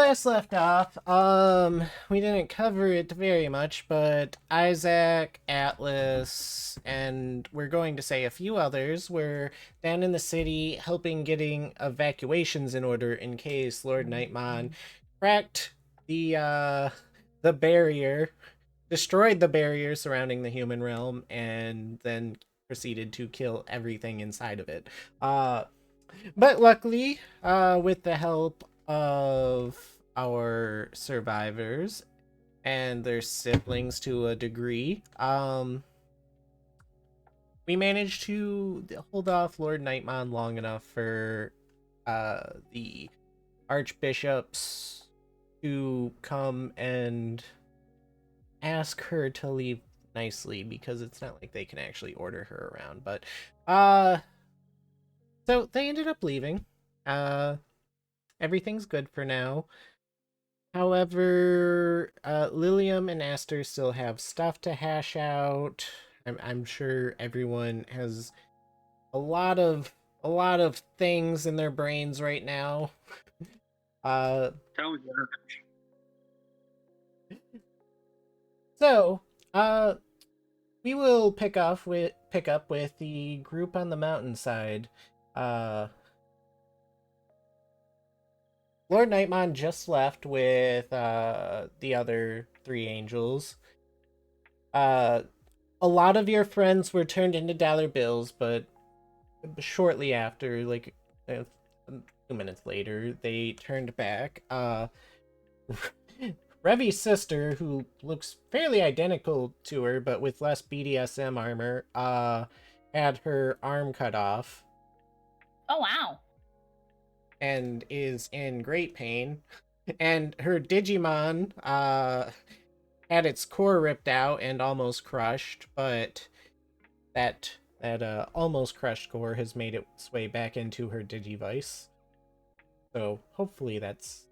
last left off, we didn't cover it very much, but Isaac, Atlas, and we're going to say a few others were down in the city helping getting evacuations in order in case Lord Nightmon cracked the barrier, destroyed the barrier surrounding the human realm, and then proceeded to kill everything inside of it. But luckily, with the help of our survivors and their siblings to a degree, we managed to hold off Lord Nightmon long enough for the archbishops to come and ask her to leave nicely, because it's not like they can actually order her around. But so they ended up leaving. Everything's good for now. However, Lilium and Aster still have stuff to hash out. I'm sure everyone has a lot of things in their brains right now. Uh, Tell me so, we will pick up with the group on the mountainside. Lord Nightmon just left with the other three angels. A lot of your friends were turned into dollar bills, but shortly after, like a few minutes later, they turned back. Revi's sister, who looks fairly identical to her, but with less BDSM armor, had her arm cut off. Oh, wow. And is in great pain. And her Digimon had its core ripped out and almost crushed, but that almost crushed core has made its way back into her Digivice. So hopefully that's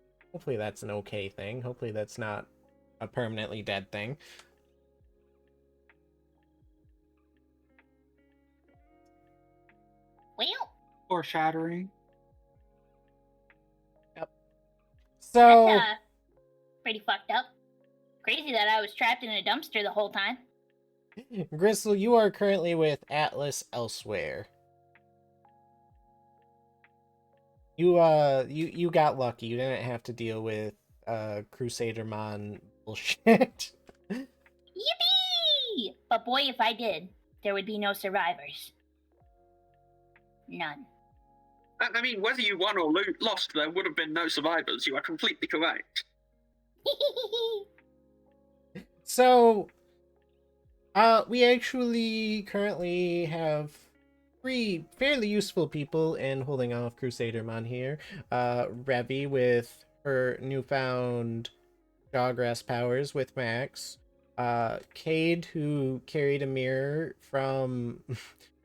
an okay thing. Hopefully that's not a permanently dead thing. Well, foreshadowing. So that's pretty fucked up. Crazy that I was trapped in a dumpster the whole time. Gristle, you are currently with Atlas elsewhere. You got lucky. You didn't have to deal with Crusadermon bullshit. Yippee! But boy, if I did, there would be no survivors. None. I mean, whether you won or lost, there would have been no survivors. You are completely correct. So, we actually currently have three fairly useful people in holding off Crusadermon here. Revi with her newfound Jawgrass powers with Max. Cade, who carried a mirror from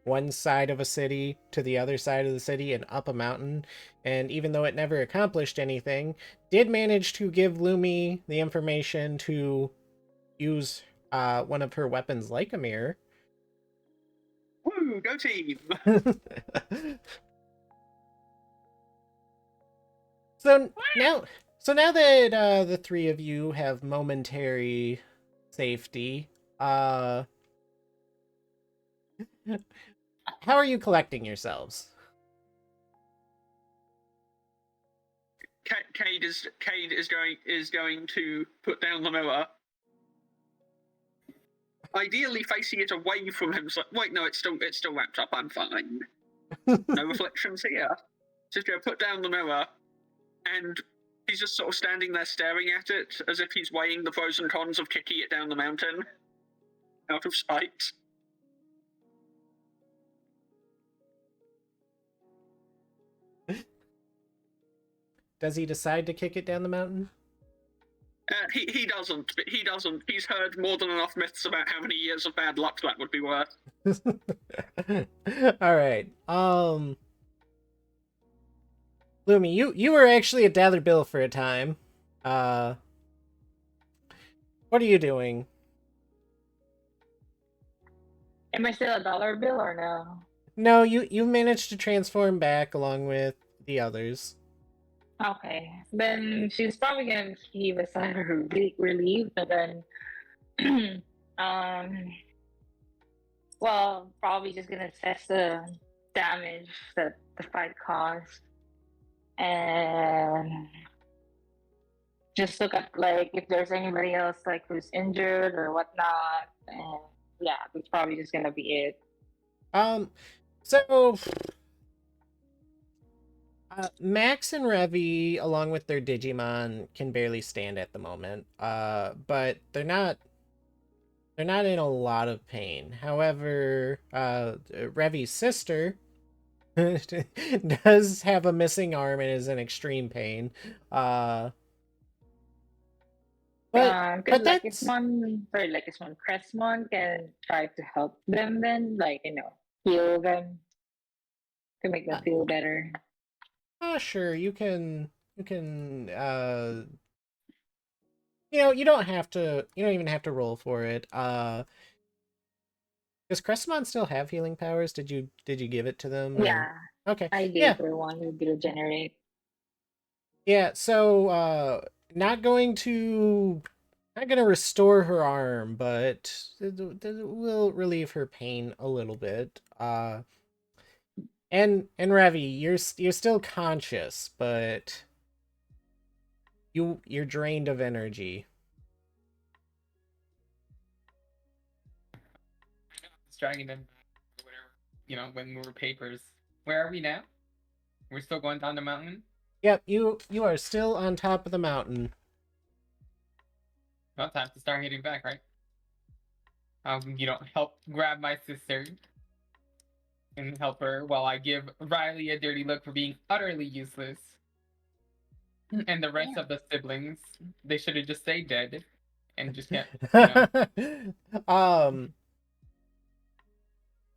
one side of a city to the other side of the city and up a mountain, and even though it never accomplished anything, did manage to give Lumi the information to use one of her weapons like a mirror. Woo, go team! So now that the three of you have momentary safety, how are you collecting yourselves? Cade is going to put down the mirror. Ideally facing it away from him. So, wait, no, it's still wrapped up. I'm fine. No reflections here. Just going to put down the mirror, and he's just sort of standing there staring at it as if he's weighing the pros and cons of kicking it down the mountain out of sight. Does he decide to kick it down the mountain? He doesn't, but he doesn't. He's heard more than enough myths about how many years of bad luck that would be worth. All right. Lumi, you were actually a dollar bill for a time. What are you doing? Am I still a dollar bill or no? No, you managed to transform back along with the others. Okay. Then she's probably gonna heave a sigh of relief, but then, um, well, probably just gonna assess the damage that the fight caused, and just look at like if there's anybody else like who's injured or whatnot, and yeah, that's probably just gonna be it. So Max and Revy, along with their Digimon, can barely stand at the moment. But they're not in a lot of pain. However, Revy's sister does have a missing arm and is in extreme pain. Uh, but Could but like if that's one or like if one Crestmon can try to help them, then like heal them to make them uh, feel better. sure you can you don't have to you don't even have to roll for it. Does Crestmon still have healing powers? Did you give it to them or Yeah, okay. I Yeah. gave her one with regenerate. Yeah, so not gonna restore her arm, but it will relieve her pain a little bit. And Ravi, you're still conscious, but you're drained of energy. It's dragging them back or whatever. When we were papers. Where are we now? We're still going down the mountain? Yep, you are still on top of the mountain. Well, time to start heading back, right? Help grab my sister and help her while I give Riley a dirty look for being utterly useless. And the rest of the siblings, they should have just stayed dead and just kept, um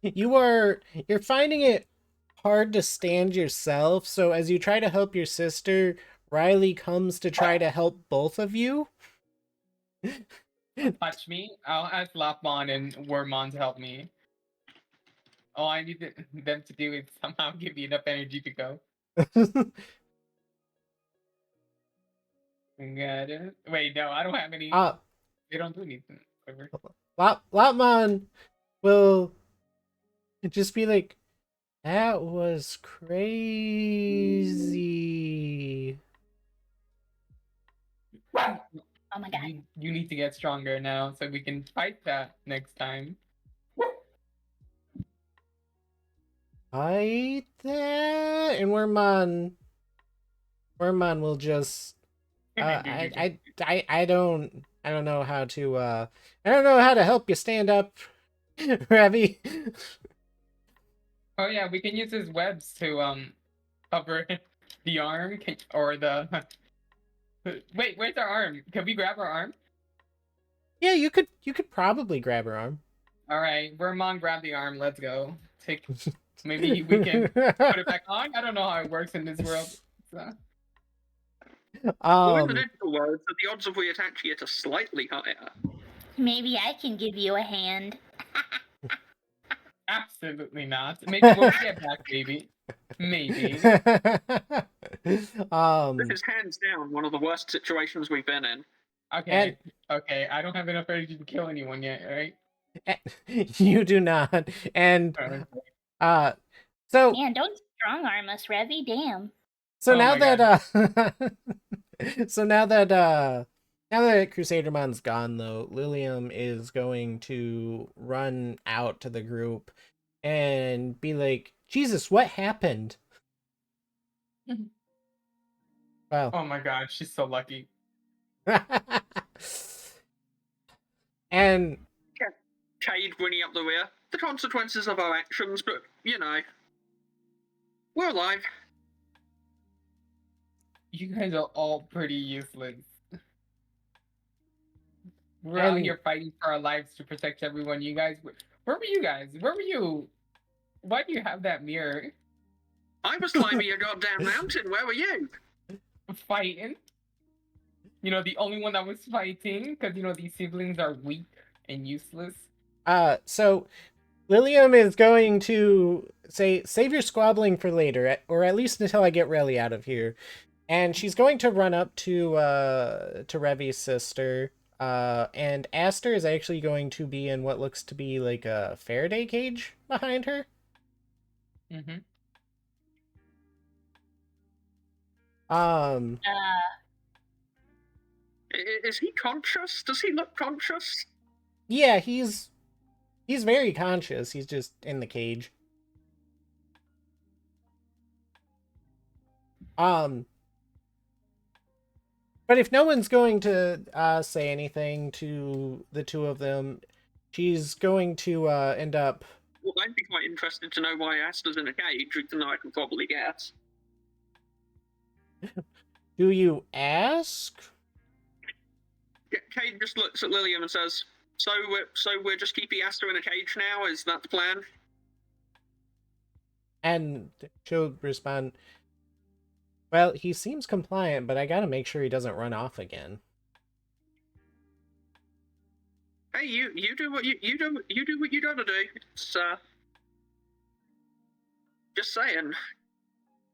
you're finding it hard to stand yourself, so as you try to help your sister, Riley comes to try to help both of you. touch me. I'll ask Lapmon and Wormmon to help me. All I need them to do is somehow give me enough energy to go. Wait, no, I don't have any. They don't do anything. Lopmon will just be like, that was crazy. Oh my god. You need to get stronger now so we can fight that next time. Fight that? And Wormmon will just I don't know how to I don't know how to help you stand up, Ravi. Oh yeah, we can use his webs to cover the arm or the. Wait, where's our arm? Can we grab our arm? Yeah, you could probably grab her arm. All right, Vermont, grab the arm. Let's go. Maybe we can put it back on. I don't know how it works in this world. So. Well, in the digital world, so the odds of reattaching it are slightly higher. Maybe I can give you a hand. Absolutely not. Maybe we'll get back, baby. Maybe. This is hands down one of the worst situations we've been in. Okay. Okay. I don't have enough energy to kill anyone yet. All right. You do not. And so Man, don't strong arm us, Revy. Damn. So now that now that Crusadermon's gone, though, Lilium is going to run out to the group and be like, Jesus, what happened? Wow. Oh my god, she's so lucky. And Cade running up the rear. The consequences of our actions, but we're alive. You guys are all pretty useless. We're out here fighting for our lives to protect everyone. You guys, where were you guys? Where were you? Why do you have that mirror? I was climbing a goddamn mountain. Where were you? Fighting. The only one that was fighting, because these siblings are weak and useless. So Lilium is going to say, save your squabbling for later, or at least until I get Relly out of here. And she's going to run up to Revi's sister. And Aster is actually going to be in what looks to be like a Faraday cage behind her. Mm-hmm. Um, Is he conscious? Does he look conscious? yeah, he's very conscious. He's just in the cage. Um, but if no one's going to say anything to the two of them, she's going to end up. Well, I'd be quite interested to know why Asta's in a cage, even though I can probably guess. Do you ask? Cade just looks at Lilium and says, so we're just keeping Asta in a cage now? Is that the plan? And she'll respond, well, he seems compliant, but I gotta make sure he doesn't run off again. Hey, you do what you do what you gotta do. It's just saying.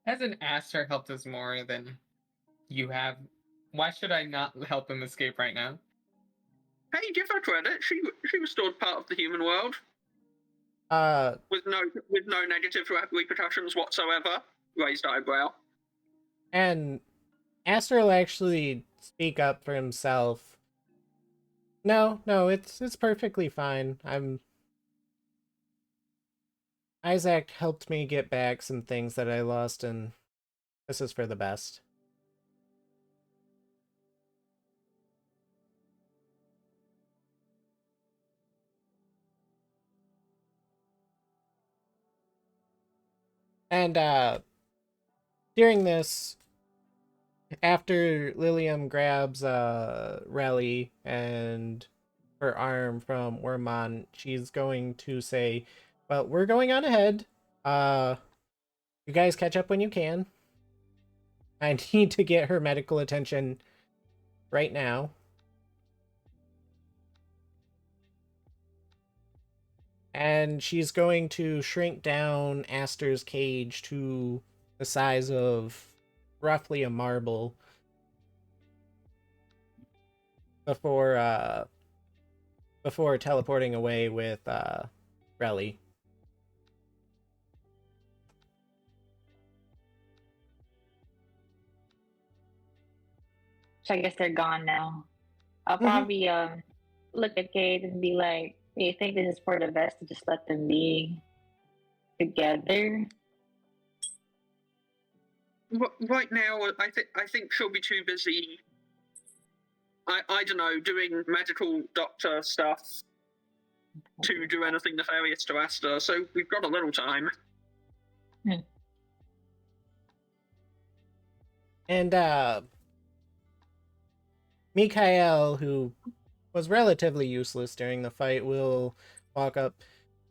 Hasn't Aster helped us more than you have? Why should I not help him escape right now? Hey, give her credit. She restored part of the human world with no negative repercussions whatsoever. Raised eyebrow. And Aster will actually speak up for himself. No, it's perfectly fine. Isaac helped me get back some things that I lost, and this is for the best. And during this, after Lilium grabs Relly and her arm from Wormmon, she's going to say, well, we're going on ahead. You guys catch up when you can. I need to get her medical attention right now. And she's going to shrink down Aster's cage to the size of roughly a marble before teleporting away with Relly. So I guess they're gone now. I'll Mhm. probably look at Kate and be like, "Do you think this is for the best to just let them be together?" Right now, I think she'll be too busy. I don't know, doing medical doctor stuff to do anything nefarious to Asta. So we've got a little time. And Mikhail, who was relatively useless during the fight, will walk up.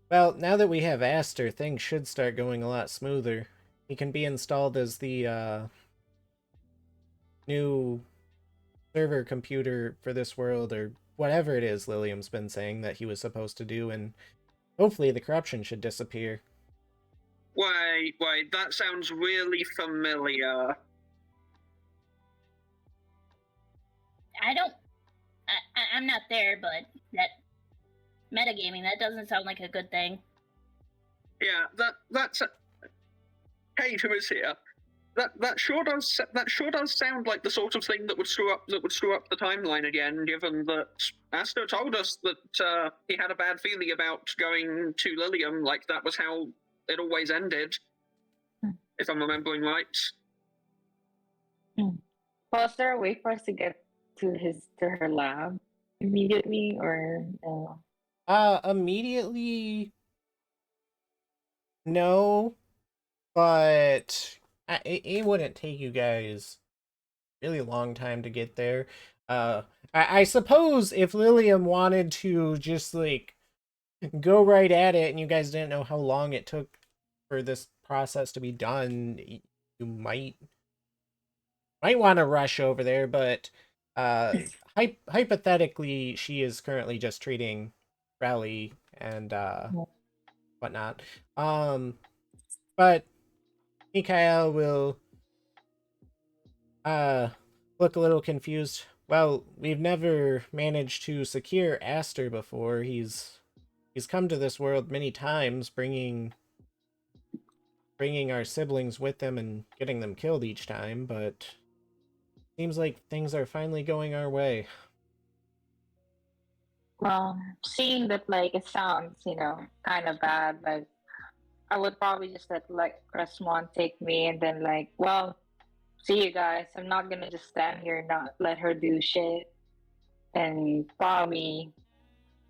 Well, now that we have Aster, things should start going a lot smoother. He can be installed as the new server computer for this world, or whatever it is Lilium's been saying that he was supposed to do, and hopefully the corruption should disappear. Wait, that sounds really familiar. I'm not there, but that metagaming, that doesn't sound like a good thing. Yeah, that's Kate, who is here. That sure does sound like the sort of thing that would screw up the timeline again. Given that Asta told us that he had a bad feeling about going to Lilium, like that was how it always ended, if I'm remembering right. Well, is there a way for us to get to her lab immediately, or no? Immediately, no, but it wouldn't take you guys really long time to get there. I suppose if Lilium wanted to just like go right at it, and you guys didn't know how long it took for this process to be done, you might want to rush over there. But hypothetically, she is currently just treating Rally and whatnot. But Mikhail will look a little confused. Well, we've never managed to secure Aster before. He's come to this world many times, bringing our siblings with him and getting them killed each time, but seems like things are finally going our way. Well, seeing that, like, it sounds, kind of bad, like, I would probably just let, like, Crestmon take me and then, like, well, see you guys. I'm not gonna just stand here and not let her do shit and probably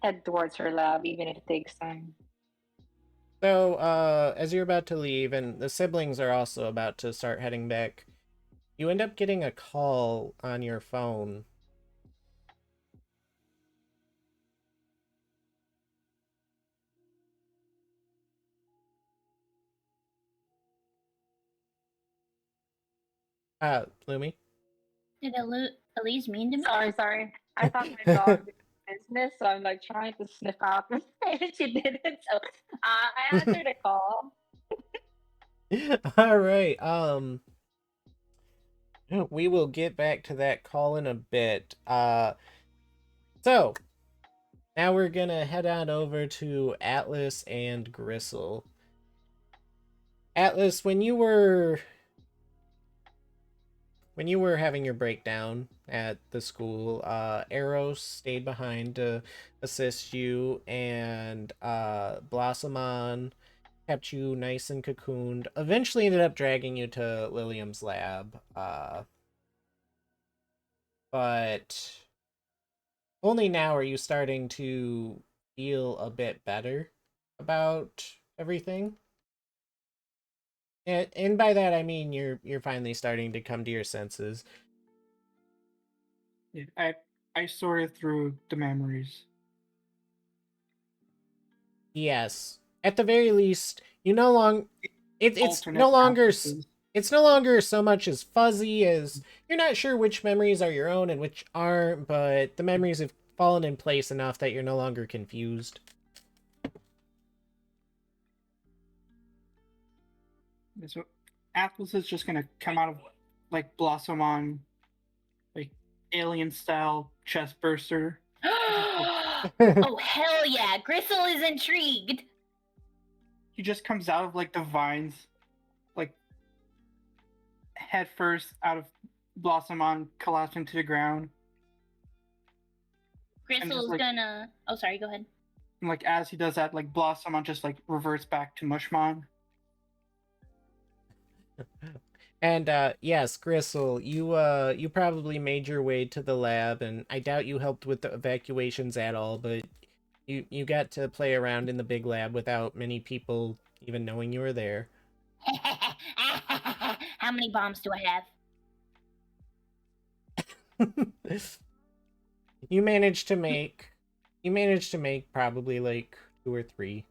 head towards her lab, even if it takes time. So, as you're about to leave, and the siblings are also about to start heading back, you end up getting a call on your phone. Lumi? Did Elise mean to me? Sorry. I thought my dog did business, so I'm like trying to sniff out if she didn't. So I answered a call. All right. We will get back to that call in a bit. So now we're gonna head on over to Atlas and Gristle. Atlas, when you were having your breakdown at the school, Eros stayed behind to assist you, and Blossomon kept you nice and cocooned. Eventually ended up dragging you to Lilium's lab. But only now are you starting to feel a bit better about everything. And by that I mean you're finally starting to come to your senses. Yeah, I sorted through the memories. Yes. At the very least, you no long it's Alternate no longer Atlases. it's no longer so much as fuzzy as you're not sure which memories are your own and which aren't, but the memories have fallen in place enough that you're no longer confused. Yeah, so Atlas is just gonna come out of like Blossom on like alien style chest burster. Oh hell yeah! Gristle is intrigued. He just comes out of like the vines, like head first out of Blossom on collapsing to the ground. Gristle's like- gonna. Oh, sorry. Go ahead. And like as he does that, like Blossom on just like reverts back to Mushmon. And yes, Gristle, you probably made your way to the lab, and I doubt you helped with the evacuations at all, but you got to play around in the big lab without many people even knowing you were there. How many bombs do I have? You managed to make probably like 2 or 3.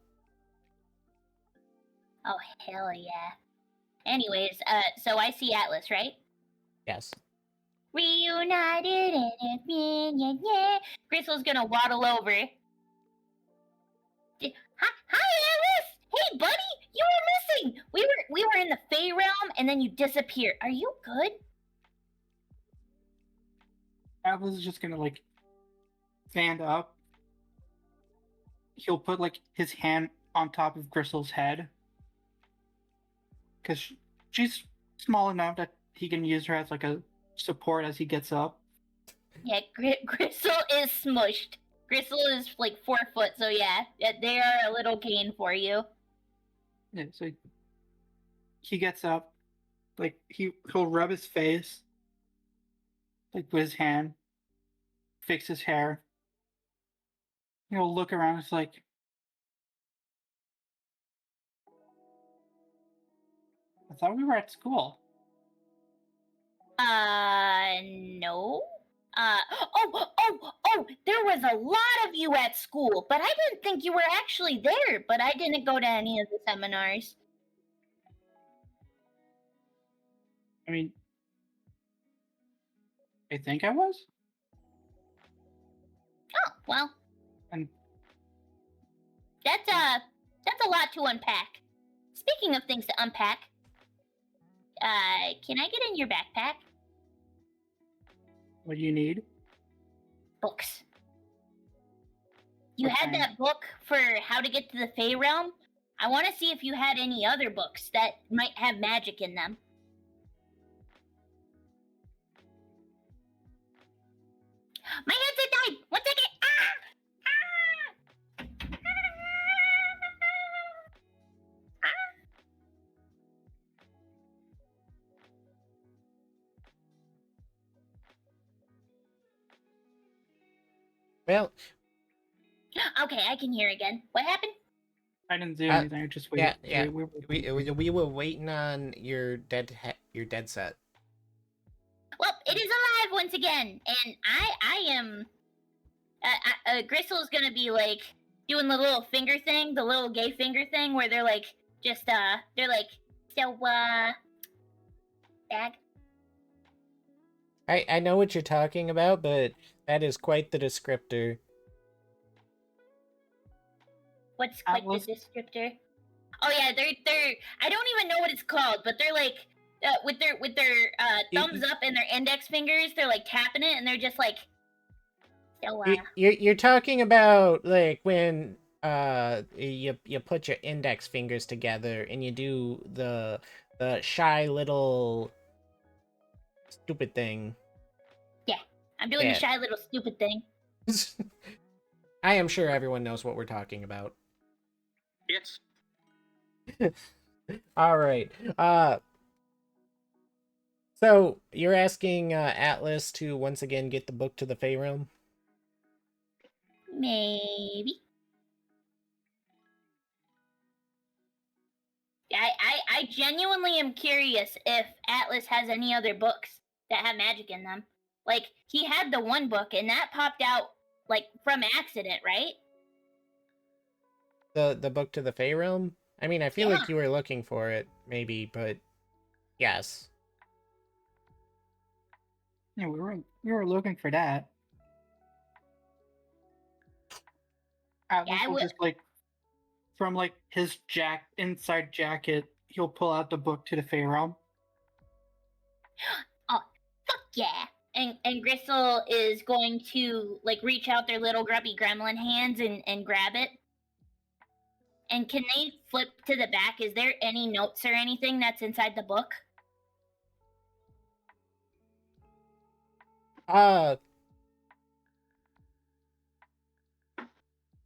Oh hell yeah! Anyways, so I see Atlas, right? Yes. Reunited and yeah. Gristle's gonna waddle over. Hi, Atlas. Hey, buddy, you were missing. We were in the Fey realm, and then you disappeared. Are you good? Atlas is just gonna like stand up. He'll put like his hand on top of Gristle's head because she's small enough that he can use her as like a support as he gets up. Yeah, Gristle is smushed. Gristle is like 4 foot, so yeah, they are a little gain for you. Yeah, so he gets up, like he'll rub his face, like with his hand, fix his hair. He'll look around. It's like, I thought we were at school. No. There was a lot of you at school, but I didn't think you were actually there, but I didn't go to any of the seminars. I mean, I think I was. Oh, well. And That's a lot to unpack. Speaking of things to unpack, can I get in your backpack? What do you need? Books. You What had kind? that book for how to get to the Fey realm. I want to see if you had any other books that might have magic in them. My headset died! 1 second! Well, Okay, I can hear again. What happened? I didn't do Uh, anything. I just yeah, waited. yeah. We We were waiting on your dead set. Well, it is alive once again, and I am. Gristle's gonna be like doing the little finger thing, the little gay finger thing, where they're like they're like, so bag. I know what you're talking about, but that is quite the descriptor. What's quite Atlas? the descriptor? Oh yeah, they're. I don't even know what it's called, but they're like with their thumbs up and their index fingers, they're like tapping it, and they're just like, so You're talking about like when you put your index fingers together and you do the shy little stupid thing. I'm doing Yeah. the shy little stupid thing. I am sure everyone knows what we're talking about. Yes. All right. So you're asking Atlas to once again get the book to the Fey realm? Maybe. I genuinely am curious if Atlas has any other books that have magic in them. Like, he had the one book, and that popped out, like, from accident, right? The book to the Fey realm? I mean, I feel Yeah. like you were looking for it, maybe, but yes. Yeah, we were looking for that. Atlas I will would- just like from like his inside jacket, he'll pull out the book to the Fey realm. Fuck yeah. And Gristle is going to, like, reach out their little grubby gremlin hands and grab it. And can they flip to the back? Is there any notes or anything that's inside the book?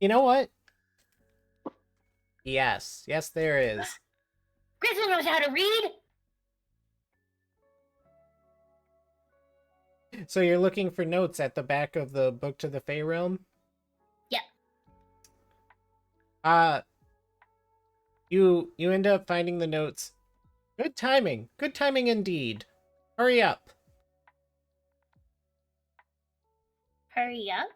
You know what? Yes, there is. Gristle knows how to read! So you're looking for notes at the back of the book to the Fey realm? Yep. You end up finding the notes. Good timing indeed. Hurry up. Hurry up.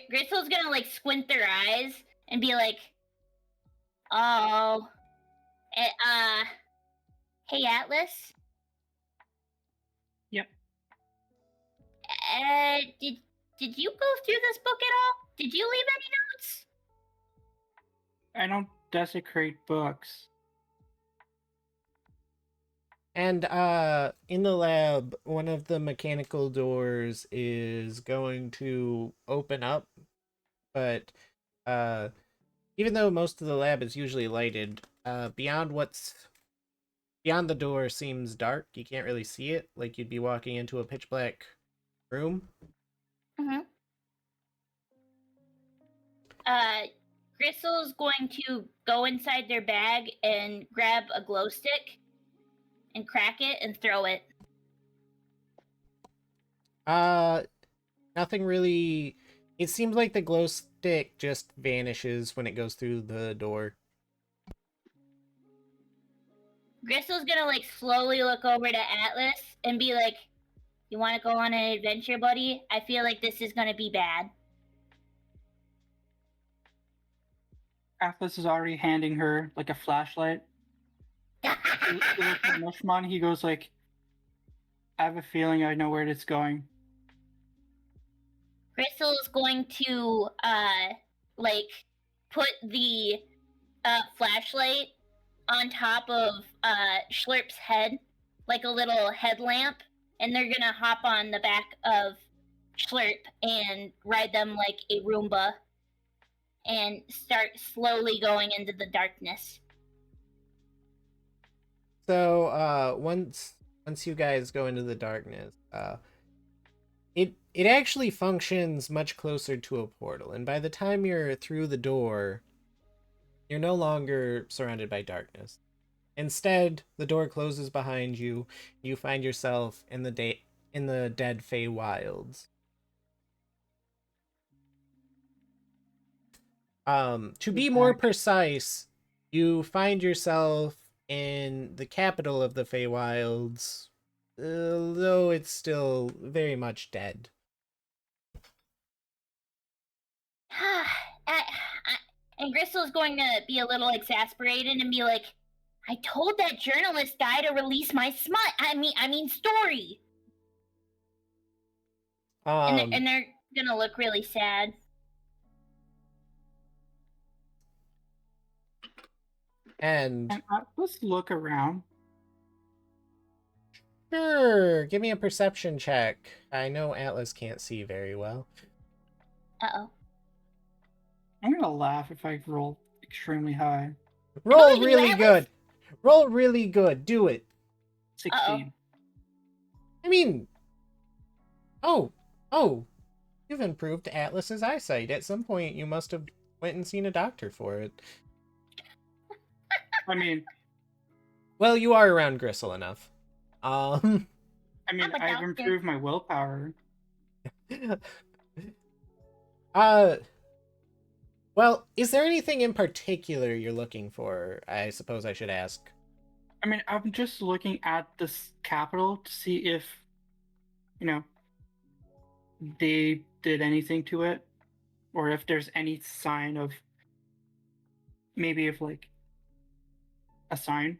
Gristle's gonna, like, squint their eyes and be like, oh, hey, Atlas? Yep. Did you go through this book at all? Did you leave any notes? I don't desecrate books. And in the lab, one of the mechanical doors is going to open up, but even though most of the lab is usually lighted, beyond the door seems dark. You can't really see it, like you'd be walking into a pitch black room. Mm-hmm. Gristle's going to go inside their bag and grab a glow stick and crack it and throw it. Nothing really. It seems like the glow stick just vanishes when it goes through the door. Gristle's gonna, like, slowly look over to Atlas and be like, you want to go on an adventure, buddy? I feel like this is gonna be bad. Atlas is already handing her like a flashlight. He looks at Myotismon, he goes like, I have a feeling I know where it's going. Crystal is going to like put the flashlight on top of Schlurp's head, like a little headlamp, and they're gonna hop on the back of Schlurp and ride them like a Roomba and start slowly going into the darkness. So once you guys go into the darkness, it actually functions much closer to a portal, and by the time you're through the door, you're no longer surrounded by darkness. Instead, the door closes behind you. You find yourself in the dead Fey wilds. To be more precise, you find yourself in the capital of the Feywilds, though it's still very much dead. And Gristle's going to be a little exasperated and be like, I told that journalist guy to release my I mean story. And they're gonna look really sad. And let's look around. Sure, give me a perception check. I know Atlas can't see very well. Uh-oh. I'm gonna laugh if I roll extremely high. Roll really good. Roll really good. Do it. 16. Uh-oh. I mean, oh, you've improved Atlas's eyesight. At some point, you must have went and seen a doctor for it. I mean, well, you are around Gristle enough. I mean, I've improved my willpower. Well, is there anything in particular you're looking for? I suppose I should ask. I mean, I'm just looking at this capital to see if, they did anything to it, or if there's any sign of, maybe of like a sign.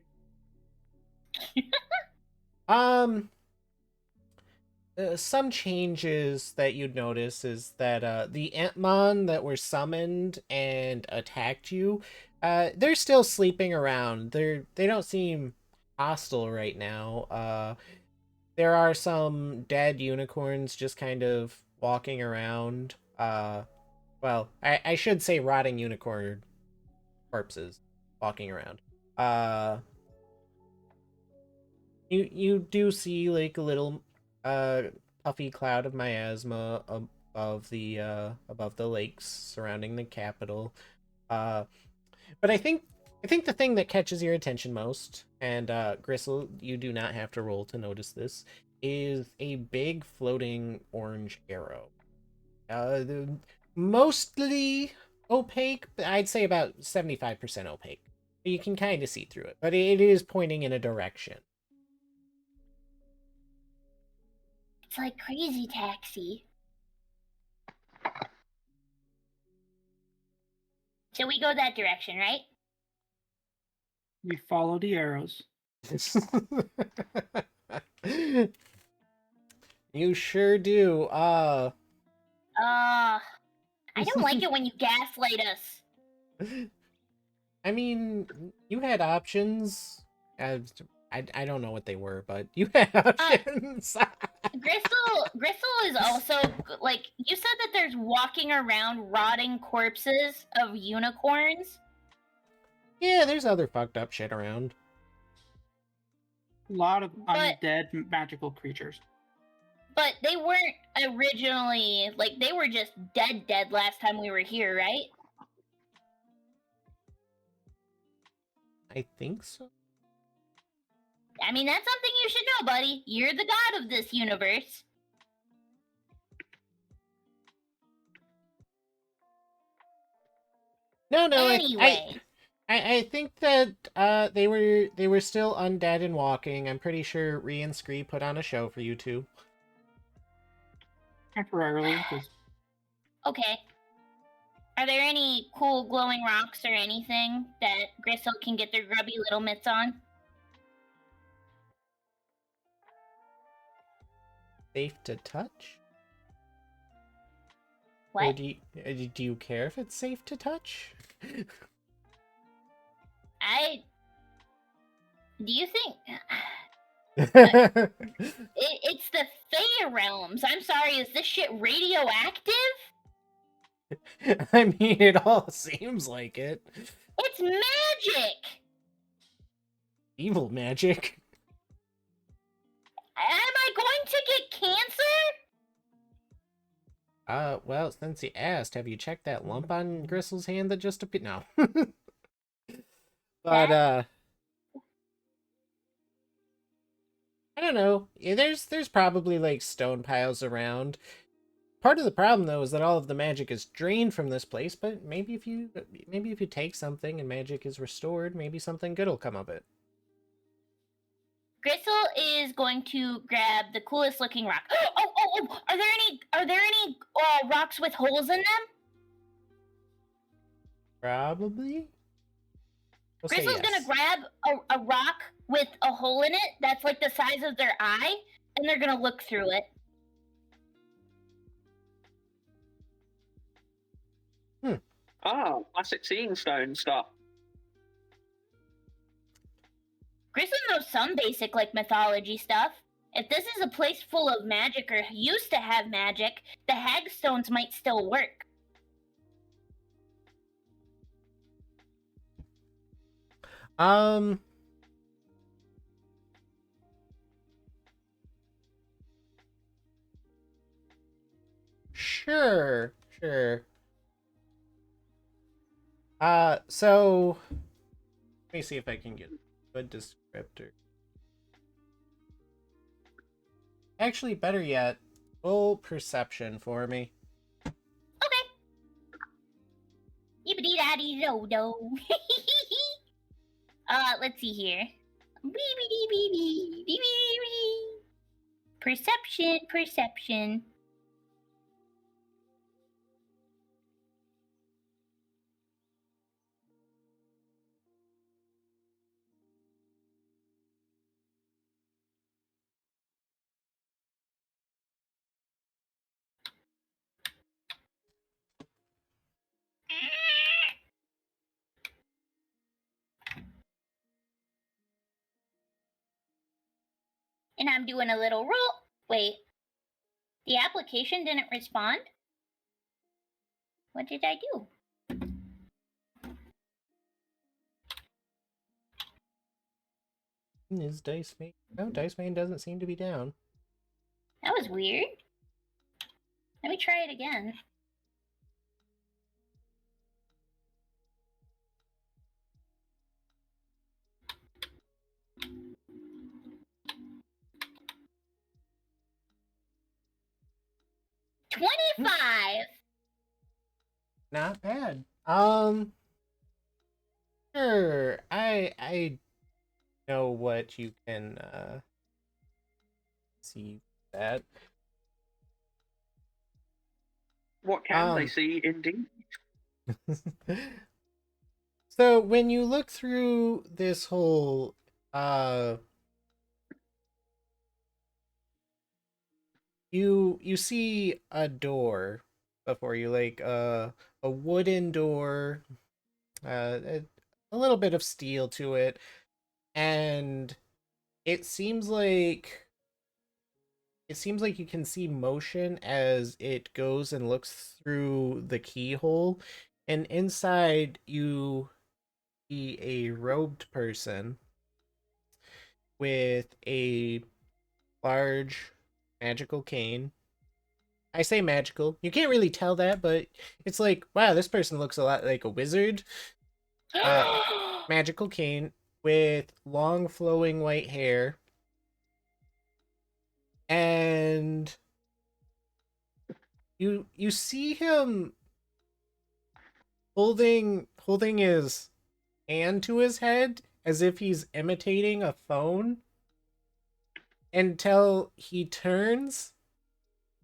Some changes that you'd notice is that the Antmon that were summoned and attacked you, they're still sleeping around. They don't seem hostile right now. There are some dead unicorns just kind of walking around. Well, I should say rotting unicorn corpses walking around. You do see like a little puffy cloud of miasma above the lakes surrounding the capital. But I think the thing that catches your attention most, and Gristle, you do not have to roll to notice this, is a big floating orange arrow. Mostly opaque, but I'd say about 75% opaque. You can kind of see through it, but it is pointing in a direction. It's like Crazy Taxi. So we go that direction, right? We follow the arrows. You sure do. I don't like it when you gaslight us. I mean, you had options. I don't know what they were, but you had options. Gristle is also, like, you said that there's walking around rotting corpses of unicorns. Yeah, there's other fucked up shit around. A lot of undead magical creatures. But they weren't originally, like, they were just dead last time we were here, right? I think so. I mean, that's something you should know, buddy. You're the god of this universe. No. Anyway. I think that they were still undead and walking. I'm pretty sure Ree and Scree put on a show for you two. Temporarily. Okay. Are there any cool glowing rocks or anything that Gristle can get their grubby little mitts on? Safe to touch? What? Or do you care if it's safe to touch? Do you think... It's the Fey realms. I'm sorry, is this shit radioactive? I mean, it all seems like it. It's magic! Evil magic. Am I going to get cancer? Well, since you asked, have you checked that lump on Gristle's hand that just appeared? No. But, I don't know. Yeah, there's probably, like, stone piles around. Part of the problem, though, is that all of the magic is drained from this place, but maybe if you take something and magic is restored, maybe something good will come of it. Gristle is going to grab the coolest looking rock. Oh! Are there any rocks with holes in them? Probably. We'll say Gristle's yes. gonna grab a rock with a hole in it that's like the size of their eye, and they're gonna look through it. Oh, classic seeing stone stuff. Gristle knows some basic like mythology stuff. If this is a place full of magic or used to have magic, the hagstones might still work. Sure. So let me see if I can get a good descriptor. Actually, better yet, roll perception for me. Okay. Yippity daddy do do. Let's see here. Perception. And I'm doing a little roll. Wait. The application didn't respond? What did I do? Is Dice Mane? No, Dice Mane doesn't seem to be down. That was weird. Let me try it again. $25. Not bad. Sure. I know what you can see that. What can they see, indeed? So when you look through this whole you see a door before you, like a wooden door, a little bit of steel to it, and it seems like you can see motion as it goes and looks through the keyhole, and inside you see a robed person with a large magical cane. I say magical. You can't really tell that, but it's like, wow, this person looks a lot like a wizard. Magical cane with long flowing white hair. And you see him holding his hand to his head as if he's imitating a phone until he turns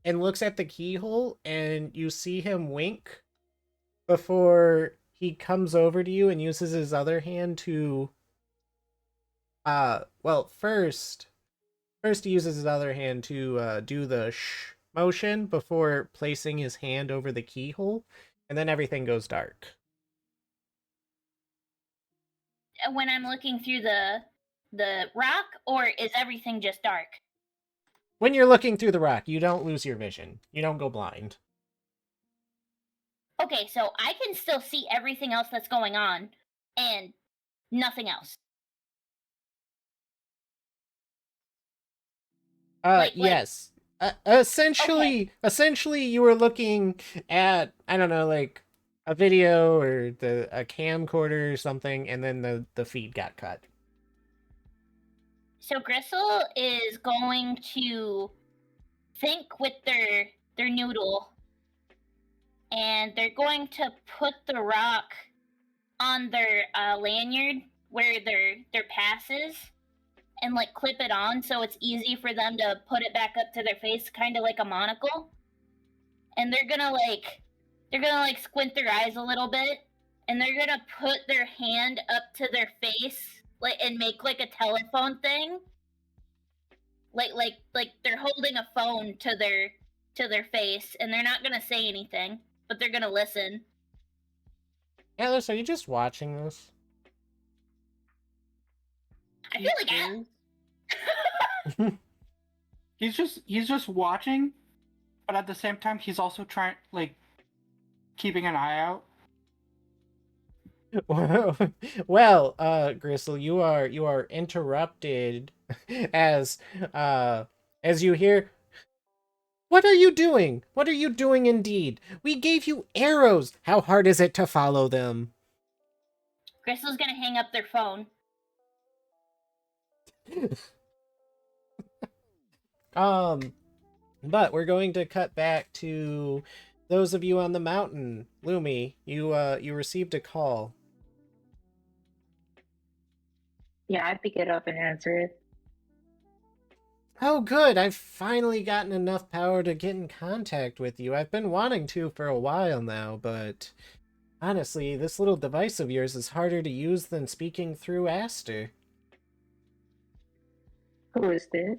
and looks at the keyhole, and you see him wink before he comes over to you and uses his other hand to well, first he uses his other hand to do the shh motion before placing his hand over the keyhole, and then everything goes dark. When I'm looking through the the rock, or is everything just dark? When you're looking through the rock, you don't lose your vision. You don't go blind. Okay, so I can still see everything else that's going on, and nothing else. Yes. Essentially, you were looking at, I don't know, like a video or a camcorder or something, and then the feed got cut. So Gristle is going to think with their noodle, and they're going to put the rock on their lanyard where their pass is, and like clip it on so it's easy for them to put it back up to their face, kind of like a monocle. And they're gonna squint their eyes a little bit, and they're gonna put their hand up to their face, like, and make like a telephone thing, like they're holding a phone to their face, and they're not gonna say anything, but they're gonna listen. Alice, are you just watching this? I feel like He's just watching, but at the same time he's also trying, like, keeping an eye out. Well, Gristle, you are interrupted as you hear, "What are you doing? What are you doing indeed? We gave you arrows. How hard is it to follow them?" Crystal's gonna hang up their phone. But we're going to cut back to those of you on the mountain. Lumi, you received a call. Yeah, I pick it up and answer it. Oh, good. I've finally gotten enough power to get in contact with you. I've been wanting to for a while now, but honestly, this little device of yours is harder to use than speaking through Aster. Who is this?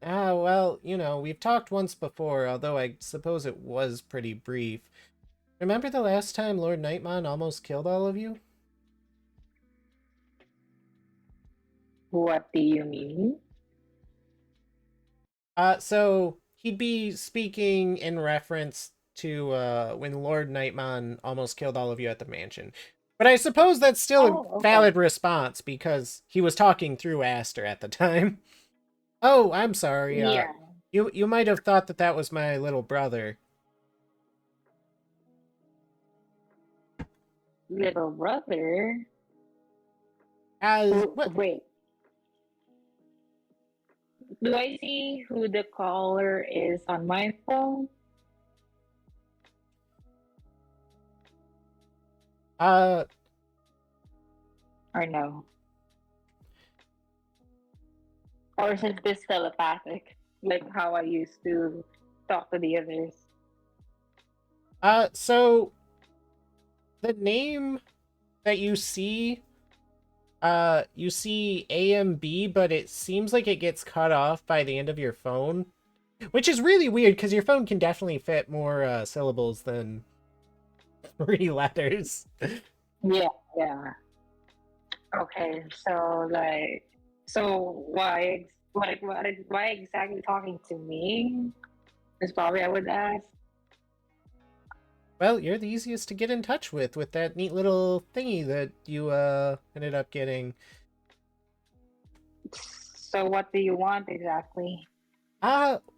Ah, well, we've talked once before, although I suppose it was pretty brief. Remember the last time Lord Nightmon almost killed all of you? What do you mean? So he'd be speaking in reference to when Lord Nightmon almost killed all of you at the mansion. But I suppose that's still a valid response because he was talking through Aster at the time. Oh, I'm sorry. Yeah. You might have thought that was my little brother. Little brother? What? Wait. Do I see who the caller is on my phone? Or no? Or is it this telepathic? Like how I used to talk to the others? So the name that you see AMB, but it seems like it gets cut off by the end of your phone, which is really weird because your phone can definitely fit more syllables than 3 letters. Yeah. Okay, so why exactly talking to me? Is probably I would ask. Well, you're the easiest to get in touch with that neat little thingy that you ended up getting. So what do you want exactly? Well,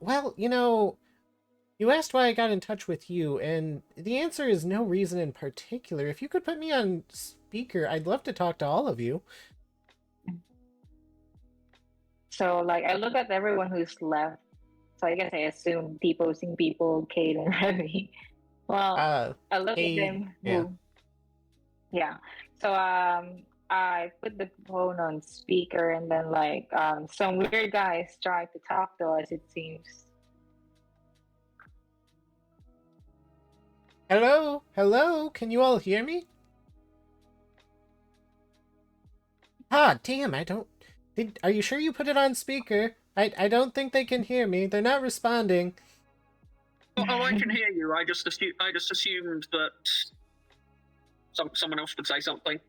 you asked why I got in touch with you, and the answer is no reason in particular. If you could put me on speaker, I'd love to talk to all of you. So like I look at everyone who's left. So I guess I assume deposing people, Kate and Remy. Well, I look at them. Yeah. So I put the phone on speaker, and then some weird guys try to talk to us. It seems. Hello, can you all hear me? Ah, damn, are you sure you put it on speaker? I don't think they can hear me. They're not responding. Oh, I can hear you. I just assumed that someone else would say something.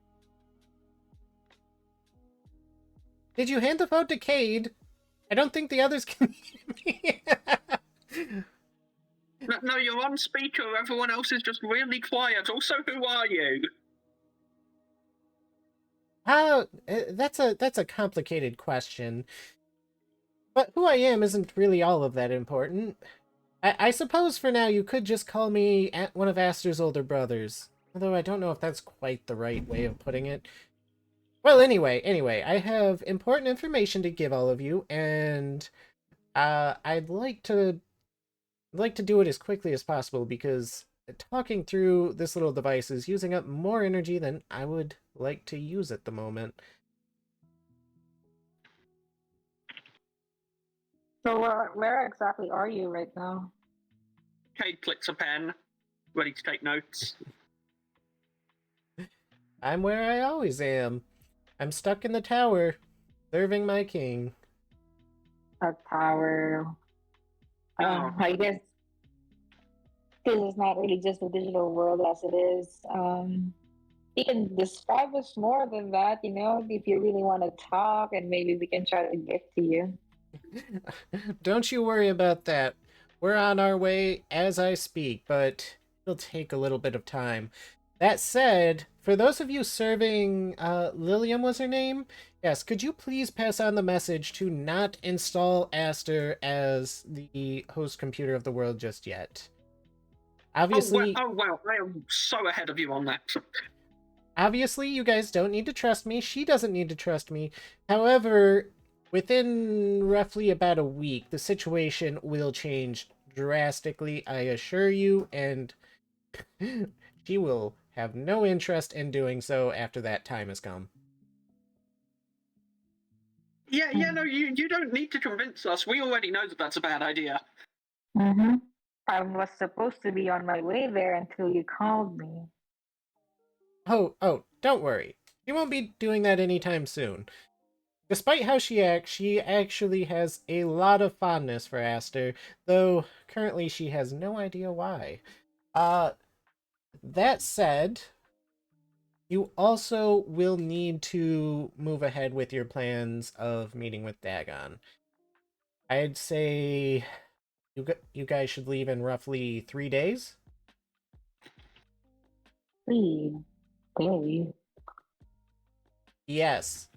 Did you hand the phone to Cade? I don't think the others can hear me. No, you're on speaker. Everyone else is just really quiet. Also, who are you? That's a complicated question. But who I am isn't really all of that important. I suppose for now you could just call me one of Aster's older brothers. Although I don't know if that's quite the right way of putting it. Well, anyway, I have important information to give all of you, and I'd like to do it as quickly as possible because talking through this little device is using up more energy than I would like to use at the moment. So where exactly are you right now? Cade clicks a pen, ready to take notes. I'm where I always am. I'm stuck in the tower, serving my king. A tower. Oh. I guess this is not really just a digital world as it is. You can describe us more than that, you know, if you really want to talk, and maybe we can try to get to you. Don't you worry about that. We're on our way as I speak, but it'll take a little bit of time. That said, for those of you serving, Lilium was her name? Yes, could you please pass on the message to not install Aster as the host computer of the world just yet? Obviously, Oh, wow, I am so ahead of you on that. obviously, you guys don't need to trust me. She doesn't need to trust me. However, within roughly about a week, the situation will change drastically, I assure you, and she will have no interest in doing so after that time has come. Yeah, no, you don't need to convince us. We already know that that's a bad idea. Mm-hmm. I was supposed to be on my way there until you called me. Oh, don't worry. She won't be doing that anytime soon. Despite how she acts, she actually has a lot of fondness for Aster, though currently she has no idea why. That said, you also will need to move ahead with your plans of meeting with Dagon. I'd say you guys should leave in roughly 3 days. 3 days. Yes.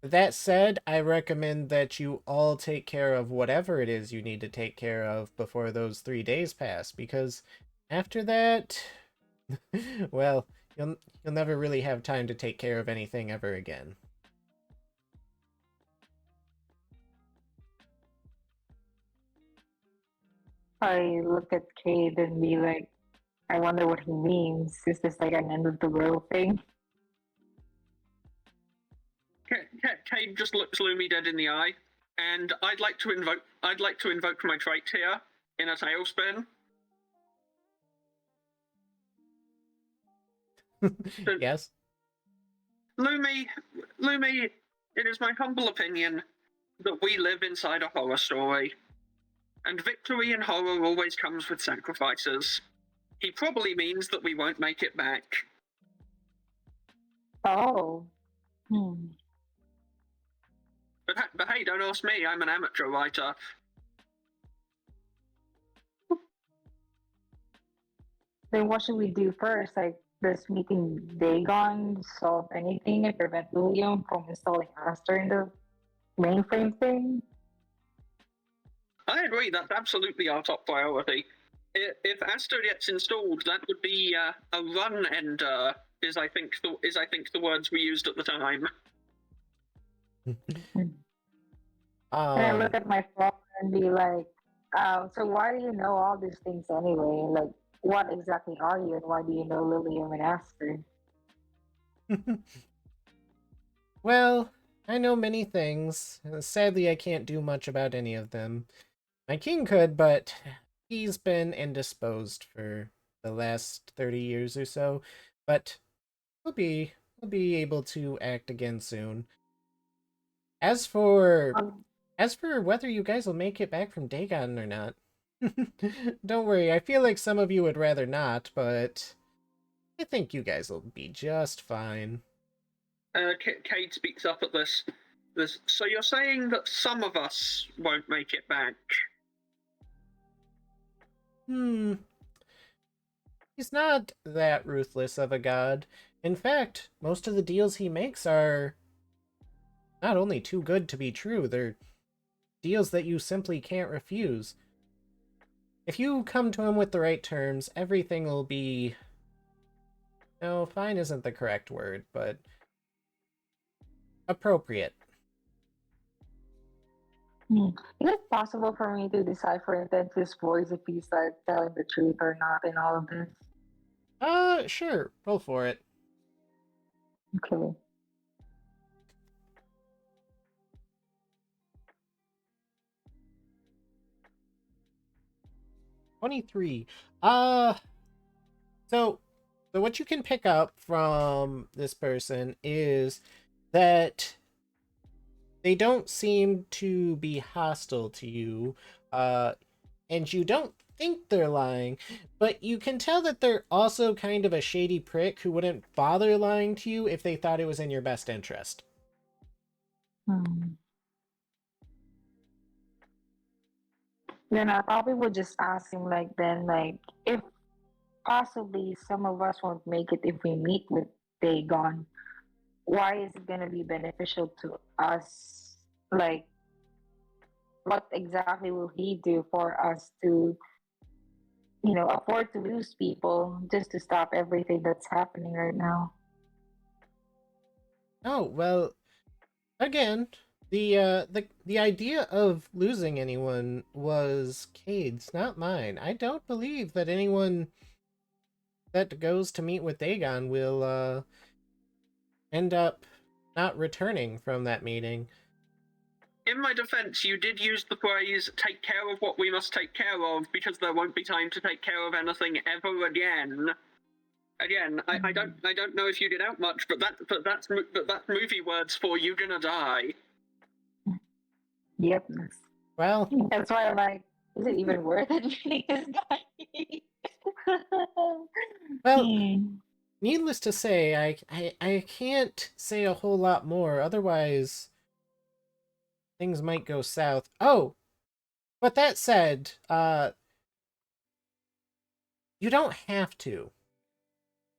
That said, I recommend that you all take care of whatever it is you need to take care of before those 3 days pass, because after that, well, you'll never really have time to take care of anything ever again. I look at Cade and be like, I wonder what he means. Is this like an end of the world thing? Cade just looks Lumi dead in the eye, and I'd like to invoke my trait here in a tailspin. Yes? Lumi, it is my humble opinion that we live inside a horror story, and victory in horror always comes with sacrifices. He probably means that we won't make it back. Oh. But hey, don't ask me, I'm an amateur writer. Then what should we do first? Like, does meeting Dagon solve anything and prevent William from installing Aster in the mainframe thing? I agree, that's absolutely our top priority. If Aster gets installed, that would be a run ender, is I think the words we used at the time. And I look at my phone and be like, so why do you know all these things anyway? Like, what exactly are you, and why do you know Lilium and Aster? Well, I know many things. Sadly, I can't do much about any of them. My king could, but he's been indisposed for the last 30 years or so. But he'll be able to act again soon. As for whether you guys will make it back from Dagon or not, don't worry. I feel like some of you would rather not, but I think you guys will be just fine. Cade speaks up at this. So you're saying that some of us won't make it back? He's not that ruthless of a god. In fact, most of the deals he makes are not only too good to be true, they're deals that you simply can't refuse. If you come to him with the right terms, everything will be... No, fine isn't the correct word, but appropriate. Is it possible for me to decipher into his voice if he's like telling the truth or not in all of this? Sure, roll for it. Okay. $23. So what you can pick up from this person is that they don't seem to be hostile to you, and you don't think they're lying, but you can tell that they're also kind of a shady prick who wouldn't bother lying to you if they thought it was in your best interest. Then I probably would just ask him like then like if possibly some of us won't make it if we meet with Dagon, why is it gonna be beneficial to us? Like what exactly will he do for us to, afford to lose people just to stop everything that's happening right now? Oh, well, again, the idea of losing anyone was Cade's, not mine. I don't believe that anyone that goes to meet with Dagon will end up not returning from that meeting. In my defense, you did use the phrase "take care of what we must take care of" because there won't be time to take care of anything ever again. Again, I don't know if you did out much, but that's movie words for "you gonna die." Yep. Well, That's why I'm like, is it even worth it meeting this guy? well, needless to say, I can't say a whole lot more, otherwise things might go south. Oh, but that said, you don't have to.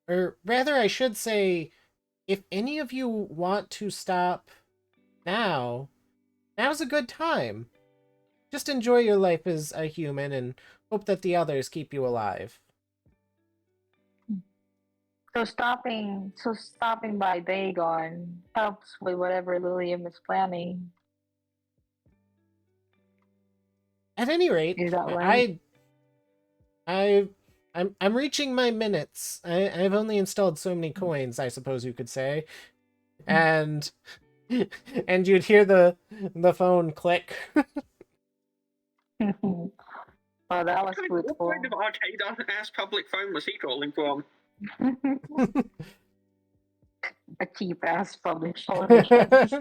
Or rather, I should say, if any of you want to stop now, now's a good time. Just enjoy your life as a human and hope that the others keep you alive. So stopping by Dagon helps with whatever Lilium is planning. At any rate, Is that right? I'm reaching my minutes. I've only installed so many coins, I suppose you could say. And and you'd hear the phone click. Oh, that was What fruitful. kind of arcade-ass public phone was he calling from? A cheap ass public phone, I guess.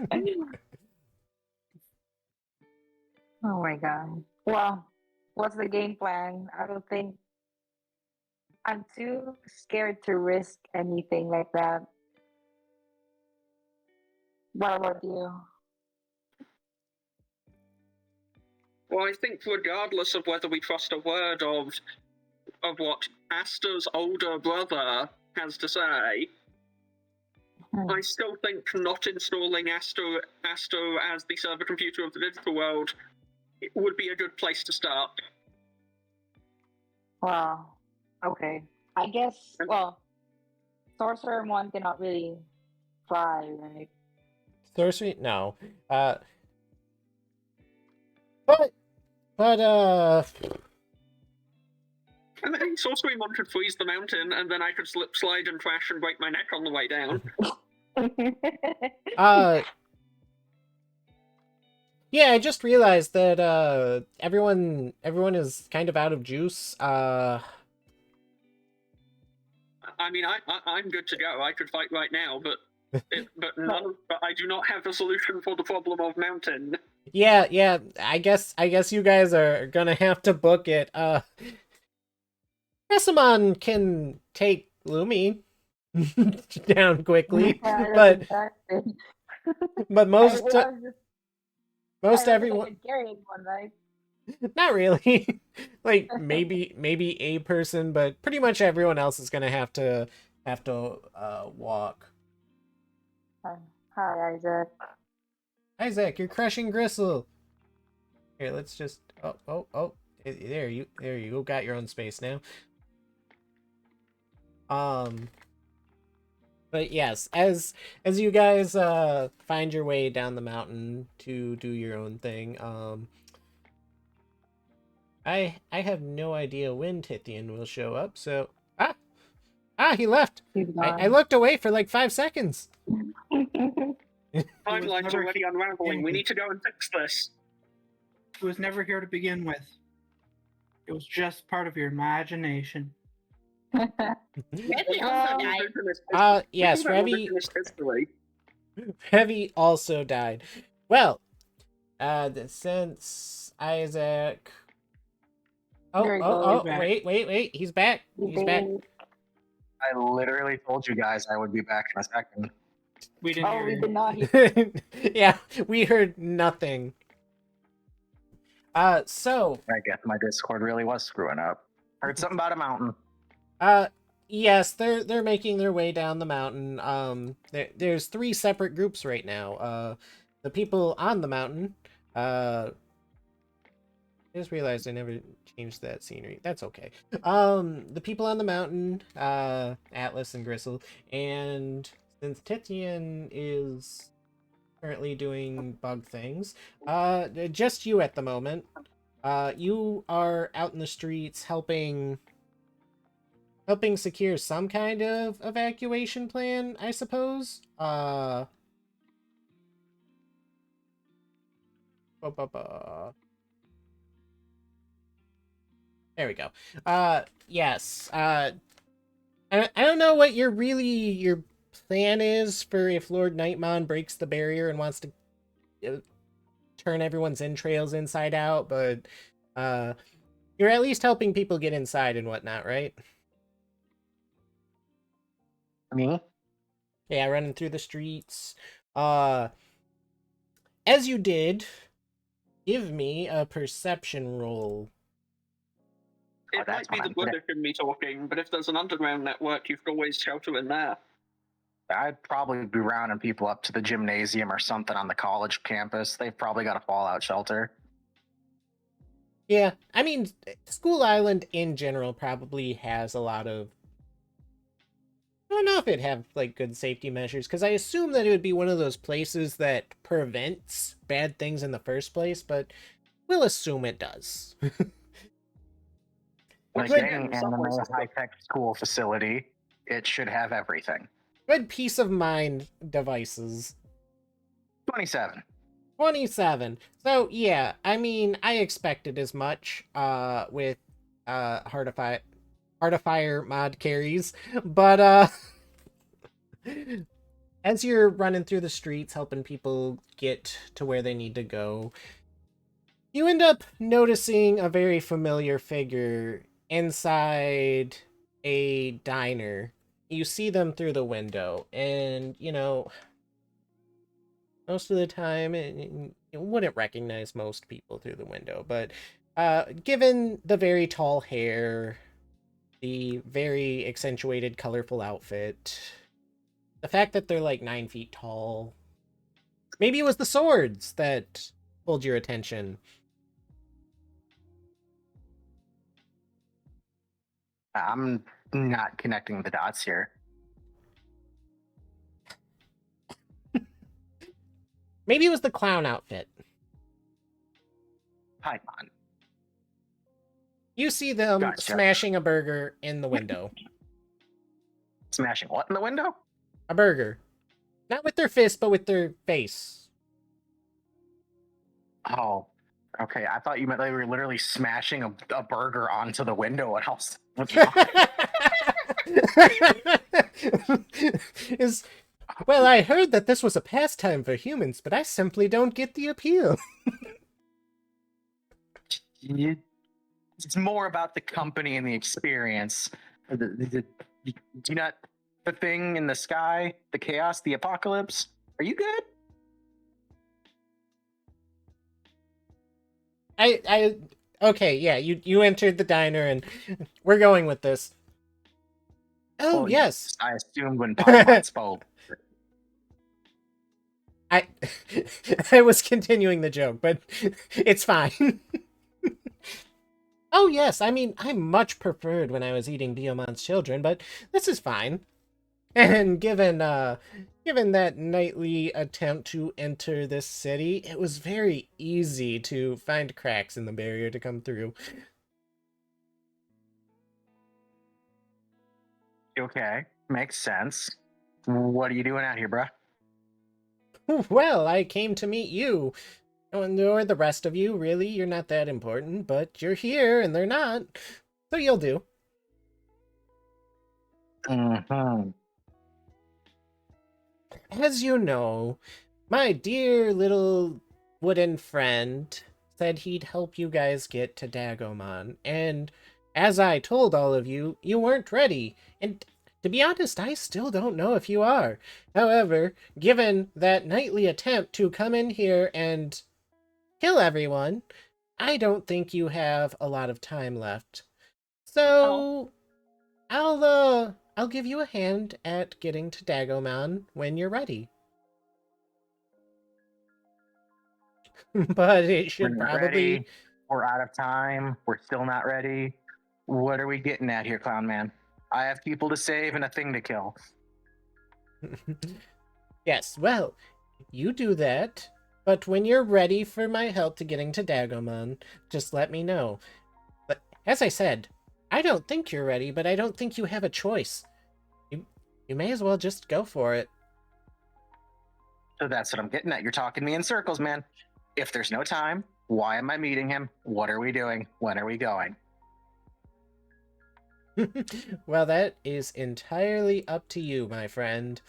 Oh my god. Well, what's the game plan? I don't think I'm too scared to risk anything like that. What about you? Well, I think regardless of whether we trust a word of what Asta's older brother has to say, I still think not installing Asta as the server computer of the digital world would be a good place to start. Wow. Okay. I guess, well, Sorcerermon cannot really fly, right? Sorcery? No. But I mean, Sorcerymon could freeze the mountain, and then I could slip, slide, and crash and break my neck on the way down. Yeah, I just realized that everyone is kind of out of juice. I mean, I'm good to go. I could fight right now, but I do not have a solution for the problem of mountain. Yeah, I guess you guys are gonna have to book it. Myotismon can take Lumi down quickly, Yeah, but exactly. But most I wasn't everyone, carrying one, like. not really. Like maybe a person, but pretty much everyone else is gonna have to walk. Hi, Isaac. Isaac, you're crushing Gristle. Here, let's just oh. There you go. Got your own space now. But yes, as you guys find your way down the mountain to do your own thing, I have no idea when Tithian will show up. So he left. He's I gone. looked away for like 5 seconds. Timeline's never already unraveling. We here. need to go and fix this. He was never here to begin with. It was just part of your imagination. Revy also died. Yes, Revy Revy also died. Well, since Isaac. There you go. Wait, he's back. He's back. I literally told you guys I would be back in a second. We didn't Oh, hear we you. did not hear. Yeah, we heard nothing. So I guess my Discord really was screwing up. Heard something about a mountain. yes, they're making their way down the mountain. There's 3 separate groups right now. The people on the mountain, I just realized I never changed that scenery. That's okay. The people on the mountain, Atlas and Gristle, and since Titian is currently doing bug things, just you at the moment. You are out in the streets helping secure some kind of evacuation plan, I suppose. There we go. Yes. I don't know what your plan is for if Lord Nightmon breaks the barrier and wants to turn everyone's entrails inside out, but you're at least helping people get inside and whatnot, right? Me? Yeah, running through the streets. As you did, give me a perception roll. It that's might be what the I'm Buddha in me talking, but if there's an underground network, you could always shelter in there. I'd probably be rounding people up to the gymnasium or something on the college campus. They've probably got a fallout shelter. Yeah, I mean, School Island in general probably has a lot of... I don't know if it'd have, like, good safety measures, because I assume that it would be one of those places that prevents bad things in the first place, but we'll assume it does. Like Good. any Some anime places- high-tech school facility, it should have everything. Good peace of mind devices. 27. 27. So, yeah, I mean, I expected as much with Heartifier mod carries, but as you're running through the streets helping people get to where they need to go, you end up noticing a very familiar figure inside a diner. You see them through the window, and, you know, most of the time, you wouldn't recognize most people through the window, but given the very tall hair, the very accentuated, colorful outfit, the fact that they're like 9 feet tall, maybe it was the swords that pulled your attention. I'm not connecting the dots here. Maybe it was the clown outfit. Paimon. You see them Gotcha. smashing a burger in the window. Smashing what in the window? A burger. Not with their fist, but with their face. Oh, okay. I thought you meant they were literally smashing a burger onto the window and else. Well, I heard that this was a pastime for humans, but I simply don't get the appeal. It's more about the company and the experience. Do you not the thing in the sky, the chaos, the apocalypse? Are you good? Okay, yeah, you entered the diner and we're going with this. Oh, Well, yes. I assumed when Paimon spoke. I I was continuing the joke, but it's fine. Oh, yes, I mean, I much preferred when I was eating Biomon's children, but this is fine. And given that nightly attempt to enter this city, it was very easy to find cracks in the barrier to come through. Okay, makes sense. What are you doing out here, bruh? Well, I came to meet you. Or the rest of you, really. You're not that important, but you're here and they're not. So you'll do. Mm-hmm. As you know, my dear little wooden friend said he'd help you guys get to Dagomon, and as I told all of you, you weren't ready, and to be honest, I still don't know if you are. However, given that nightly attempt to come in here and kill everyone, I don't think you have a lot of time left. So, I'll give you a hand at getting to Dagomon when you're ready. But it We're should not probably... ready. We're out of time. We're still not ready. What are we getting at here, Clown Man? I have people to save and a thing to kill. Yes, well, you do that. But when you're ready for my help to getting to Dagomon, just let me know. But as I said, I don't think you're ready, but I don't think you have a choice. You may as well just go for it. So that's what I'm getting at. You're talking me in circles, man. If there's no time, why am I meeting him? What are we doing? When are we going? Well, that is entirely up to you, my friend.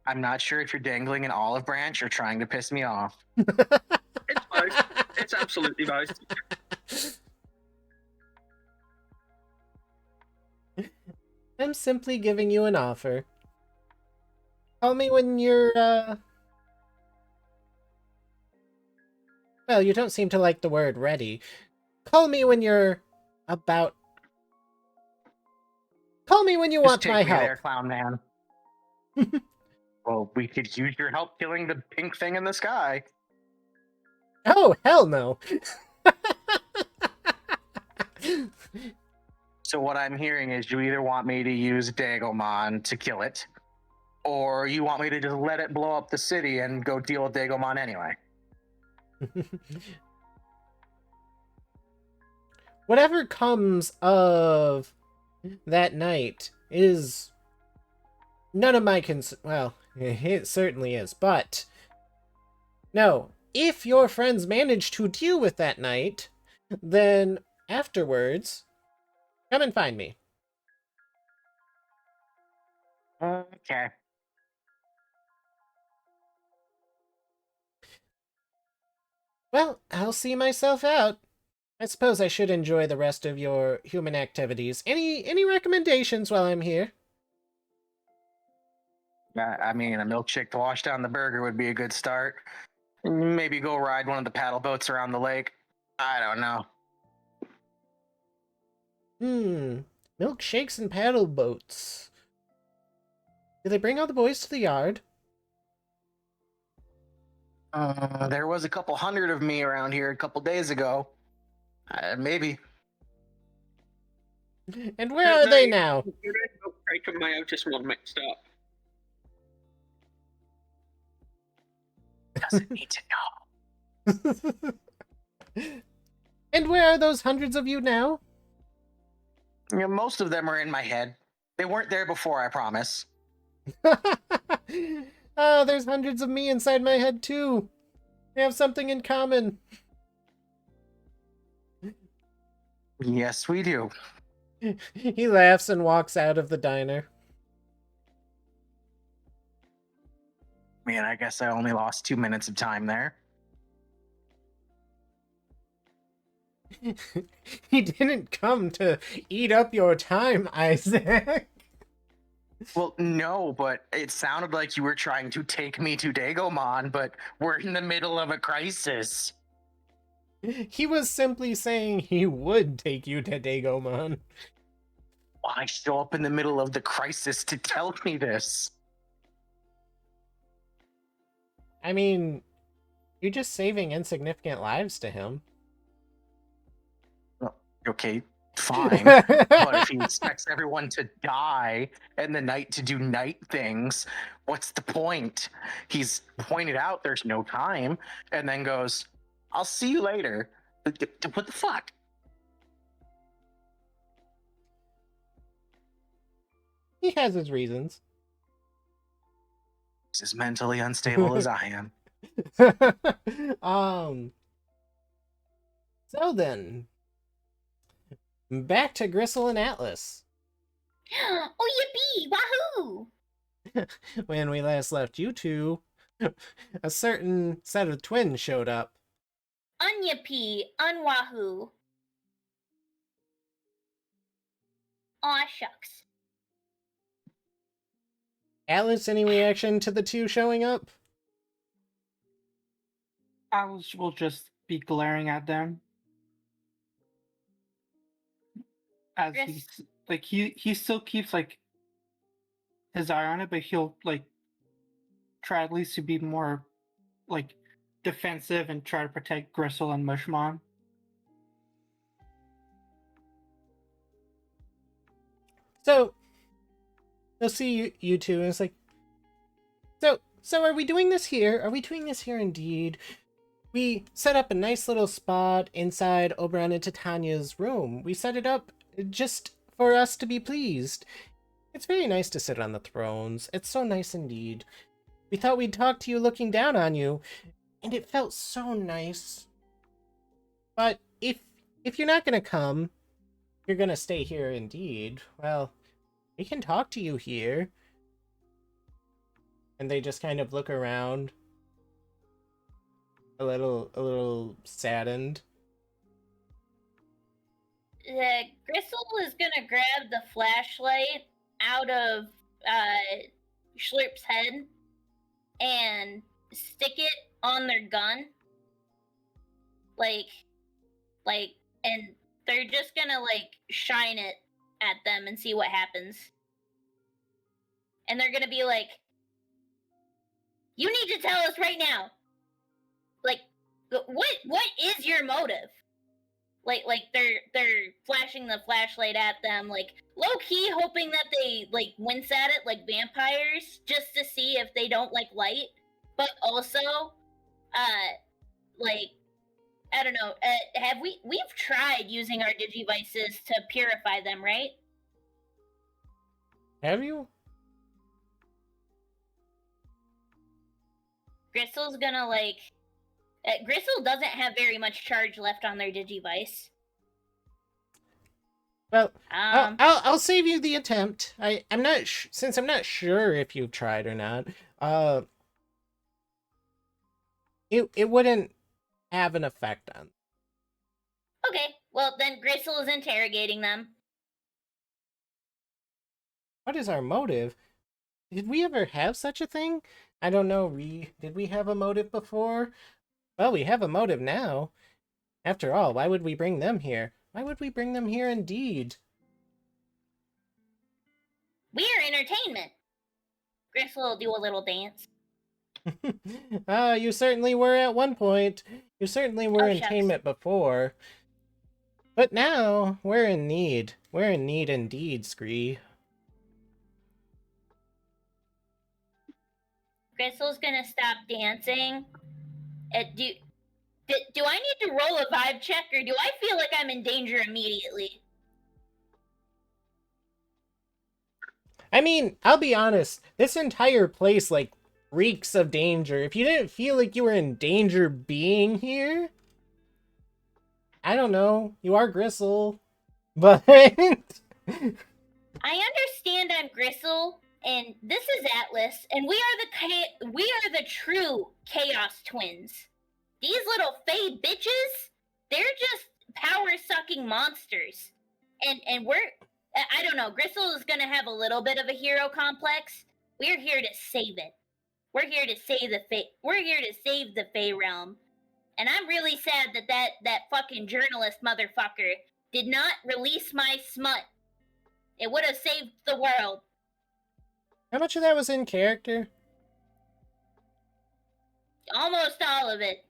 I'm not sure if you're dangling an olive branch or trying to piss me off. It's both. It's absolutely both. I'm simply giving you an offer. Call me when you're, Well, you don't seem to like the word ready. Call me when you're about... Call me when you Just want take my me help. there, Clown Man. Well, we could use your help killing the pink thing in the sky. Oh, hell no. So what I'm hearing is you either want me to use Dagomon to kill it, or you want me to just let it blow up the city and go deal with Dagomon anyway. Whatever comes of that night is none of my well, it certainly is, but no, if your friends manage to deal with that night, then afterwards, come and find me. Okay. Well, I'll see myself out. I suppose I should enjoy the rest of your human activities. Any recommendations while I'm here? I mean, a milkshake to wash down the burger would be a good start. Maybe go ride one of the paddle boats around the lake. I don't know. Milkshakes and paddle boats. Do they bring all the boys to the yard? There was a couple hundred of me around here a couple days ago. Maybe. And where are they now? You're milkshake and Myotismon mixed up. Doesn't need to know. And where are those hundreds of you now? Most of them are in my head. They weren't there before, I promise. Oh, there's hundreds of me inside my head too. We have something in common. Yes, we do. He laughs and walks out of the diner. Man, I guess I only lost 2 minutes of time there. He didn't come to eat up your time, Isaac. Well, no, but it sounded like you were trying to take me to Dagomon, but we're in the middle of a crisis. He was simply saying he would take you to Dagomon. Why show up in the middle of the crisis to tell me this? I mean, you're just saving insignificant lives to him. Okay, fine. But if he expects everyone to die and the knight to do knight things, what's the point? He's pointed out there's no time and then goes, I'll see you later. What the fuck? He has his reasons. He's as mentally unstable as I am. So then, back to Gristle and Atlas. Oh, yippee! Wahoo! When we last left you two, a certain set of twins showed up. Unyippee! Unwahoo! Aw, shucks. Atlas, any reaction to the two showing up? Alice will just be glaring at them as Gris- he's like he still keeps like his eye on it, but he'll like try at least to be more like defensive and try to protect Gristle and Mushmon. So, they'll see you two, and it's like, so are we doing this here? Are we doing this here indeed? We set up a nice little spot inside Oberon and Titania's room. We set it up just for us to be pleased. It's very nice to sit on the thrones. It's so nice indeed. We thought we'd talk to you looking down on you, and it felt so nice. But if you're not gonna come, you're gonna stay here indeed, well, we can talk to you here. And they just kind of look around, a little saddened. Gristle is gonna grab the flashlight out of Schlurp's head and stick it on their gun. And they're just gonna shine it at them and see what happens. And they're gonna be like, "You need to tell us right now. What is your motive?" They're flashing the flashlight at them, low key hoping that they wince at it like vampires, just to see if they don't like light. But also, I don't know. We've tried using our digivices to purify them, right? Have you? Gristle's gonna Gristle doesn't have very much charge left on their digivice. Well, I'll save you the attempt. I'm not since I'm not sure if you've tried or not. It wouldn't have an effect on. Okay, well then Gristle is interrogating them. What is our motive? Did we ever have such a thing? I don't know. Did we have a motive before? Well, we have a motive now. After all, why would we bring them here? Why would we bring them here indeed? We are entertainment. Gristle will do a little dance. You certainly were at one point. You certainly were Oh, entertainment before. But now, we're in need. We're in need indeed, Scree. Gristle's gonna stop dancing. Do I need to roll a vibe check, or do I feel like I'm in danger immediately? I mean, I'll be honest. This entire place, reeks of danger. If you didn't feel like you were in danger being here, I don't know. You are Gristle. But... I understand I'm Gristle, and this is Atlas, and we are the true Chaos Twins. These little fey bitches, they're just power-sucking monsters. And I don't know, Gristle is gonna have a little bit of a hero complex. We're here to save it. We're here to save the Fey realm. And I'm really sad that fucking journalist motherfucker did not release my smut. It would have saved the world. How much of that was in character? Almost all of it.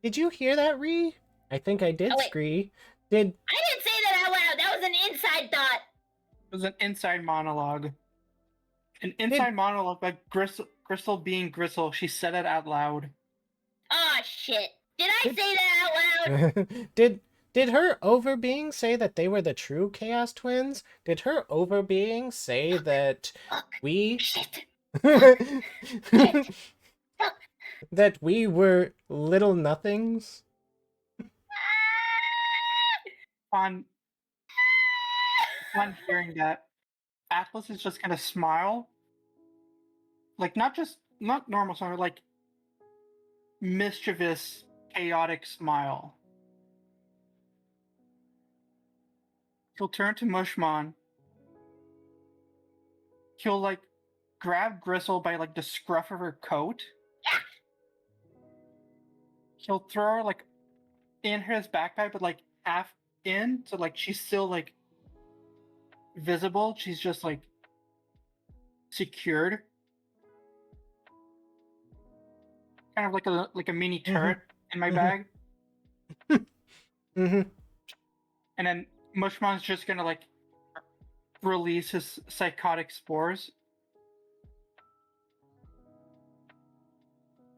Did you hear that, Ree? I think I did, Oh, wait. Scree. Did I didn't say that out loud. That was an inside thought. It was an inside monologue. An inside monologue by Gristle being Gristle. She said it out loud. Oh shit. Did I say that out loud? did her overbeing say that they were the true Chaos Twins? Did her overbeing say that we Shit. that we were little nothings? On hearing that, Atlas is just gonna smile. Like not normal smile, like mischievous, chaotic smile. He'll turn to Mushmon. He'll like grab Gristle by like the scruff of her coat. He'll throw her like in his backpack, but like half in, so like she's still like visible. She's just like secured, kind of like a mini turret in my bag. Mm-hmm. And then Mushmon's just gonna like release his psychotic spores.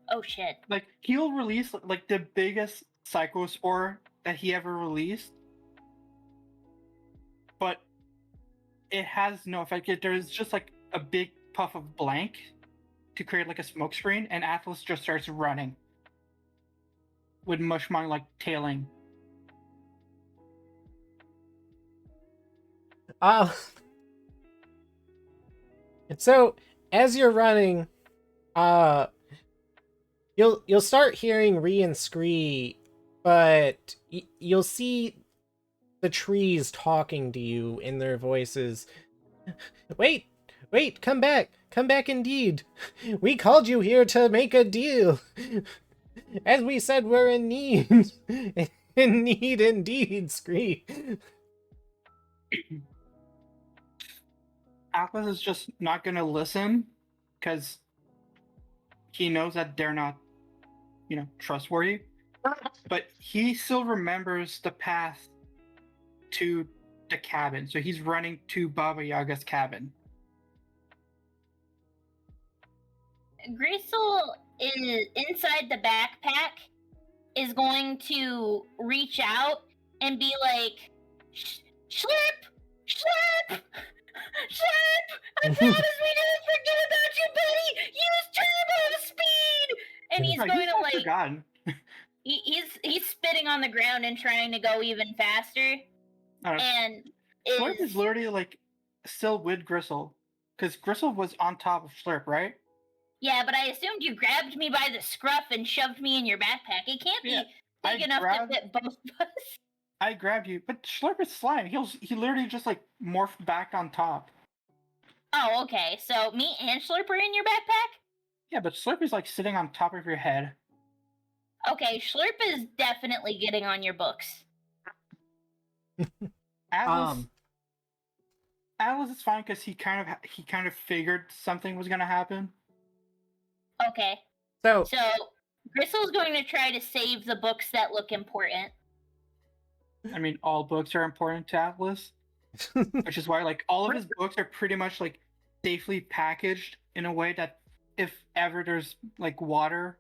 Oh shit. Like he'll release like the biggest psycho spore that he ever released, but it has no effect. There's just like a big puff of blank to create like a smoke screen, and Atlas just starts running with Mushmon like tailing. So as you're running, you'll start hearing Ree and Scree, but you'll see the trees talking to you in their voices. Wait, come back indeed. We called you here to make a deal. As we said, we're in need. In need indeed, Scree. Atlas is just not gonna listen because he knows that they're not, trustworthy. But he still remembers the path to the cabin, so he's running to Baba Yaga's cabin. Gristle is inside the backpack is going to reach out and be like, Slurp! Slurp! Slurp! I promise we didn't forget about you, buddy! Use turbo speed! And he's going to like forgotten. he's spitting on the ground and trying to go even faster. And Slurp is literally like still with Gristle, because Gristle was on top of Slurp, right? Yeah, but I assumed you grabbed me by the scruff and shoved me in your backpack. It can't be big enough to fit both of us. I grabbed you, but Slurp is slime. He literally just like morphed back on top. Oh, okay. So me and Slurp are in your backpack? Yeah, but Slurp is like sitting on top of your head. Okay, Slurp is definitely getting on your books. Atlas is fine because he kind of figured something was gonna happen. Okay. So Gristle's going to try to save the books that look important. I mean, all books are important to Atlas, which is why like all of his books are pretty much like safely packaged in a way that if ever there's like water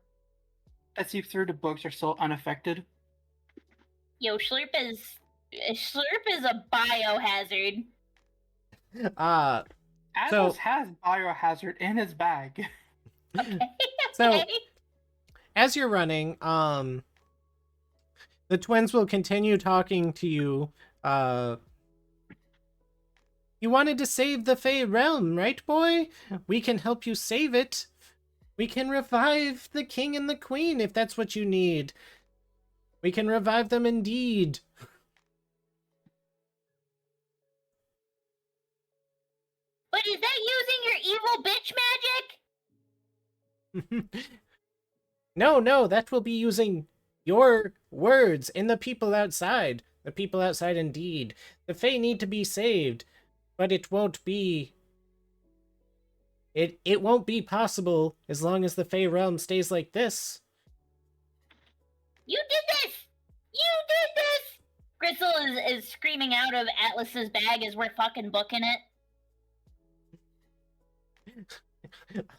that seeps through, the books are still unaffected. Yo, Slurp is a biohazard. Atlas has biohazard in his bag. Okay. So as you're running, the twins will continue talking to you. You wanted to save the Fey realm, right, boy? We can help you save it. We can revive the king and the queen if that's what you need. We can revive them indeed. But is that using your evil bitch magic? No, that will be using your words in the people outside. The people outside indeed. The Fae need to be saved, but it won't be... It won't be possible as long as the Fae realm stays like this. You did this! You did this! Gristle is screaming out of Atlas's bag as we're fucking booking it.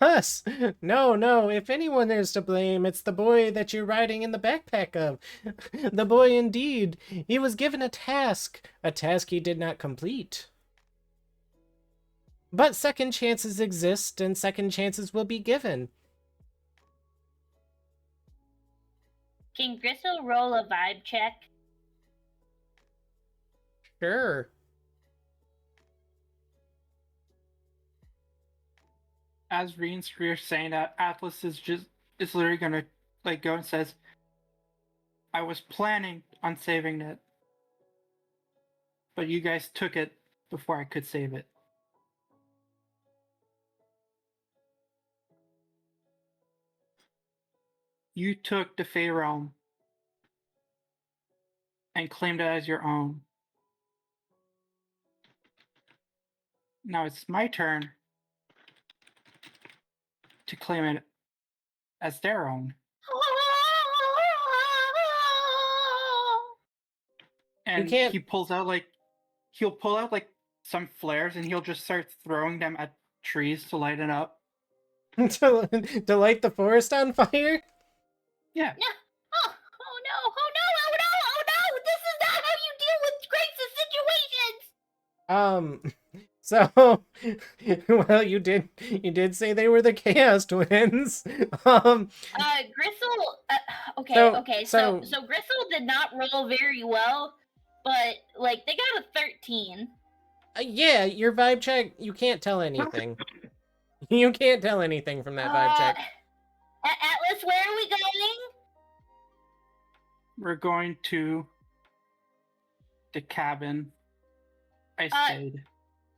Us? No, if anyone is to blame, it's the boy that you're riding in the backpack of. The boy indeed. He was given a task he did not complete. But second chances exist, and second chances will be given. Can Gristle roll a vibe check? Sure. As Reen and Scree are saying that, Atlas is literally gonna like go and says, I was planning on saving it, but you guys took it before I could save it. You took the Fey realm and claimed it as your own. Now it's my turn to claim it as their own. And he pulls out he'll pull out some flares and he'll just start throwing them at trees to light it up. to light the forest on fire? Yeah. No. Oh no! This is not how you deal with crisis situations! So, well, you did say they were the Chaos Twins. Gristle, okay, so Gristle did not roll very well, but, like, they got a 13. Yeah, your vibe check, you can't tell anything. You can't tell anything from that vibe check. Atlas, where are we going? We're going to the cabin I stayed.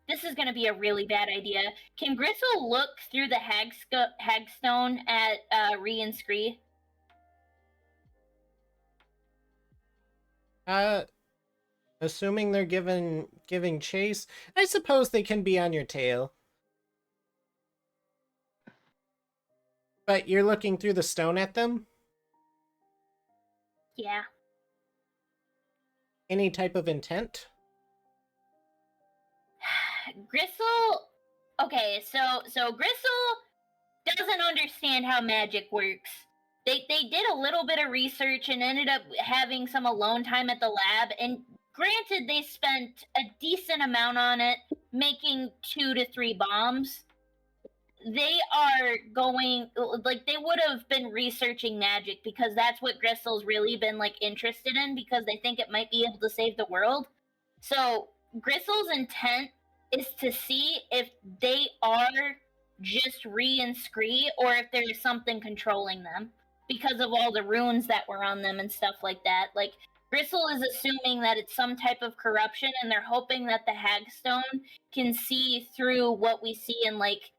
This is going to be a really bad idea. Can Gristle look through the hagstone at Ree and Scree? Assuming they're giving chase, I suppose they can be on your tail. But you're looking through the stone at them? Yeah. Any type of intent? Gristle. Okay, so Gristle doesn't understand how magic works. They did a little bit of research and ended up having some alone time at the lab. And granted, they spent a decent amount on it, making 2 to 3 bombs. They are going, like, they would have been researching magic because that's what Gristle's really been, like, interested in because they think it might be able to save the world. So Gristle's intent is to see if they are just Ree and Scree or if there is something controlling them because of all the runes that were on them and stuff like that. Like, Gristle is assuming that it's some type of corruption, and they're hoping that the Hagstone can see through what we see in, like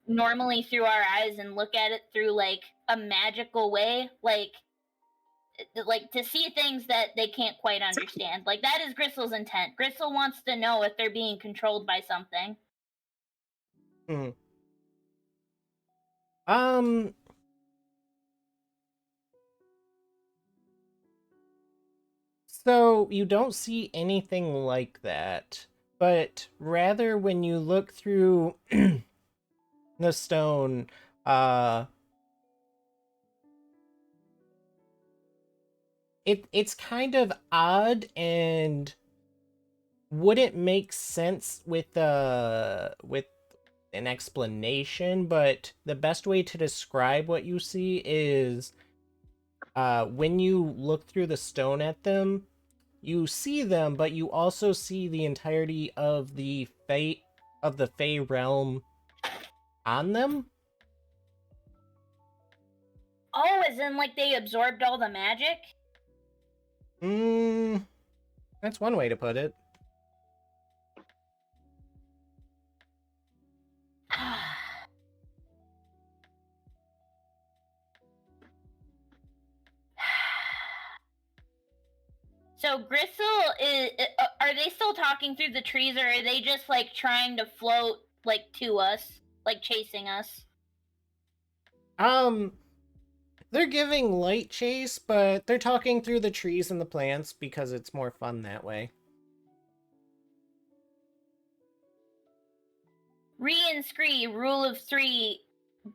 normally through our eyes and look at it through, like, a magical way. Like to see things that they can't quite understand. Like, that is Gristle's intent. Gristle wants to know if they're being controlled by something. So you don't see anything like that, but rather when you look through the stone, it's kind of odd and wouldn't make sense with an explanation, but the best way to describe what you see is when you look through the stone at them, you see them, but you also see the entirety of the fate of the Fey realm on them. Oh, as in, like, they absorbed all the magic? That's one way to put it. So Gristle is. Are they still talking through the trees, or are they just like trying to float like to us, like chasing us? They're giving light chase, but they're talking through the trees and the plants because it's more fun that way. Re and Scree, rule of 3,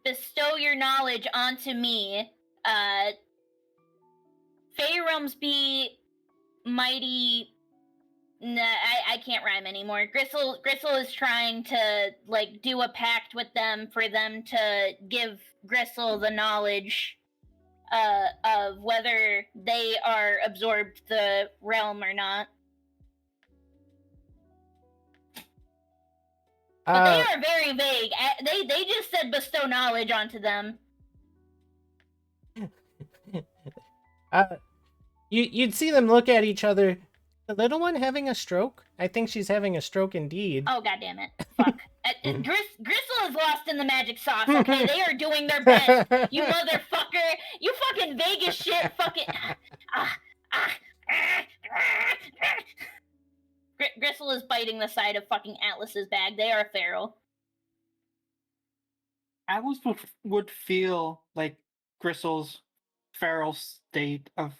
bestow your knowledge onto me. Fey realms be mighty. Nah, I can't rhyme anymore. Gristle is trying to like do a pact with them for them to give Gristle the knowledge of whether they are absorbed the realm or not. But they are very vague. They just said bestow knowledge onto them. You'd see them look at each other. The little one having a stroke? I think she's having a stroke indeed. Oh, goddammit. Fuck. Gristle is lost in the magic sauce, okay? They are doing their best. You motherfucker. You fucking Vegas shit. Fucking. Gristle is biting the side of fucking Atlas's bag. They are feral. Atlas would feel like Gristle's feral state of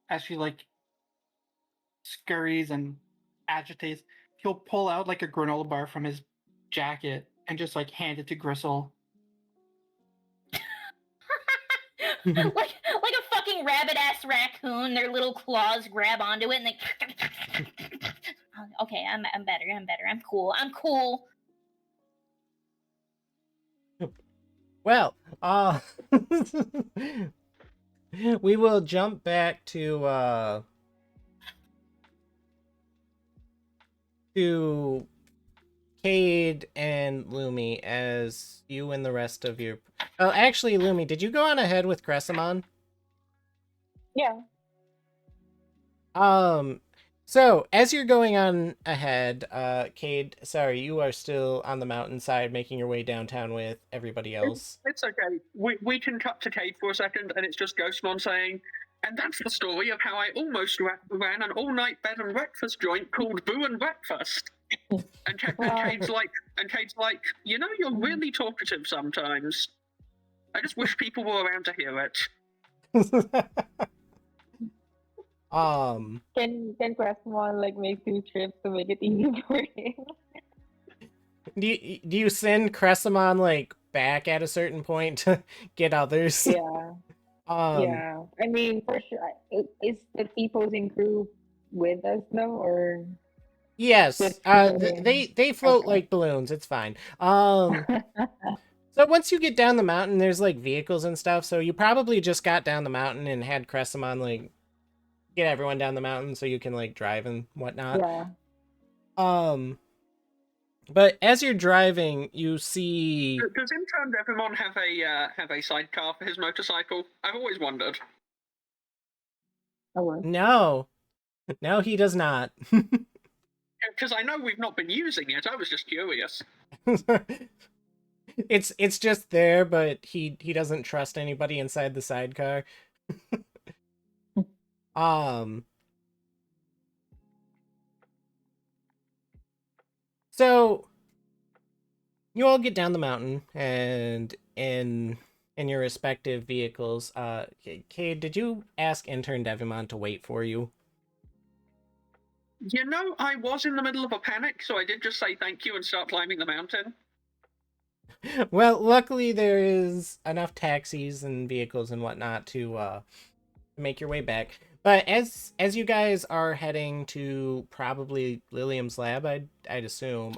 as she like scurries and agitates. He'll pull out like a granola bar from his jacket and just like hand it to Gristle. like a fucking rabbit ass raccoon. Their little claws grab onto it and they. Okay, I'm better. I'm cool. Well, we will jump back to Cade and Lumi as you and the rest of your... Oh, actually, Lumi, did you go on ahead with Cressamon? Yeah. So, as you're going on ahead, Cade, sorry, you are still on the mountainside making your way downtown with everybody else. It's okay. We can cut to Cade for a second, and it's just Ghostmon saying, and that's the story of how I almost ran an all-night bed and breakfast joint called Boo and Breakfast. And Cade's like, you know, you're really talkative sometimes. I just wish people were around to hear it. Can Crestmon like make 2 trips to make it easy for him? Do you send Cressamon like back at a certain point to get others? Yeah. Yeah. I mean, for sure. Is the T-posing crew with us now, or? Yes. They float Okay. like balloons. It's fine. So once you get down the mountain, there's like vehicles and stuff. So you probably just got down the mountain and had Cressamon like get everyone down the mountain so you can like drive and whatnot. Yeah. But as you're driving, you see. Does Intern Devimon have a sidecar for his motorcycle? I've always wondered. Oh, No, he does not. Because I know we've not been using it. I was just curious. It's just there, but he doesn't trust anybody inside the sidecar. So you all get down the mountain and in your respective vehicles. Cade, did you ask Intern Devimon to wait for you? You know, I was in the middle of a panic, so I did just say thank you and start climbing the mountain. Well, luckily there is enough taxis and vehicles and whatnot to make your way back. But as you guys are heading to probably Lilium's lab, I'd assume,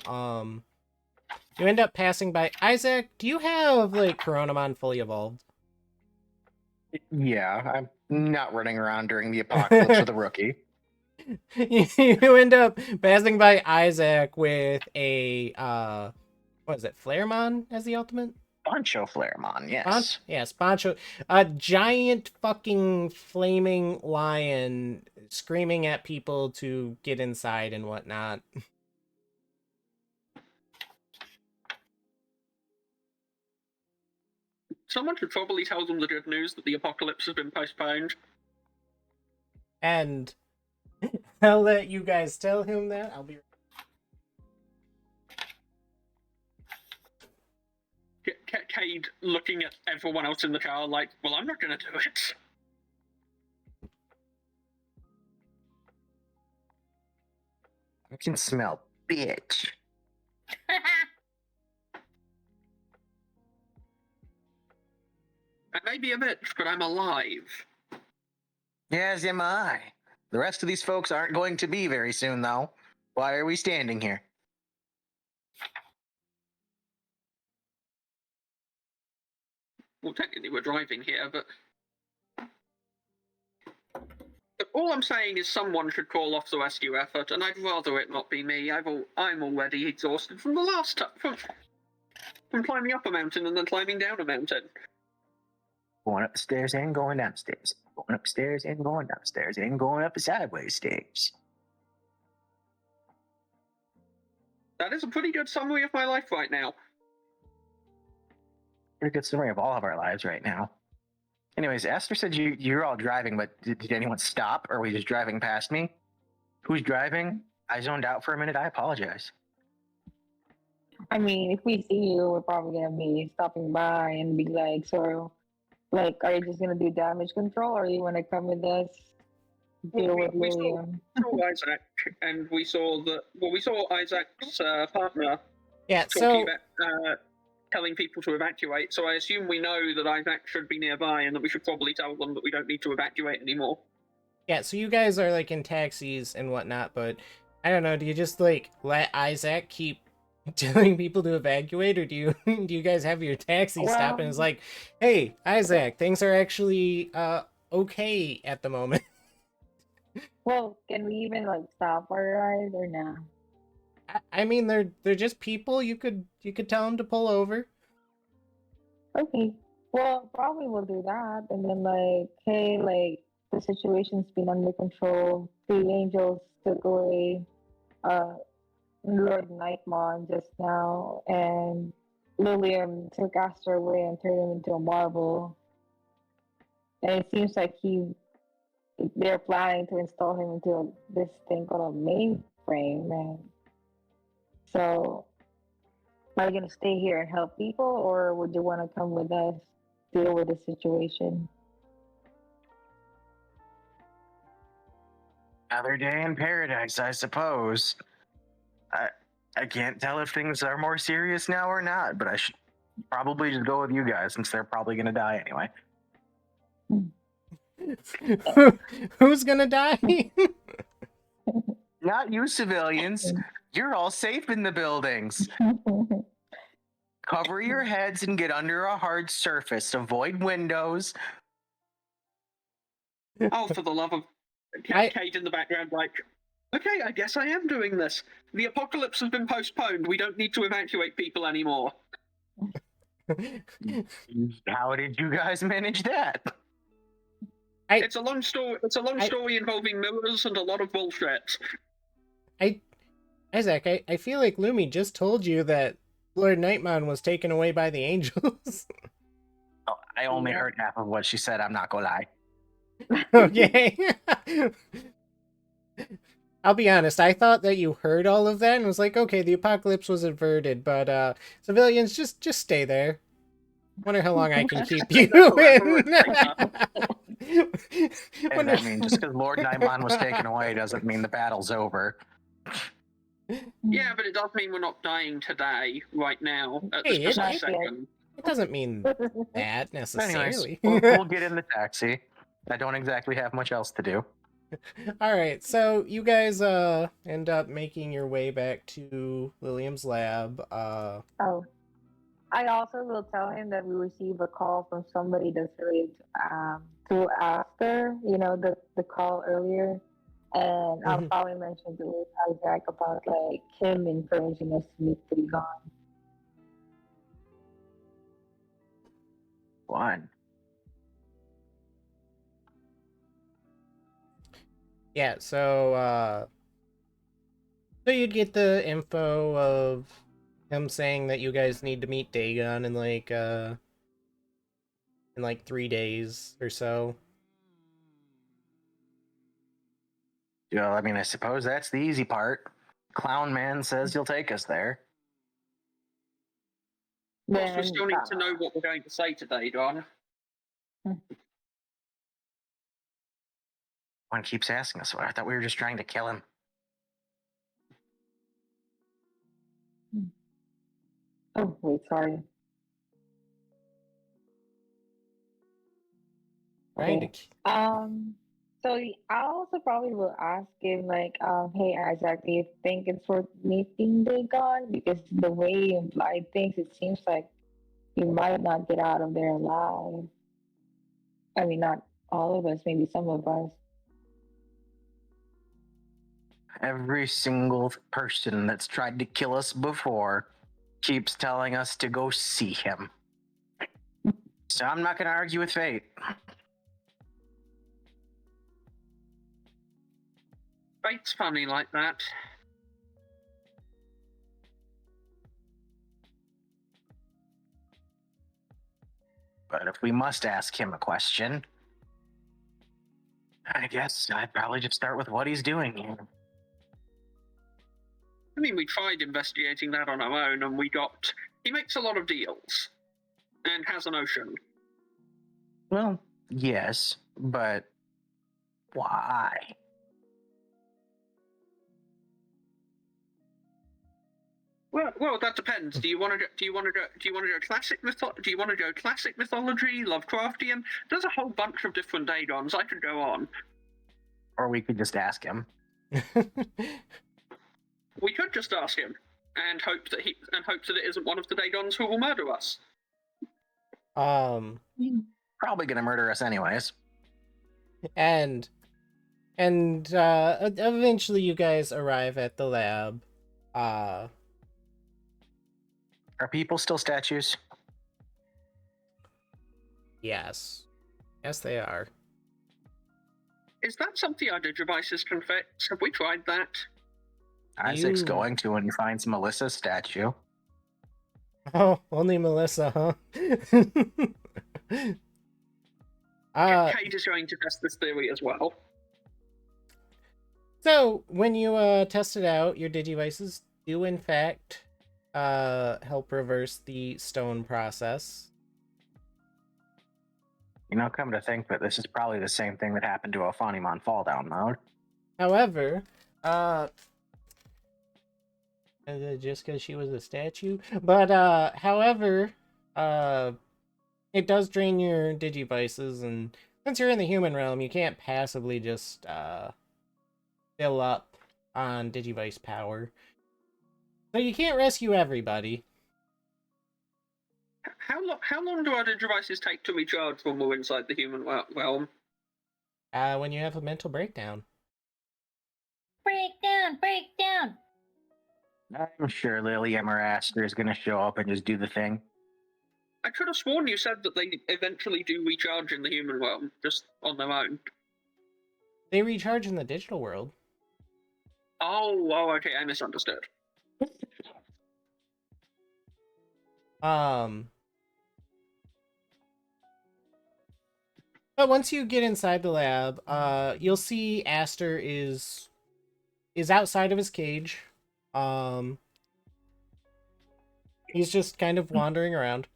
you end up passing by Isaac. Do you have like Coronamon fully evolved? Yeah, I'm not running around during the apocalypse with a rookie. You end up passing by Isaac with a what is it, Flaremon as the ultimate? Poncho Flaremon, yes. Yes, Poncho. A giant fucking flaming lion screaming at people to get inside and whatnot. Someone should probably tell them the good news that the apocalypse has been postponed. And I'll let you guys tell him that. I'll be. Cade looking at everyone else in the car like, well, I'm not going to do it. I can smell bitch. I may be a bitch, but I'm alive. Yes, am I. The rest of these folks aren't going to be very soon, though. Why are we standing here? Well, technically we're driving here, but all I'm saying is someone should call off the rescue effort, and I'd rather it not be me. I'm already exhausted from the last time, from climbing up a mountain and then climbing down a mountain. Going up the stairs and going downstairs. Going upstairs and going downstairs and going up the sideways stairs. That is a pretty good summary of my life right now. Pretty good summary of all of our lives right now. Anyways, Esther said you're all driving, but did anyone stop? Or are we just driving past me? Who's driving? I zoned out for a minute. I apologize. I mean, if we see you, we're probably gonna be stopping by and be like, so, like, are you just gonna do damage control, or you wanna come with us? Deal with We William. saw Isaac, and we saw Isaac's partner Yeah, talking so about telling people to evacuate. So I assume we know that Isaac should be nearby, and that we should probably tell them that we don't need to evacuate anymore. yeah, so you guys are like in taxis and whatnot, but I don't know, do you just like let Isaac keep telling people to evacuate, or do you do you guys have your taxi stop and it's like, hey, Isaac, things are actually okay at the moment? Well, can we even like stop our ride or not? I mean, they're just people. You could tell them to pull over. Okay. Well, probably we'll do that, and then like, hey, like the situation's been under control. The angels took away Lord Nightmon just now, and Lilium took Aster away and turned him into a marble. And it seems like they're planning to install him into this thing called a mainframe. And so, are you gonna stay here and help people, or would you want to come with us, deal with the situation? Another day in paradise, I suppose. I can't tell if things are more serious now or not, but I should probably just go with you guys since they're probably going to die anyway. Who's gonna die? Not you civilians. You're all safe in the buildings. Cover your heads and get under a hard surface. Avoid windows. Oh, for the love of... Kate in the background like, okay, I guess I am doing this. The apocalypse has been postponed. We don't need to evacuate people anymore. How did you guys manage that? It's a long story. It's a long story involving mirrors and a lot of bullshit. Isaac, I feel like Lumi just told you that Lord Nightmon was taken away by the angels. Oh, I only heard half of what she said. I'm not gonna lie. Okay. I'll be honest, I thought that you heard all of that and was like, okay, the apocalypse was averted, but civilians, just stay there. Wonder how long I can keep you in. And I mean, just because Lord Nymon was taken away doesn't mean the battle's over. Yeah, but it does mean we're not dying today, right now, at Hey, this precise second. It doesn't mean that necessarily. Anyways, we'll get in the taxi. I don't exactly have much else to do. Alright, so you guys end up making your way back to Lilium's lab. Oh, I also will tell him that we received a call from somebody that's related to Aster, you know, the call earlier. And I'll probably mention to Isaac about like him encouraging us to meet Digimon. One. Yeah, so you'd get the info of him saying that you guys need to meet Dagon in like 3 days or so. Well, I mean, I suppose that's the easy part. Clown Man says he'll take us there. Of course, we Then, still need to know what we're going to say today, Don. One keeps asking us. I thought we were just trying to kill him. oh wait, sorry. Trying to. Okay. So I also probably will ask him like, hey Isaac, do you think it's worth meeting Dagon? Because the way you implied things, it seems like you might not get out of there alive. I mean, not all of us, maybe some of us. Every single person that's tried to kill us before keeps telling us to go see him. So I'm not going to argue with fate. Fate's funny like that. But if we must ask him a question, I guess I'd probably just start with what he's doing here. I mean, we tried investigating that on our own, and he makes a lot of deals, and has an ocean. Well, yes, but why? Well, that depends. Do you want to go classic mythology, Lovecraftian? There's a whole bunch of different Dagons. I could go on. Or we could just ask him. We could just ask him and hope that it isn't one of the Dagons who will murder us. Probably gonna murder us anyways. And eventually you guys arrive at the lab. Are people still statues? Yes, they are. Is that something our Digivices can fix? Have we tried that? Isaac's going to when he finds Melissa's statue. Oh, only Melissa, huh? Kate is going to test this theory as well. So when you test it out, your Digivices do in fact help reverse the stone process. You know, come to think that this is probably the same thing that happened to Ophanimon fall down mode. However, just because she was a statue, but however, it does drain your Digivices, and since you're in the human realm, you can't passively just fill up on Digivice power. So you can't rescue everybody. How long do our Digivices take to recharge when we're inside the human realm? When you have a mental breakdown. Breakdown. I'm sure Lily Emeraster is going to show up and just do the thing. I could have sworn you said that they eventually do recharge in the human realm, just on their own. They recharge in the digital world. Oh, okay, I misunderstood. But once you get inside the lab, you'll see Aster is outside of his cage. He's just kind of wandering around.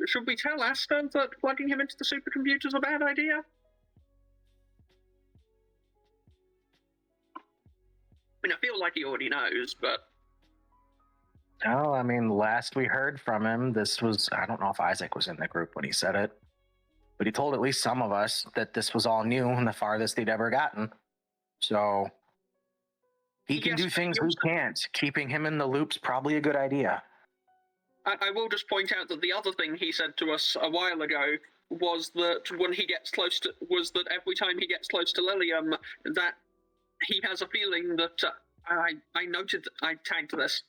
Should we tell Aster that plugging him into the supercomputer is a bad idea? I mean, I feel like he already knows, but... Oh, I mean, last we heard from him, this was... I don't know if Isaac was in the group when he said it, but he told at least some of us that this was all new and the farthest they'd ever gotten. So... he can do things we can't. Keeping him in the loop's probably a good idea. I will just point out that the other thing he said to us a while ago was that when he gets close to... was that every time he gets close to Lilium, that he has a feeling that... I noted... I tagged this.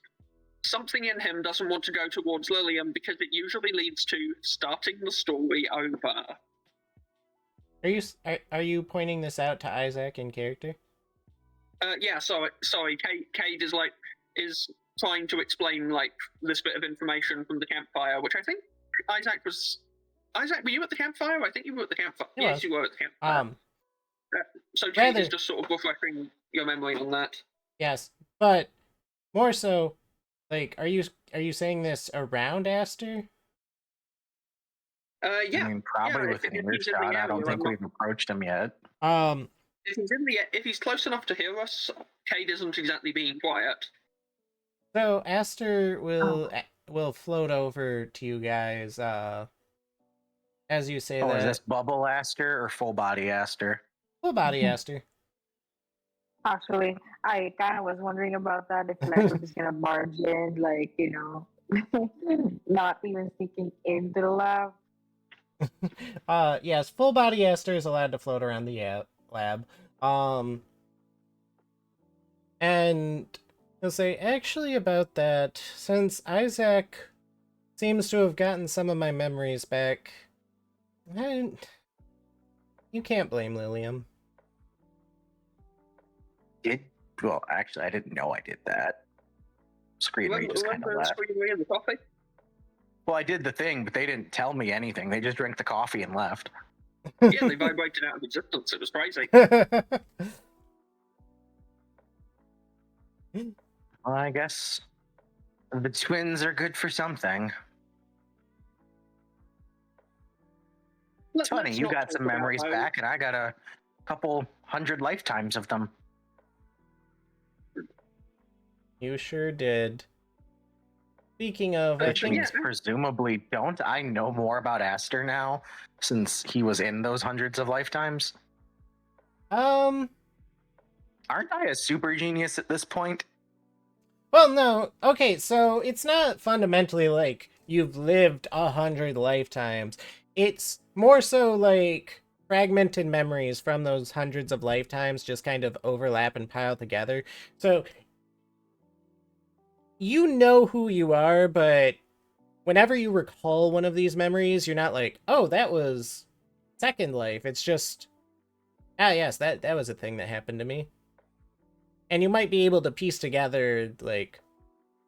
Something in him doesn't want to go towards Lilium because it usually leads to starting the story over. Are you pointing this out to Isaac in character? Yeah, sorry. Cade is trying to explain this bit of information from the campfire, which I think Isaac was Isaac, were you at the campfire? I think you were at the campfire. I Yes, was. you were at the campfire. So Kate rather- is just sort of refreshing your memory on that. Yes, but more so, like, are you saying this around Aster? Yeah. I mean, probably yeah, within if he's in the earshot. I don't area, think I'm not- we've approached him yet. If he's close enough to hear us, Cade isn't exactly being quiet. So Aster will float over to you guys as you say Oh, that. is this bubble Aster or full body Aster? Full body Aster. Actually, I kind of was wondering about that. If like we're just gonna barge in, like not even sneaking into the lab. Yes, full body Aster is allowed to float around the lab. And he'll say, actually, about that, since Isaac seems to have gotten some of my memories back, you can't blame Lilium. Well, actually, I didn't know I did that. Screen read just kind of left. Screen read the coffee? Well, I did the thing, but they didn't tell me anything. They just drank the coffee and left. Yeah, they vibrated out of existence. It was crazy. Well, I guess the twins are good for something. It's funny, you got some memories back, and I got a couple hundred lifetimes of them. You sure did. Speaking of, Which means presumably don't I know more about Aster now, since he was in those hundreds of lifetimes? Aren't I a super genius at this point? Well, no. Okay, so it's not fundamentally like you've lived 100 lifetimes. It's more so like fragmented memories from those hundreds of lifetimes just kind of overlap and pile together. So you know who you are, but whenever you recall one of these memories, you're not like, oh, that was Second Life. It's just, yes, that was a thing that happened to me. And you might be able to piece together, like,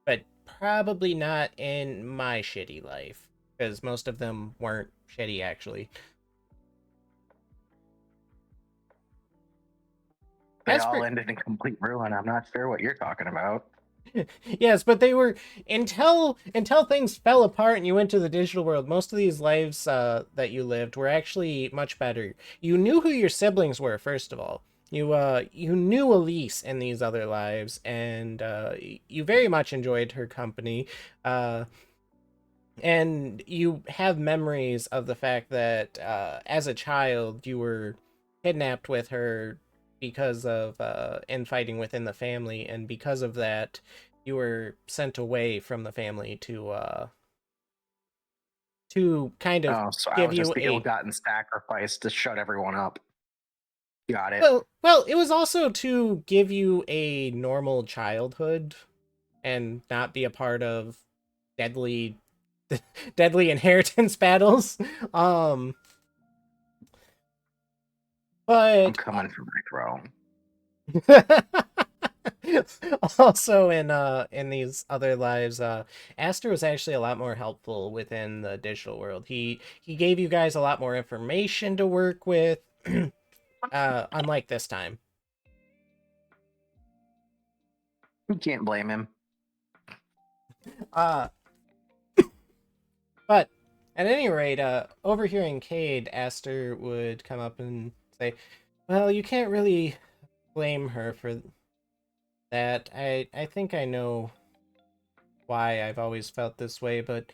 but probably not in my shitty life, because most of them weren't shitty, actually. They all ended in complete ruin. I'm not sure what you're talking about. Yes, but they were until things fell apart and you went to the digital world. Most of these lives that you lived were actually much better. You knew who your siblings were, first of all. You knew Elise in these other lives, and you very much enjoyed her company. And you have memories of the fact that as a child you were kidnapped with her because of infighting within the family, and because of that you were sent away from the family to kind of so give I was just you the ill-gotten sacrifice to shut everyone up. Got it. Well, it was also to give you a normal childhood and not be a part of deadly inheritance battles. But I'm coming for my throne. Also in these other lives, Aster was actually a lot more helpful within the digital world. He gave you guys a lot more information to work with, unlike this time. You can't blame him. But at any rate, overhearing Cade, Aster would come up and say, well, you can't really blame her for that. I think I know why I've always felt this way, but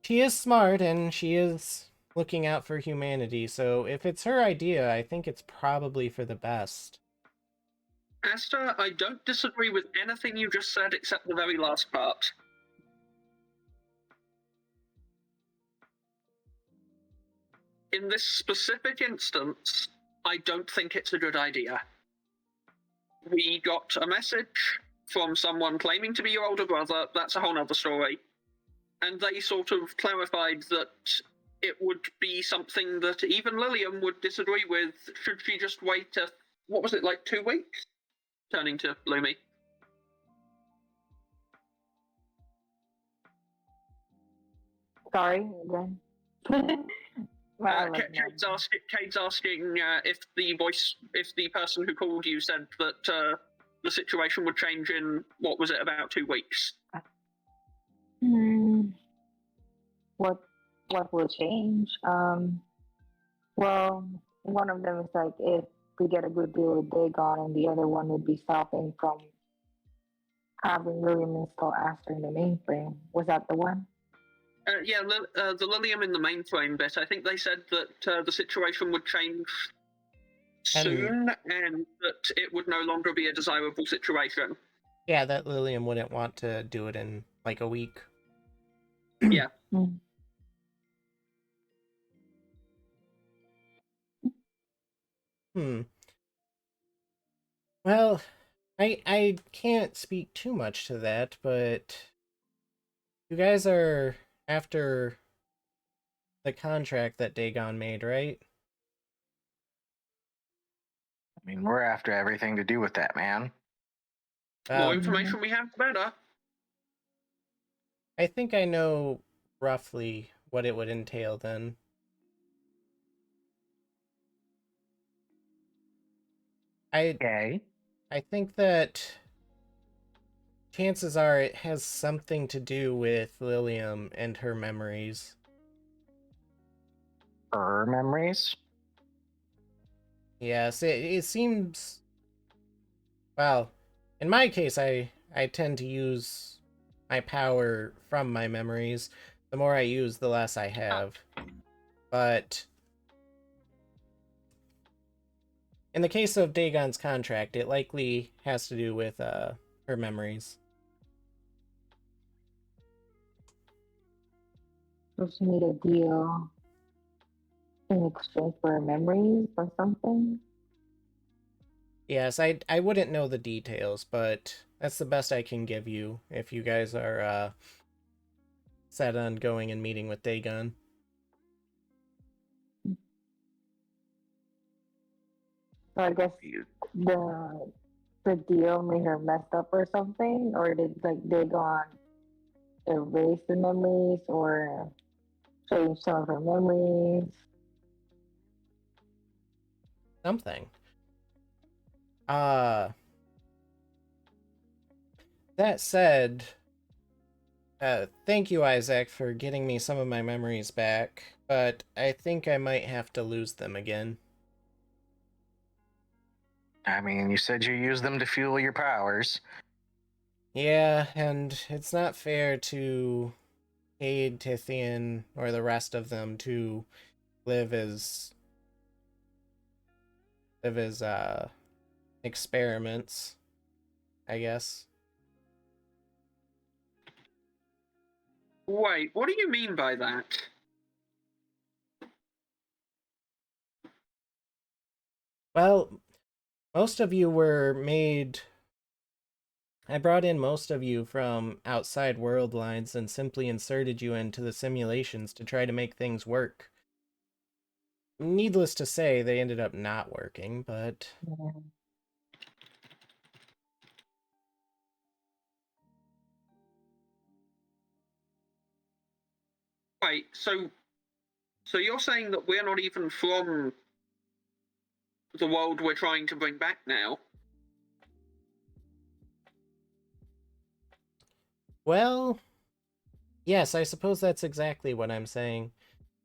she is smart and she is looking out for humanity, so if it's her idea, I think it's probably for the best. Aster, I don't disagree with anything you just said except the very last part. In this specific instance, I don't think it's a good idea. We got a message from someone claiming to be your older brother. That's a whole other story. And they sort of clarified that it would be something that even Lilium would disagree with should she just wait what was it, like 2 weeks? Turning to Lumi. Sorry, again. Well, I like Cade's asking if the person who called you said that the situation would change in, what was it, about 2 weeks? What will change? Well, one of them is like if we get a good deal with Dagon, and the other one would be stopping from having William install Aster in the mainframe. Was that the one? Yeah, the Lilium in the mainframe bit. I think they said that the situation would change soon, and that it would no longer be a desirable situation. Yeah, that Lilium wouldn't want to do it in like a week. Yeah. Well, I can't speak too much to that, but you guys are after the contract that Dagon made, right? I mean, we're after everything to do with that, man. The more information we have, the better. I think I know roughly what it would entail then. Okay. I think that chances are it has something to do with Lilium and her memories. Her memories? Yes, it seems... Well, in my case, I tend to use my power from my memories. The more I use, the less I have. But in the case of Dagon's contract, it likely has to do with her memories. Does she need a deal in exchange for memories or something? Yes, I wouldn't know the details, but that's the best I can give you if you guys are set on going and meeting with Dagon. So I guess the deal made her messed up or something, or did like Dagon erase the memories or change some of her memories? Something. That said, thank you, Isaac, for getting me some of my memories back, but I think I might have to lose them again. I mean, you said you use them to fuel your powers. Yeah, and it's not fair to aid Tithian or the rest of them to live as experiments, I guess. Wait, what do you mean by that? Well, most of you were made... I brought in most of you from outside world lines and simply inserted you into the simulations to try to make things work. Needless to say, they ended up not working, but... Wait, so you're saying that we're not even from the world we're trying to bring back now? Well, yes, I suppose that's exactly what I'm saying.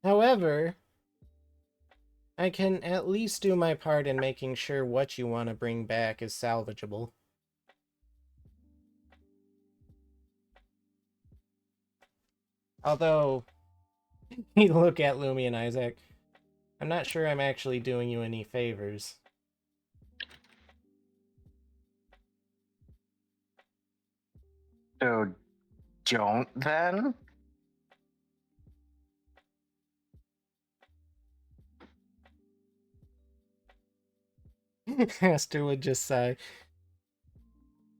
However, I can at least do my part in making sure what you want to bring back is salvageable. Although, you look at Lumi and Isaac, I'm not sure I'm actually doing you any favors. So don't then? Aster would just sigh.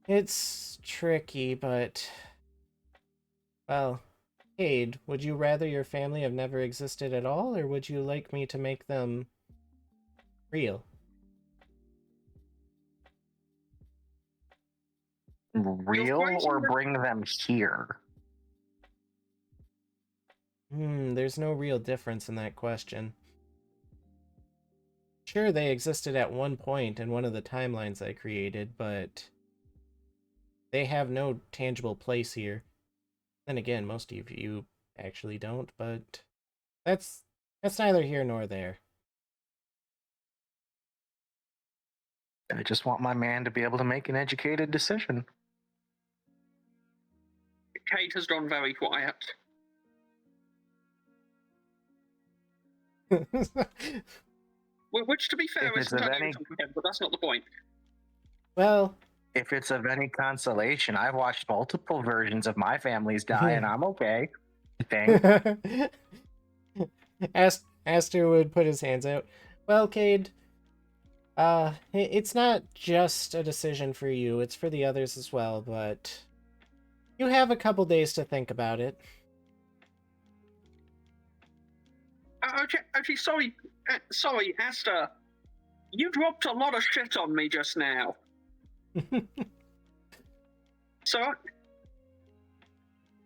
It's tricky, but... Well, Cade, would you rather your family have never existed at all, or would you like me to make them real? Real or bring them here? There's no real difference in that question. Sure, they existed at one point in one of the timelines I created, but they have no tangible place here. Then again, most of you actually don't, but that's neither here nor there. I just want my man to be able to make an educated decision. Kate has gone very quiet. Which, to be fair, If it's isn't of any- unusual for him, but that's not the point. Well, If it's of any consolation, I've watched multiple versions of my families die, and I'm okay. I think. Aster would put his hands out. Well, Cade, it's not just a decision for you, it's for the others as well, but you have a couple days to think about it. Okay, sorry, Aster. You dropped a lot of shit on me just now. So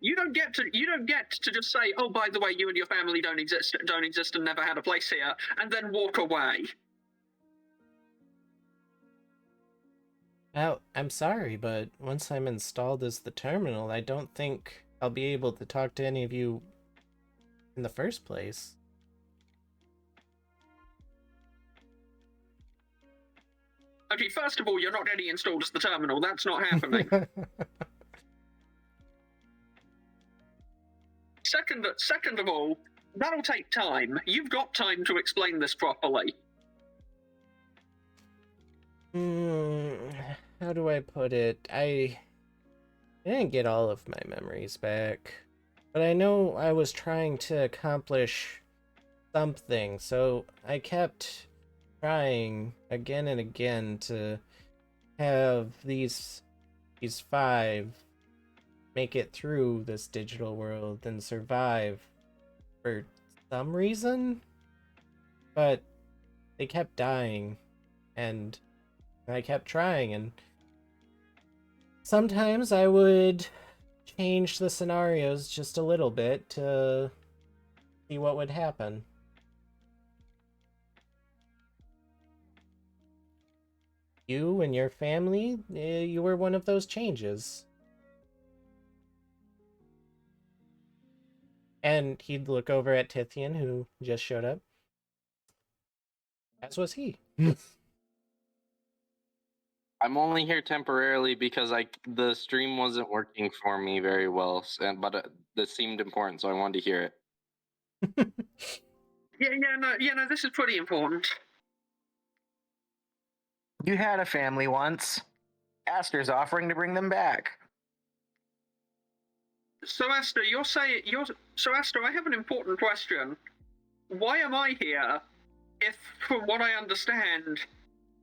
you don't get to just say, "Oh, by the way, you and your family don't exist and never had a place here," and then walk away. Well, I'm sorry, but once I'm installed as the terminal, I don't think I'll be able to talk to any of you in the first place. Okay, first of all, you're not getting installed as the terminal. That's not happening. Second of all, that'll take time. You've got time to explain this properly. How do I put it? I didn't get all of my memories back, but I know I was trying to accomplish something, so I kept trying again and again to have these five make it through this digital world and survive for some reason, but they kept dying, and I kept trying, and sometimes I would change the scenarios just a little bit to see what would happen. You and your family, you were one of those changes. And he'd look over at Tithian, who just showed up. As was he. I'm only here temporarily because the stream wasn't working for me very well, but this seemed important, so I wanted to hear it. No, this is pretty important. You had a family once. Aster's offering to bring them back. So Aster, Aster, I have an important question. Why am I here if, from what I understand,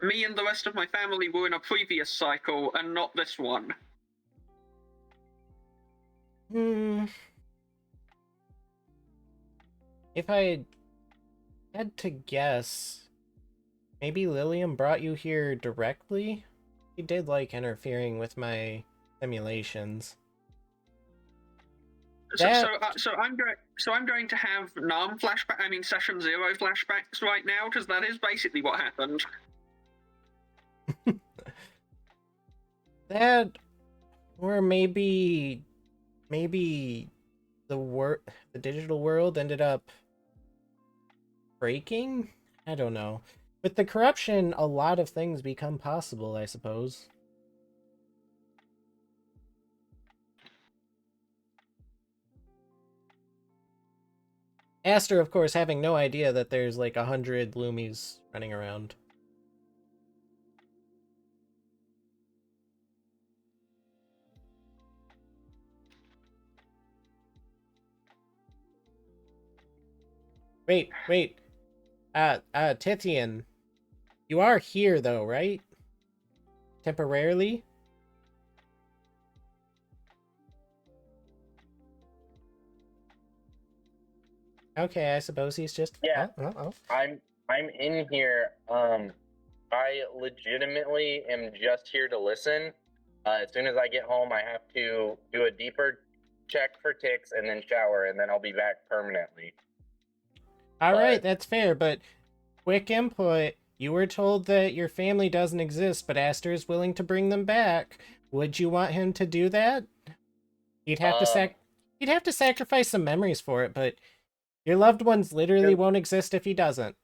me and the rest of my family were in a previous cycle and not this one? If I had to guess, maybe Lilium brought you here directly? He did like interfering with my simulations. So I'm going to have session 0 flashbacks right now, because that is basically what happened. That, or maybe the digital world ended up breaking? I don't know. With the corruption, a lot of things become possible, I suppose. Aster, of course, having no idea that there's like 100 Loomies running around. Wait. Tithian, you are here though, right? Temporarily? Okay, I suppose he's just... Yeah. I'm in here. I legitimately am just here to listen. As soon as I get home, I have to do a deeper check for ticks and then shower, and then I'll be back permanently. All But- right, that's fair, but quick input. You were told that your family doesn't exist, but Aster is willing to bring them back. Would you want him to do that? He'd have to sacrifice some memories for it, but your loved ones literally won't exist if he doesn't.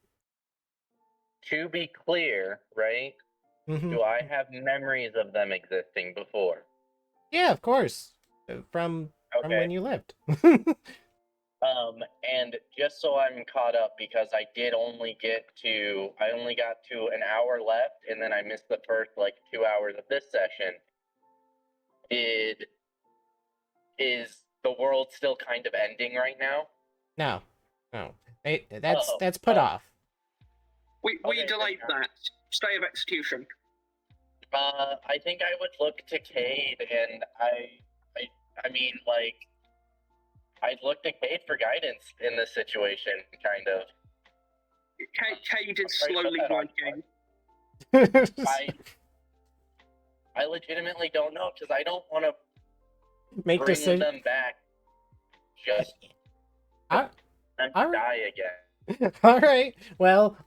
To be clear, right? Mm-hmm. Do I have memories of them existing before? Yeah, of course. From Okay. when you lived. And just so I'm caught up, because I only got to an hour left, and then I missed the first 2 hours of this session. Is the world still kind of ending right now? No. That's put off. We Okay, delayed then- that. Stay of execution. I think I would look to Cade, and I'd look to Cade for guidance in this situation, kind of. Cade is I'm sorry to slowly put that on blinking. I legitimately don't know, because I don't want to Make bring decision. them back just I- and all right. die again. All right. Well,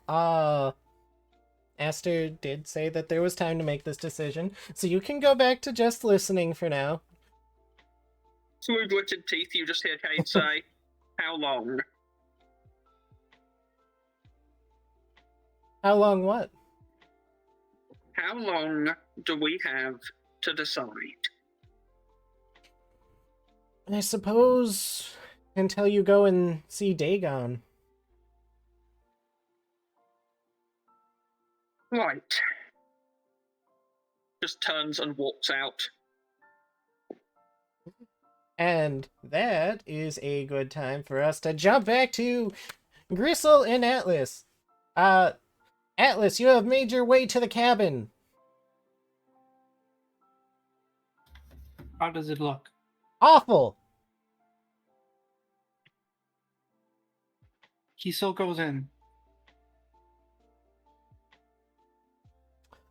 Aster did say that there was time to make this decision, so you can go back to just listening for now. Through gritted teeth, you just hear Cade say, "How long?" How long? What? How long do we have to decide? I suppose until you go and see Dagon. Right. Just turns and walks out. And that is a good time for us to jump back to Gristle and Atlas. Atlas, you have made your way to the cabin. How does it look? Awful. He still goes in.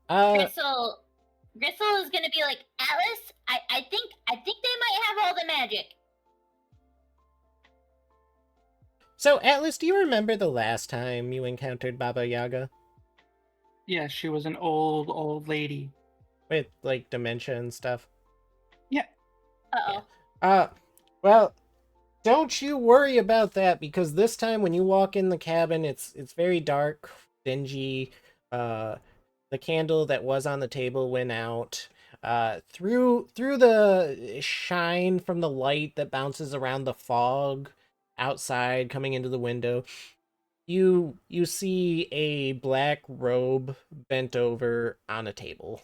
Gristle is gonna be like, Alice, I think they might have all the magic. So, Atlas, do you remember the last time you encountered Baba Yaga? Yeah, she was an old lady. With, like, dementia and stuff? Uh-oh. Well, don't you worry about that, because this time when you walk in the cabin, it's very dark, dingy. The candle that was on the table went out. Through the shine from the light that bounces around the fog outside coming into the window, you see a black robe bent over on a table.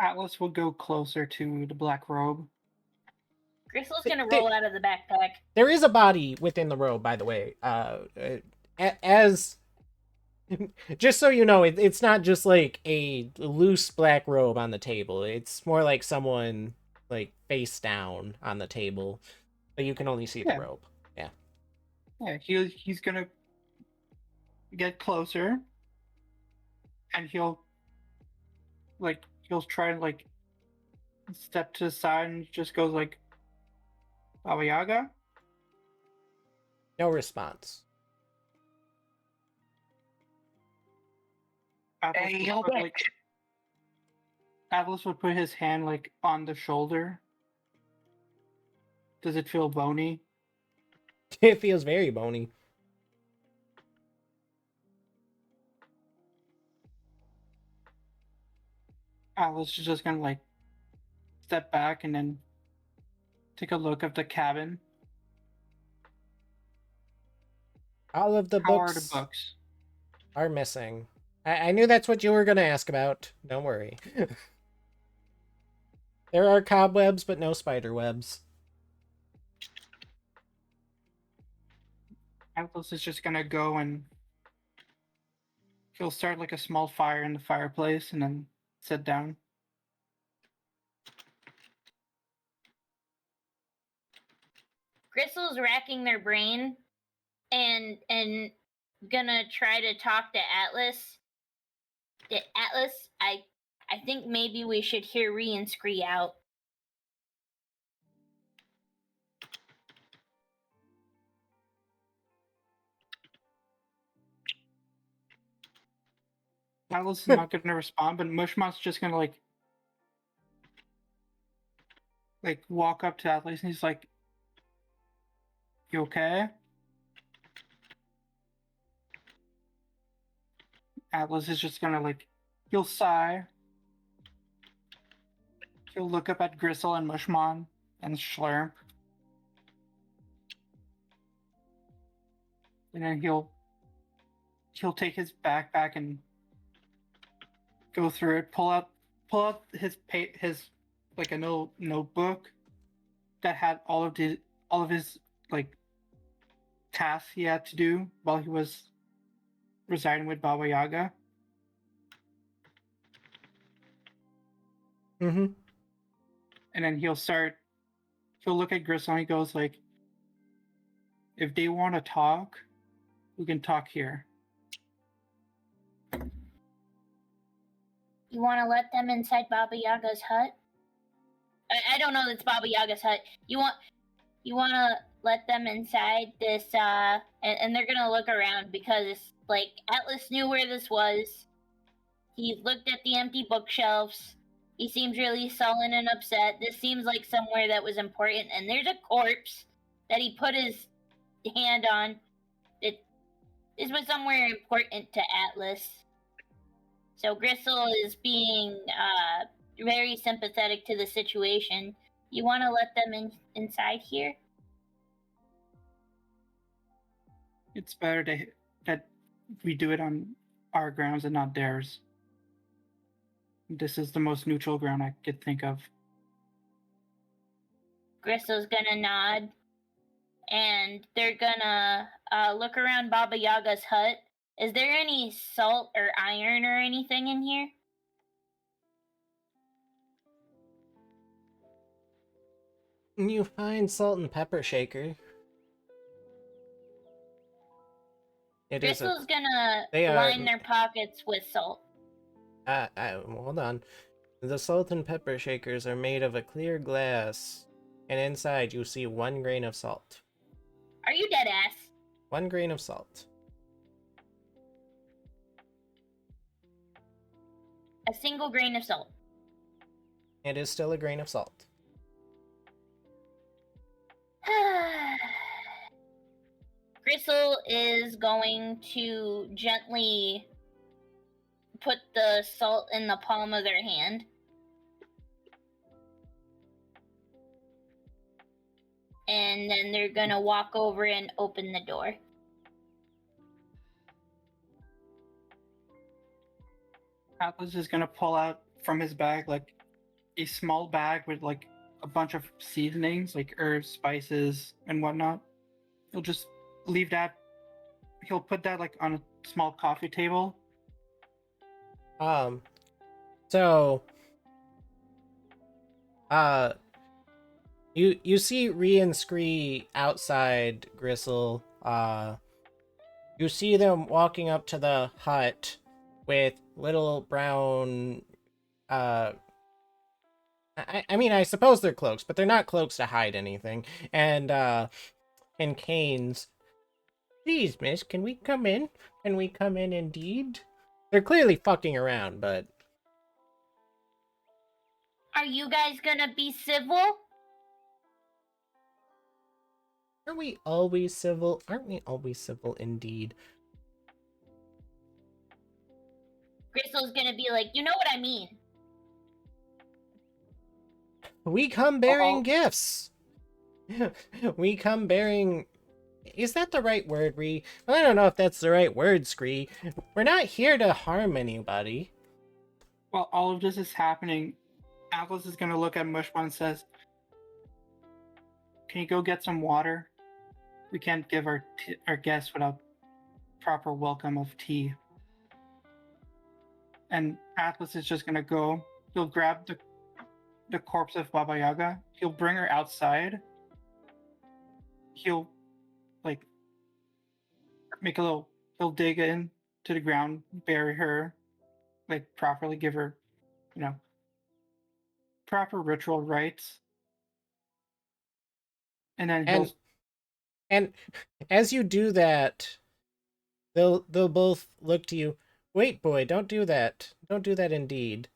Atlas will go closer to the black robe. Gristle's gonna roll out of the backpack. There is a body within the robe, by the way. As just so you know, it's not just like a loose black robe on the table. It's more like someone like face down on the table, but you can only see the Yeah. robe. Yeah, he's gonna get closer, and he'll try and step to the side and just goes like, Baba Yaga? No response. Atlas Hey, would yo, put, bitch. Atlas would put his hand on the shoulder. Does it feel bony? It feels very bony. Atlas is just gonna step back and then take a look at the cabin. All of the How are the books books? are missing. I knew that's what you were going to ask about. Don't worry. There are cobwebs, but no spider webs. Atlas is just gonna go and he'll start a small fire in the fireplace and then sit down. Gristle's racking their brain and gonna try to talk to Atlas. Atlas, I think maybe we should hear Ree and Scree out. Atlas is not gonna respond, but Mushmon's just gonna like walk up to Atlas and he's like, "You okay?" Atlas is just gonna he'll sigh. He'll look up at Gristle and Mushmon and Schlurp. And then he'll take his backpack and go through it, pull out his like a notebook that had all of his like tasks he had to do while he was residing with Baba Yaga. Mm-hmm. And then he'll look at Gristle and he goes like, if they want to talk, we can talk here. You want to let them inside Baba Yaga's hut? I don't know that's Baba Yaga's hut. You want to let them inside this, and they're gonna look around because, like, Atlas knew where this was. He looked at the empty bookshelves. He seems really sullen and upset. This seems like somewhere that was important, and there's a corpse that he put his hand on. This was somewhere important to Atlas. So Gristle is being very sympathetic to the situation. You want to let them inside here? It's better that we do it on our grounds and not theirs. This is the most neutral ground I could think of. Gristle's gonna nod, and they're gonna look around Baba Yaga's hut. Is there any salt or iron or anything in here? You find salt and pepper shaker. Gristle's gonna They line are. their pockets with salt. Hold on. The salt and pepper shakers are made of a clear glass, and inside you see 1 grain of salt. Are you dead ass? 1 grain of salt. A single grain of salt. It is still a grain of salt. Gristle is going to gently put the salt in the palm of their hand. And then they're gonna walk over and open the door. Atlas is gonna pull out from his bag a small bag with a bunch of seasonings, like herbs, spices, and whatnot. He'll just leave that. He'll put that on a small coffee table. So, you see Ree and Scree outside Gristle. You see them walking up to the hut with little brown, I mean, I suppose they're cloaks, but they're not cloaks to hide anything. And canes. Please, miss, can we come in? Can we come in indeed? They're clearly fucking around, but... Are you guys gonna be civil? Are we always civil? Aren't we always civil indeed? Gristle's gonna be like, you know what I mean. We come bearing gifts. We come bearing... Is that the right word, Ree? I don't know if that's the right word, Scree. We're not here to harm anybody. While all of this is happening, Atlas is gonna look at Mushmon and says, "Can you go get some water? We can't give our guests without proper welcome of tea." And Atlas is just gonna go. He'll grab the corpse of Baba Yaga. He'll bring her outside. He'll make a little. He'll dig in to the ground, bury her, like properly give her, you know, proper ritual rites, and then he'll And as you do that, they'll both look to you. Wait, boy, don't do that. Don't do that indeed.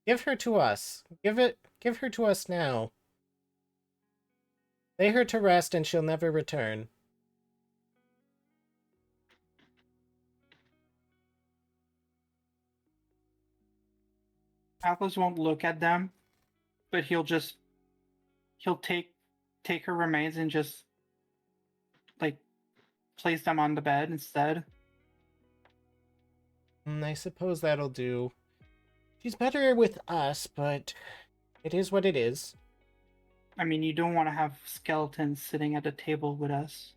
Give her to us. Give her to us now. Lay her to rest and she'll never return. Atlas won't look at them, but he'll take her remains and just like place them on the bed instead. I suppose that'll do. She's better with us, but it is what it is. I mean, you don't want to have skeletons sitting at a table with us.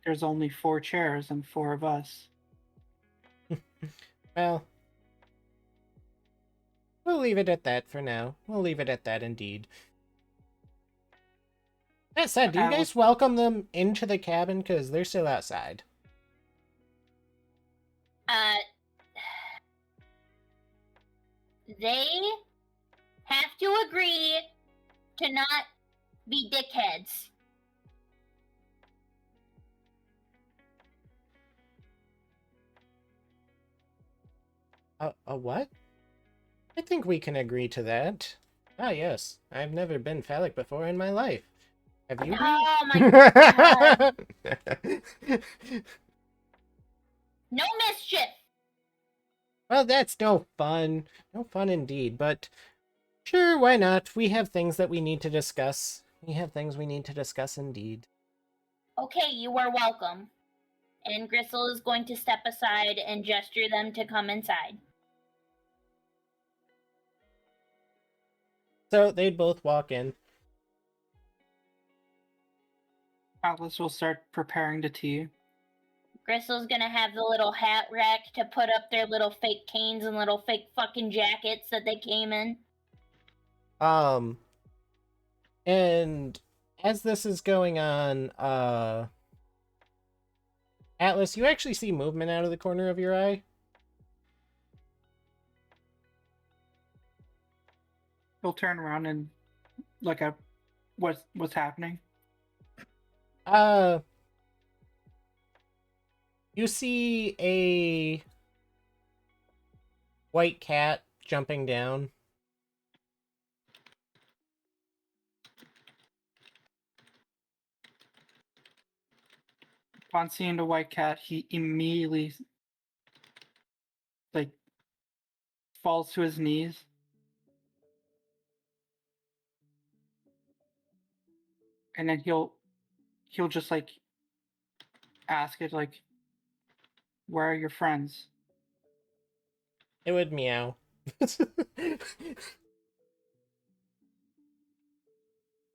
There's only 4 chairs and 4 of us. Well, we'll leave it at that for now. We'll leave it at that indeed. That said, do you guys welcome them into the cabin? Because they're still outside. They have to agree to not be dickheads. A what? I think we can agree to that. Ah, yes. I've never been phallic before in my life. Have you? Oh my god. No mischief. Well, that's no fun. No fun indeed, but sure, why not? We have things that we need to discuss. We have things we need to discuss indeed. Okay, you are welcome. And Gristle is going to step aside and gesture them to come inside. So they'd both walk in. Atlas will start preparing the tea. Gristle's gonna have the little hat rack to put up their little fake canes and little fake fucking jackets that they came in. And as this is going on, Atlas, you actually see movement out of the corner of your eye. He'll turn around and look at what's happening. You see a white cat jumping down. Upon seeing the white cat, he immediately like falls to his knees. And then he'll just like ask it like, where are your friends? It would meow.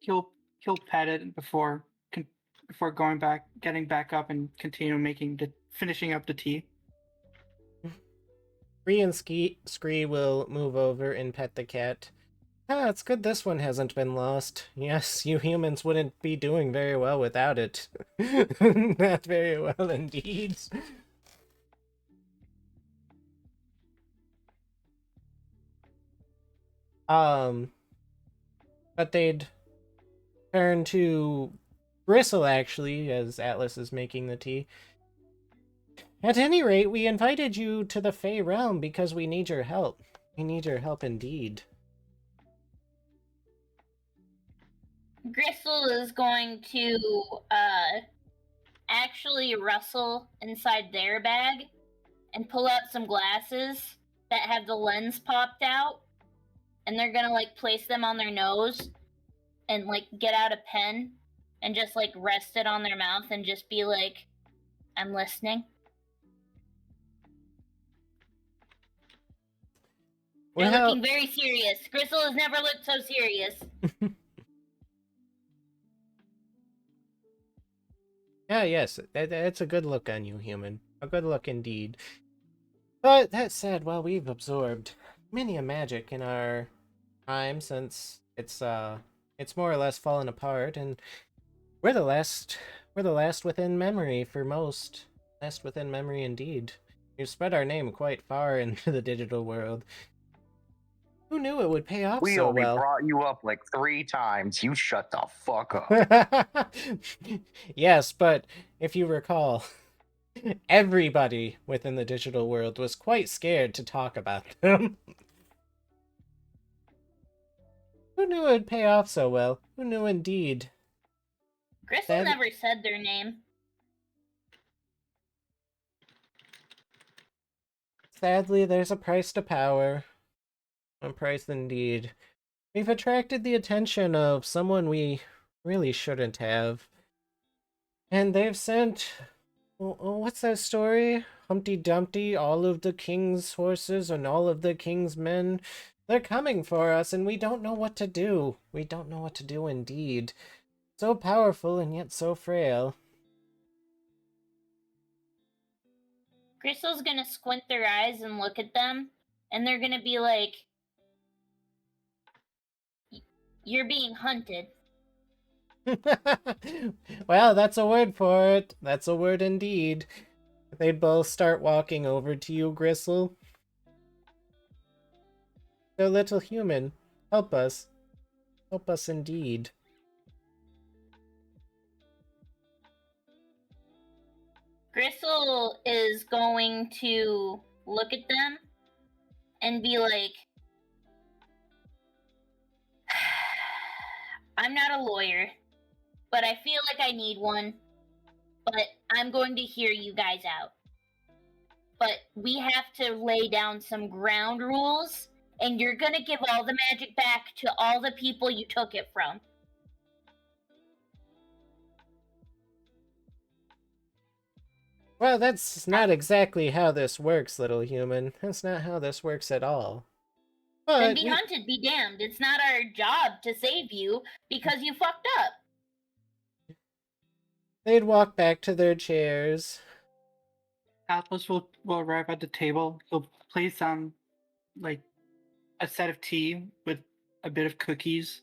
He'll pet it before getting back up and finishing up the tea. Bree and Scree will move over and pet the cat. Ah, it's good this one hasn't been lost. Yes, you humans wouldn't be doing very well without it. Not very well indeed. But they'd turn to Bristle, actually, as Atlas is making the tea. At any rate, we invited you to the Fey Realm because we need your help. We need your help indeed. Gristle is going to actually rustle inside their bag and pull out some glasses that have the lens popped out, and they're gonna like place them on their nose and like get out a pen and just like rest it on their mouth and just be like, I'm listening. They're looking very serious. Gristle has never looked so serious. Yes, that's a good look on you, human. A good look indeed. But that said, well, we've absorbed many a magic in our time since it's more or less fallen apart, and we're the last within memory for most. Last within memory indeed. You've spread our name quite far into the digital world. Who knew it would pay off We so only well? brought you up like 3 times. You shut the fuck up. Yes, but if you recall, everybody within the digital world was quite scared to talk about them. Who knew it would pay off so well? Who knew indeed? Gristle Sad- never said their name. Sadly, there's a price to power. A price indeed. We've attracted the attention of someone we really shouldn't have. And they've sent... what's that story? Humpty Dumpty, all of the king's horses and all of the king's men. They're coming for us, and we don't know what to do. We don't know what to do indeed. So powerful and yet so frail. Gristle's gonna squint their eyes and look at them, and they're gonna be like, "You're being hunted." Well, that's a word for it. That's a word indeed. They both start walking over to you, Gristle. So, little human, help us. Help us indeed. Gristle is going to look at them and be like, "I'm not a lawyer, but I feel like I need one. But I'm going to hear you guys out. But we have to lay down some ground rules, and you're gonna give all the magic back to all the people you took it from." Well, that's not exactly how this works, little human. That's not how this works at all. Then But be hunted, be damned. It's not our job to save you because you fucked up. they'd walk back to their chairs. Atlas will arrive at the table. He'll place on like a set of tea with a bit of cookies.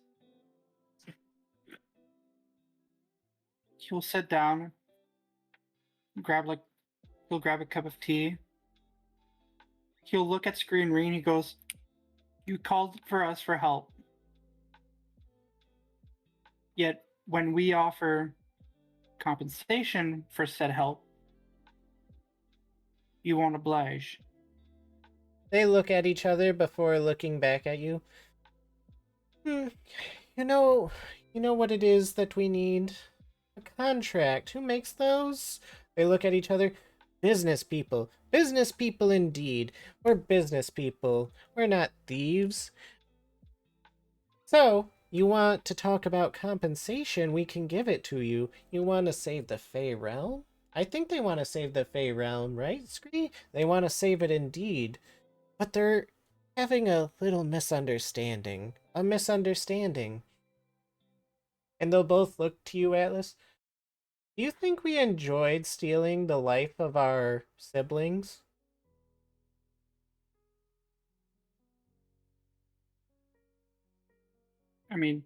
He'll sit down, he'll grab a cup of tea. He'll look at Screen Reen. He goes, "You called for us for help. Yet when we offer compensation for said help, you won't oblige." They look at each other before looking back at you. You know what it is that we need? A contract. Who makes those? They look at each other. Business people. Business people indeed. We're business people. We're not thieves. So, you want to talk about compensation? We can give it to you. You want to save the Fey Realm? I think they want to save the Fey Realm, right, Scree? They want to save it indeed. But they're having a little misunderstanding. A misunderstanding. And they'll both look to you, Atlas. Do you think we enjoyed stealing the life of our siblings? I mean,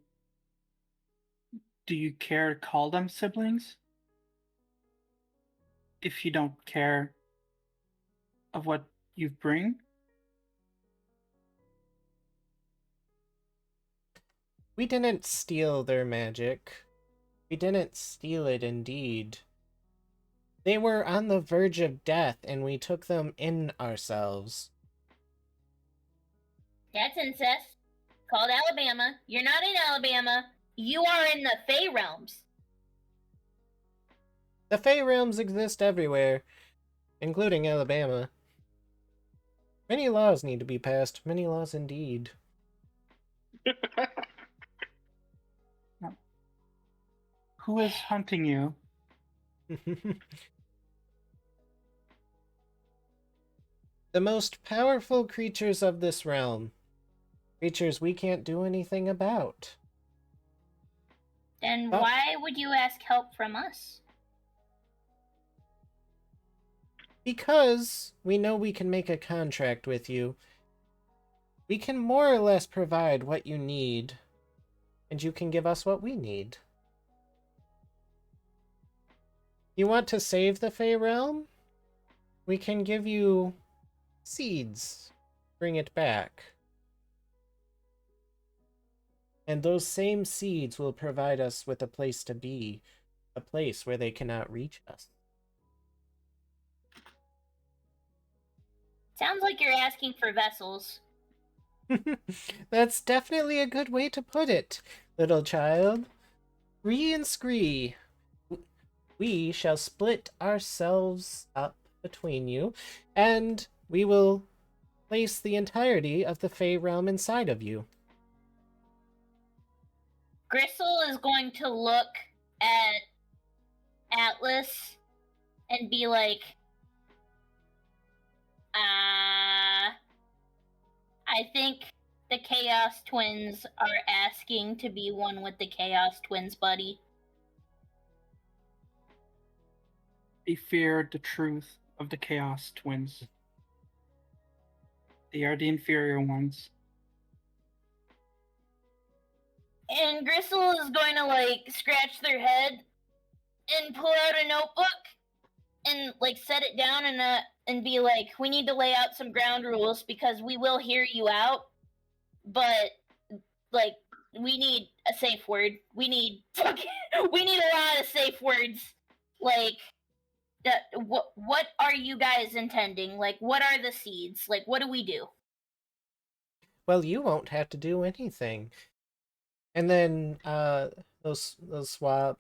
do you care to call them siblings? If you don't care of what you bring? We didn't steal their magic. We didn't steal it indeed. They were on the verge of death and we took them in ourselves. That's incest. Called Alabama. You're not in Alabama. You are in the Fey Realms. The Fey Realms exist everywhere, including Alabama. Many laws need to be passed. Many laws indeed. Who is hunting you? The most powerful creatures of this realm. Creatures we can't do anything about. Then Oh. why would you ask help from us? Because we know we can make a contract with you. We can more or less provide what you need, and you can give us what we need. You want to save the Fey Realm? we can give you seeds. Bring it back. And those same seeds will provide us with a place to be, a place where they cannot reach us. Sounds like you're asking for vessels. That's definitely a good way to put it, little child. Ree and Scree, we shall split ourselves up between you, and we will place the entirety of the Fey realm inside of you. Gristle is going to look at Atlas and be like, I think the Chaos Twins are asking to be one with the Chaos Twins, buddy. They feared the truth of the Chaos Twins. They are the inferior ones. And Gristle is going to like scratch their head and pull out a notebook and like set it down and be like, we need to lay out some ground rules because we will hear you out, but like we need a safe word. We need we need a lot of safe words. Like what are you guys intending? Like what are the seeds? Like what do we do? Well, you won't have to do anything. And then those swap.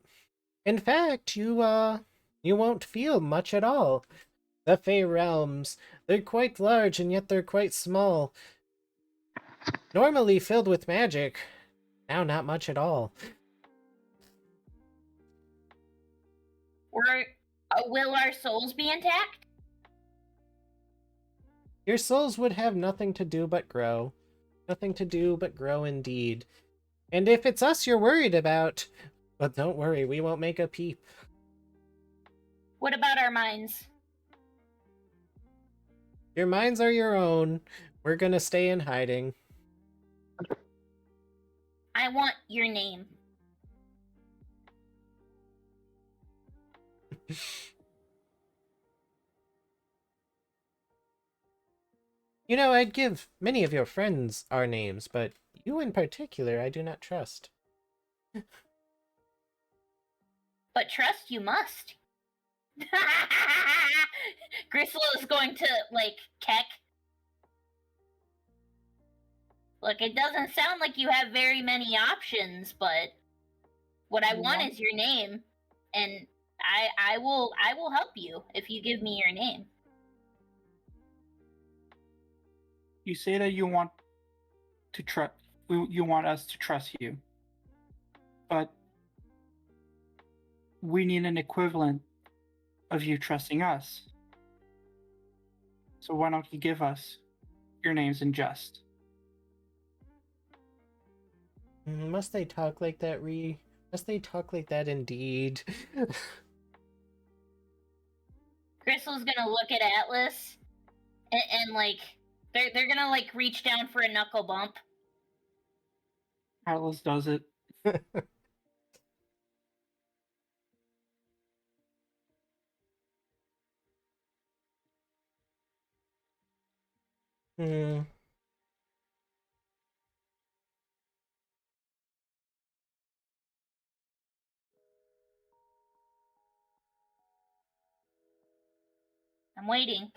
In fact, you won't feel much at all. The Fey realms, they're quite large and yet they're quite small. Normally filled with magic, now not much at all. Will our souls be intact? Your souls would have nothing to do but grow. Nothing to do but grow indeed. And if it's us you're worried about, well, don't worry, we won't make a peep. What about our minds? Your minds are your own. We're gonna stay in hiding. I want your name. You know, I'd give many of your friends our names, but you in particular I do not trust. But trust you must. Gristle is going to, like, keck. Look, it doesn't sound like you have very many options, but what I want is your name, and I will help you if you give me your name. You say that you want to you want us to trust you, but we need an equivalent of you trusting us. So why don't you give us your names in jest? Must they talk like that, Ree? Must they talk like that indeed? Crystal's gonna look at Atlas and like they're gonna like reach down for a knuckle bump. Atlas does it. Hmm. I'm waiting.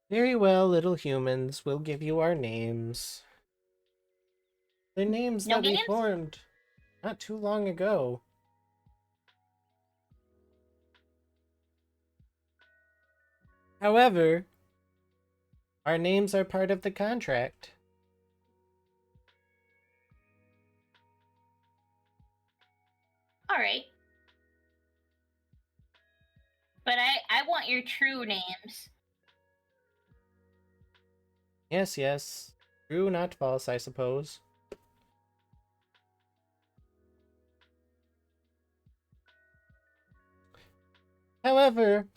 Very well, little humans. We'll give you our names. They're names No that we games? formed not too long ago. However, our names are part of the contract. All right. But I want your true names. Yes, yes. True, not false, I suppose. However,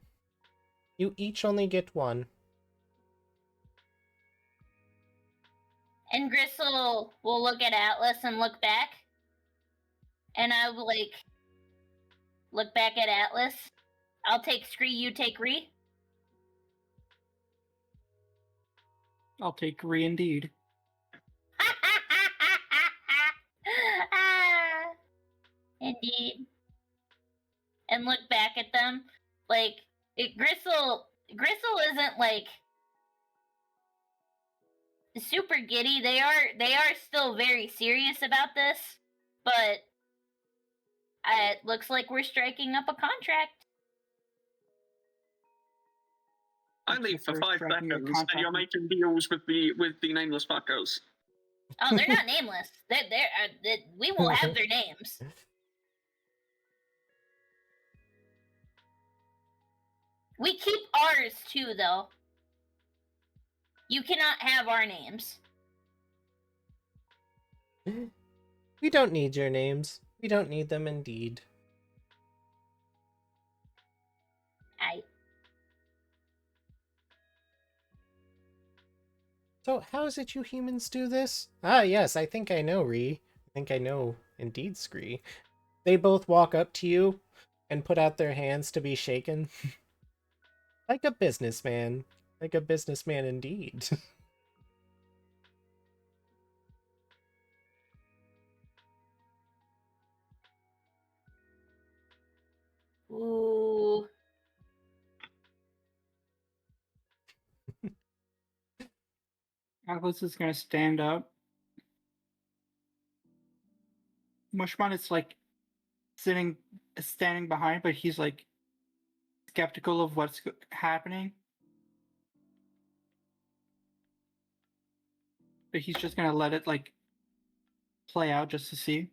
you each only get one. And Gristle will look at Atlas and look back. And I will like look back at Atlas. I'll take Scree, you take Ree. I'll take Ree indeed. Indeed. And look back at them. Like, Gristle isn't like super giddy. They are still very serious about this, but it looks like we're striking up a contract. I leave for First 5 striking a seconds, and contract you're with- making deals with the nameless fuckers. Oh, they're not nameless. We will have their names. We keep ours too, though. You cannot have our names. We don't need your names. We don't need them indeed. So, how is it you humans do this? Ah, yes, I think I know, Ree. I think I know, indeed, Scree. They both walk up to you and put out their hands to be shaken. Like a businessman. Like a businessman indeed. Ooh. Atlas is gonna stand up. Mushmon is like standing behind, but he's like skeptical of what's happening. But he's just gonna let it like play out just to see.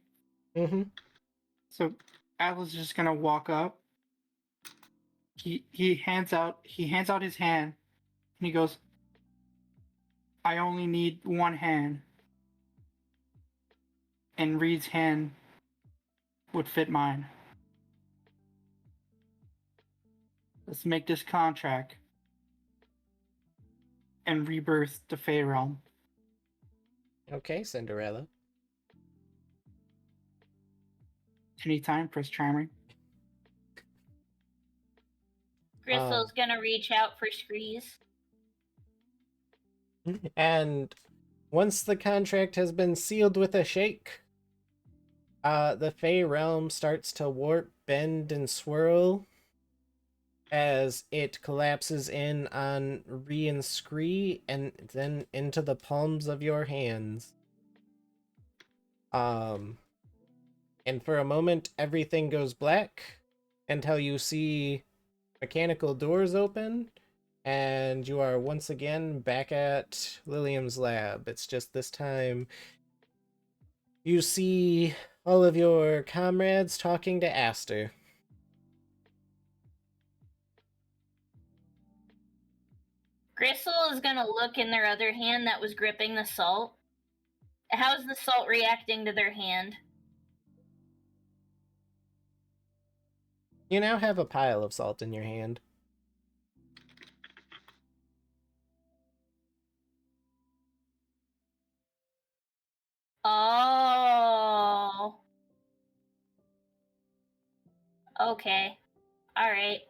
Mm-hmm. So Atlas is just gonna walk up. He hands out his hand, and he goes, "I only need one hand." And Reed's hand would fit mine. Let's make this contract and rebirth the Fey Realm. Okay, Cinderella. Anytime, Prince Charming. Gristle's gonna reach out for Screes. And once the contract has been sealed with a shake, the Fey realm starts to warp, bend, and swirl as it collapses in on Ree and Scree and then into the palms of your hands. And for a moment, everything goes black until you see mechanical doors open, and you are once again back at Lilium's lab. It's just this time you see all of your comrades talking to Aster. Gristle is gonna look in their other hand that was gripping the salt. How's the salt reacting to their hand? You now have a pile of salt in your hand. Oh. Okay. Alright.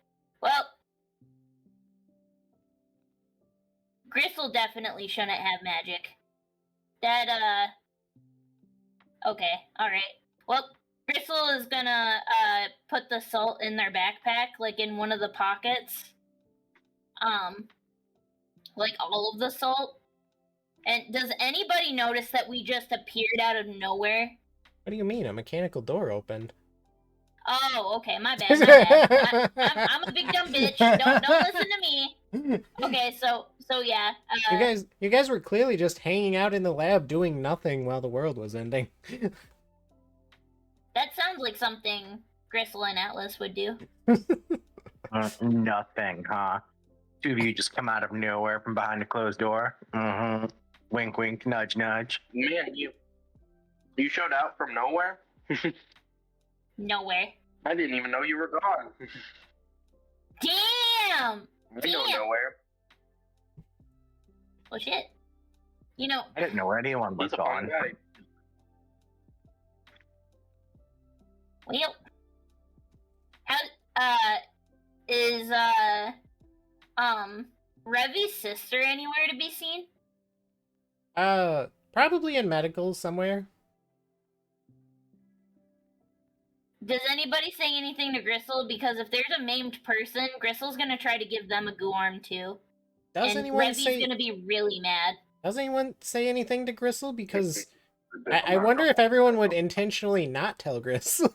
Well, Gristle definitely shouldn't have magic. That, okay, alright. Well, Gristle is gonna, put the salt in their backpack, like in one of the pockets. Like all of the salt. And does anybody notice that we just appeared out of nowhere? What do you mean? A mechanical door opened. Oh, okay, my bad. I'm a big dumb bitch. Don't listen to me. Okay, so yeah. You guys were clearly just hanging out in the lab doing nothing while the world was ending. That sounds like something Gristle and Atlas would do. Nothing, huh? Two of you just come out of nowhere from behind a closed door. Mm-hmm. Wink, wink, nudge, nudge. Man, you showed out from nowhere? Nowhere. I didn't even know you were gone. Damn! I know nowhere. Well, shit. You know, I didn't know where anyone was He's a fine gone. guy. well, how, is, Revi's sister anywhere to be seen? Probably in medical somewhere. Does anybody say anything to Gristle? Because if there's a maimed person, Gristle's gonna try to give them a goo arm too. Does And anyone Revy's say gonna be really mad. Does anyone say anything to Gristle? Because I'm I not wonder if gonna- everyone would intentionally not tell Gristle.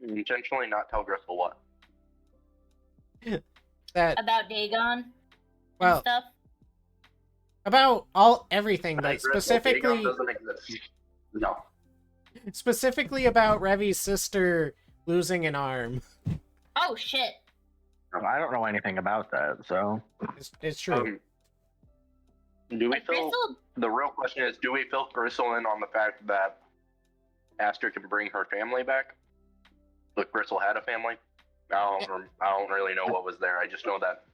intentionally not tell Gristle what. That About Dagon and well stuff. about everything, but Gristle, Dagon specifically doesn't exist. No. specifically about Revy's sister losing an arm. Oh shit. I don't know anything about that, so It's true. Do we If fill? Gristle The real question is, do we fill Gristle in on the fact that Aster can bring her family back? Look, Gristle had a family. I don't really know what was there. I just know that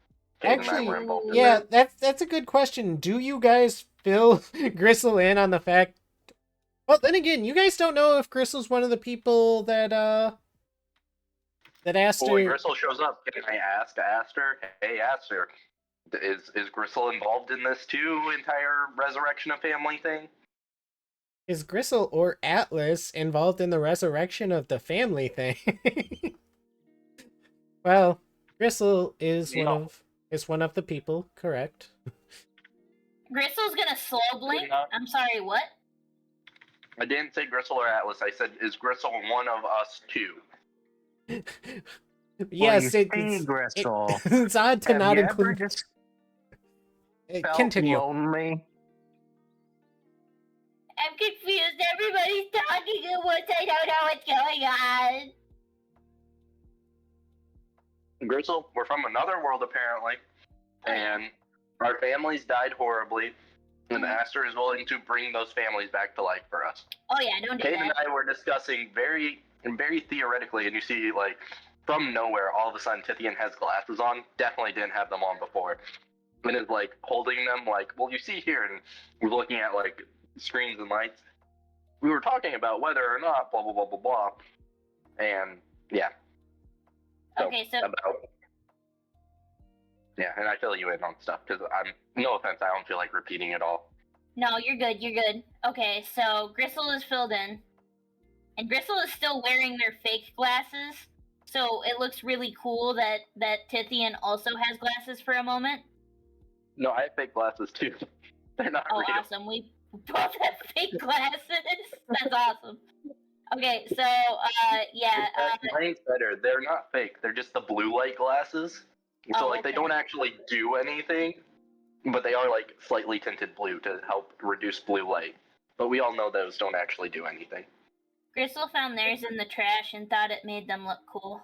Kate and I Actually, were involved in yeah, that. that's a good question. Do you guys fill Gristle in on the fact? Well, then again, you guys don't know if Gristle's one of the people that Aster. Well, when Gristle shows up, can I ask Aster? Hey, Aster, is Gristle involved in this too? Entire resurrection of family thing? Is Gristle or Atlas involved in the resurrection of the family thing? Well, Gristle is No. one of the people, correct? Gristle's gonna slow blink. not. I'm sorry, what? I didn't say Gristle or Atlas. I said, is Gristle one of us too? Yes, well, it's Gristle. it's odd to Have not you ever include. just felt Continue. lonely? I'm confused. Everybody's talking at once. I don't know what's going on. Gristle, we're from another world apparently, and our families died horribly, and Aster is willing to bring those families back to life for us. Oh yeah, don't do Kate and that. I were discussing very theoretically, and you see, like, from nowhere, all of a sudden Tithian has glasses on. Definitely didn't have them on before. And is, like, holding them, like, well, you see here, and we're looking at, like, screens and lights. We were talking about whether or not, blah, blah, blah, blah, blah. And, yeah. Okay, so Yeah, and I fill you in on stuff, because no offense, I don't feel like repeating it all. no, you're good. You're good. Okay, so Gristle is filled in, and Gristle is still wearing their fake glasses. So it looks really cool that Tithian also has glasses for a moment. No, I have fake glasses, too. They're not Oh, real. awesome. We both have fake glasses. That's awesome. Okay, so, yeah. Mine's better. They're not fake. They're just the blue light glasses. So, Oh, like, they okay. don't actually do anything, but they are, like, slightly tinted blue to help reduce blue light. But we all know those don't actually do anything. Gristle found theirs in the trash and thought it made them look cool.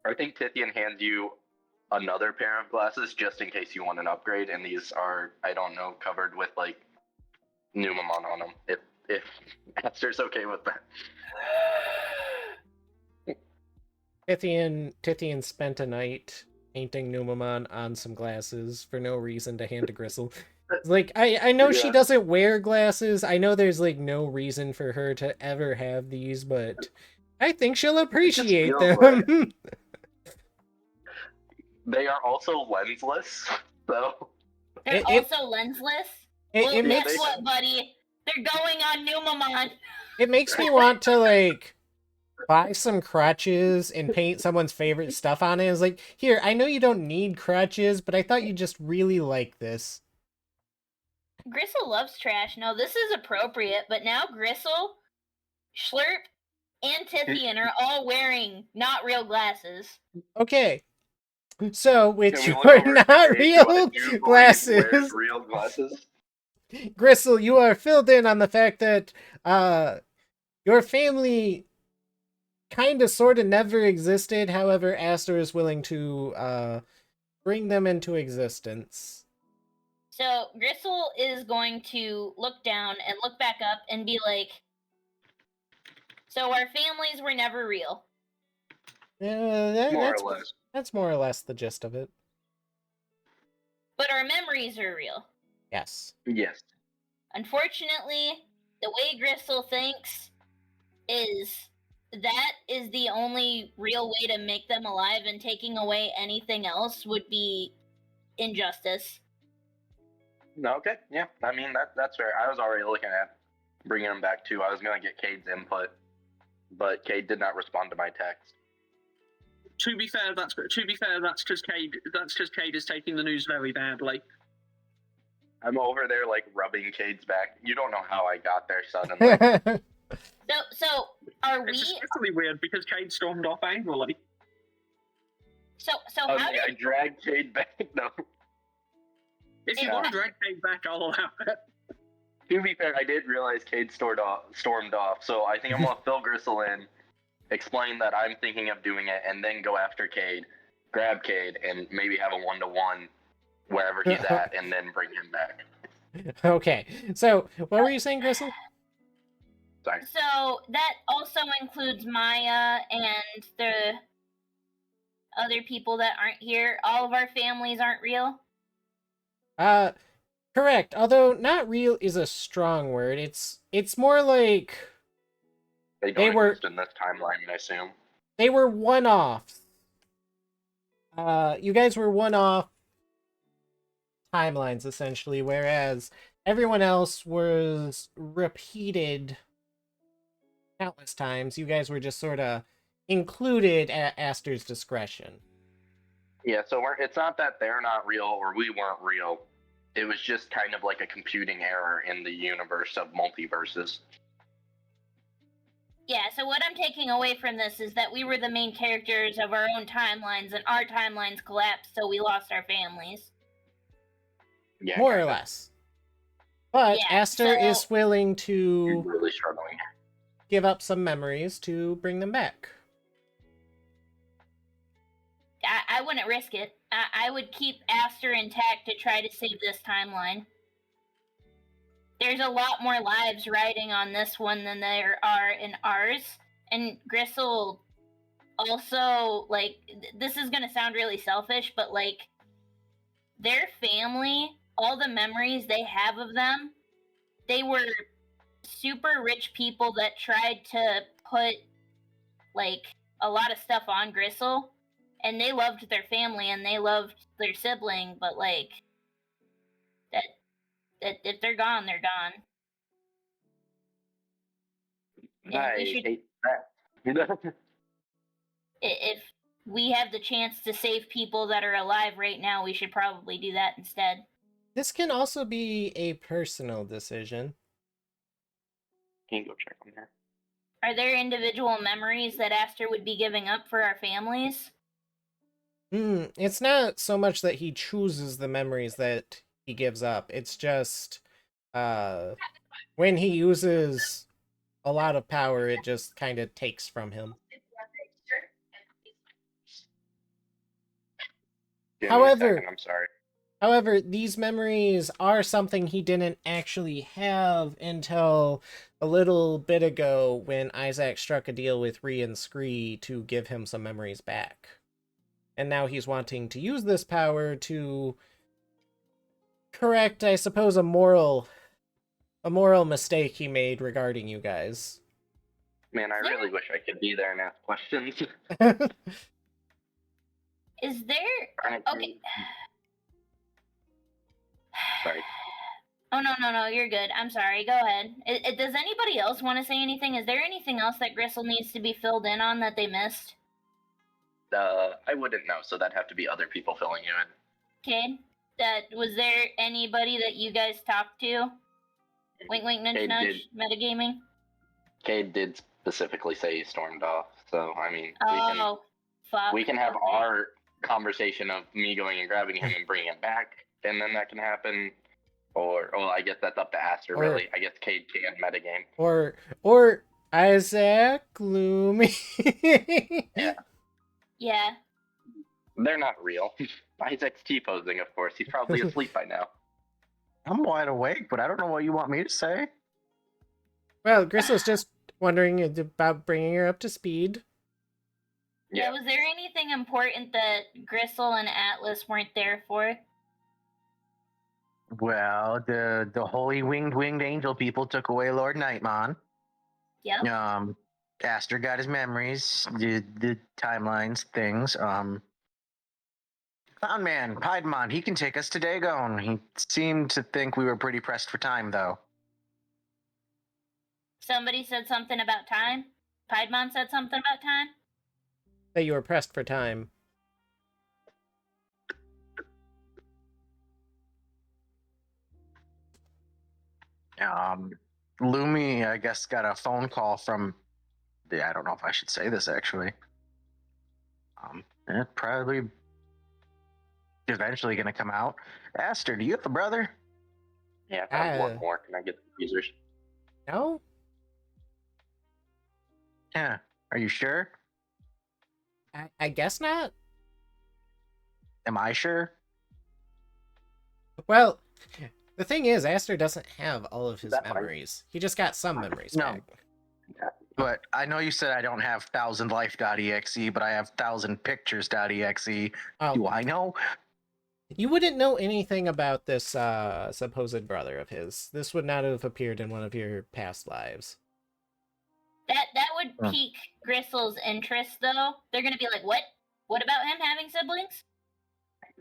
I think Tithian hands you another pair of glasses just in case you want an upgrade, and these are, I don't know, covered with, like, Numamon on them. If Aster's okay with that. Tithian spent a night painting Numamon on some glasses for no reason to hand to Gristle. Like, I know she Yeah. doesn't wear glasses. I know there's, like, no reason for her to ever have these, but I think she'll appreciate feels them. They are also lensless, so They're It- also lensless? It, Well, it guess makes what, buddy? They're going on Numamon. it makes me want to, like, buy some crutches and paint someone's favorite stuff on it. It's like, here, I know you don't need crutches, but I thought you just really like this. Gristle loves trash. No, this is appropriate, but now Gristle, Schlurp, and Tithian are all wearing not real glasses. Okay. So, with Can we look your over at not Kate, real who I do believe glasses, wears real glasses. Gristle, you are filled in on the fact that your family kind of sort of never existed. However, Aster is willing to bring them into existence. So Gristle is going to look down and look back up and be like, so our families were never real. More or less. That's more or less the gist of it. But our memories are real. Yes. Yes. Unfortunately, the way Gristle thinks is that is the only real way to make them alive, and taking away anything else would be injustice. No, okay, yeah. I mean that's fair. I was already looking at bringing him back too. I was gonna get Cade's input, but Cade did not respond to my text. To be fair, that's because Cade is taking the news very badly. I'm over there like rubbing Cade's back. You don't know how I got there suddenly. So are It's we? especially weird because Cade stormed off angrily. So how Okay, I did? dragged Cade back. No. If you Yeah. want to drag Cade back, I'll allow it. To be fair, I did realize Cade stormed off, so I think I'm gonna fill Gristle in, explain that I'm thinking of doing it, and then go after Cade, grab Cade, and maybe have a 1-to-1 wherever he's at, and then bring him back. Okay, so what were you saying, Gristle? Sorry. So that also includes Maya and the other people that aren't here. All of our families aren't real. Correct. Although not real is a strong word. It's more like They They don't were- exist in this timeline, I assume. they were one-offs. You guys were one-off timelines essentially, whereas everyone else was repeated countless times. You guys were just sort of included at Aster's discretion. Yeah, so it's not that they're not real or we weren't real. It was just kind of like a computing error in the universe of multiverses. Yeah, so what I'm taking away from this is that we were the main characters of our own timelines, and our timelines collapsed, so we lost our families. Yeah, More or kinda. less. But Yeah, Aster so- is willing You're to really struggling. give up some memories to bring them back. I wouldn't risk it. I would keep Aster intact to try to save this timeline. There's a lot more lives riding on this one than there are in ours. And Gristle also, like, this is gonna sound really selfish, but, like, their family, all the memories they have of them, they were super rich people that tried to put, like, a lot of stuff on Gristle. And they loved their family and they loved their sibling, but, like, that if they're gone, they're gone. Yeah, I we should- hate that. If we have the chance to save people that are alive right now, we should probably do that instead. This can also be a personal decision. Can you go check on her? Are there individual memories that Aster would be giving up for our families? It's not so much that he chooses the memories that he gives up. It's just when he uses a lot of power, it just kind of takes from him. Give me a However- second, I'm sorry. However, these memories are something he didn't actually have until a little bit ago when Isaac struck a deal with Ree and Scree to give him some memories back. And now he's wanting to use this power to correct, I suppose, a moral mistake he made regarding you guys. Man, I really wish I could be there and ask questions. Is there... Okay. Sorry. Oh, no, you're good. I'm sorry. Go ahead. Does anybody else want to say anything? Is there anything else that Gristle needs to be filled in on that they missed? I wouldn't know, so that'd have to be other people filling you in. Okay. Was there anybody that you guys talked to? Wink, wink, nudge, Cade nudge. did. Metagaming. Cade did specifically say he stormed off, so I mean, Oh, fuck. we can have Okay. our conversation of me going and grabbing him and bringing him back, and then that can happen. Or, well, I guess that's up to Aster, Or- really. I guess Cade can metagame. Or Isaac Gloomy. Yeah. They're not real. Isaac's T-posing, of course. He's probably asleep by now. I'm wide awake, but I don't know what you want me to say. Well, Gristle's just wondering about bringing her up to speed. Yeah, was there anything important that Gristle and Atlas weren't there for? Well, the holy winged angel people took away Lord Nightmon. Yep. Aster got his memories, the timelines, things. Clown Man, Piedmon, he can take us to Dagon. He seemed to think we were pretty pressed for time, though. Somebody said something about time. Piedmon said something about time. That you were pressed for time. Lumi, I guess, got a phone call from. Yeah, I don't know if I should say this actually. It's probably eventually going to come out. Aster, do you have a brother? Yeah, I have one Uh, more. Can I get the users? No? Yeah. Are you sure? I guess not. Am I sure? Well, the thing is, Aster doesn't have all of his That's fine. memories. He just got some memories No. back. But I know you said I don't have 1000life.exe, but I have 1000pictures.exe. Oh, Do I know? you wouldn't know anything about this supposed brother of his. This would not have appeared in one of your past lives. That would Hmm. pique Gristle's interest, though. They're gonna be like, "What? What about him having siblings?"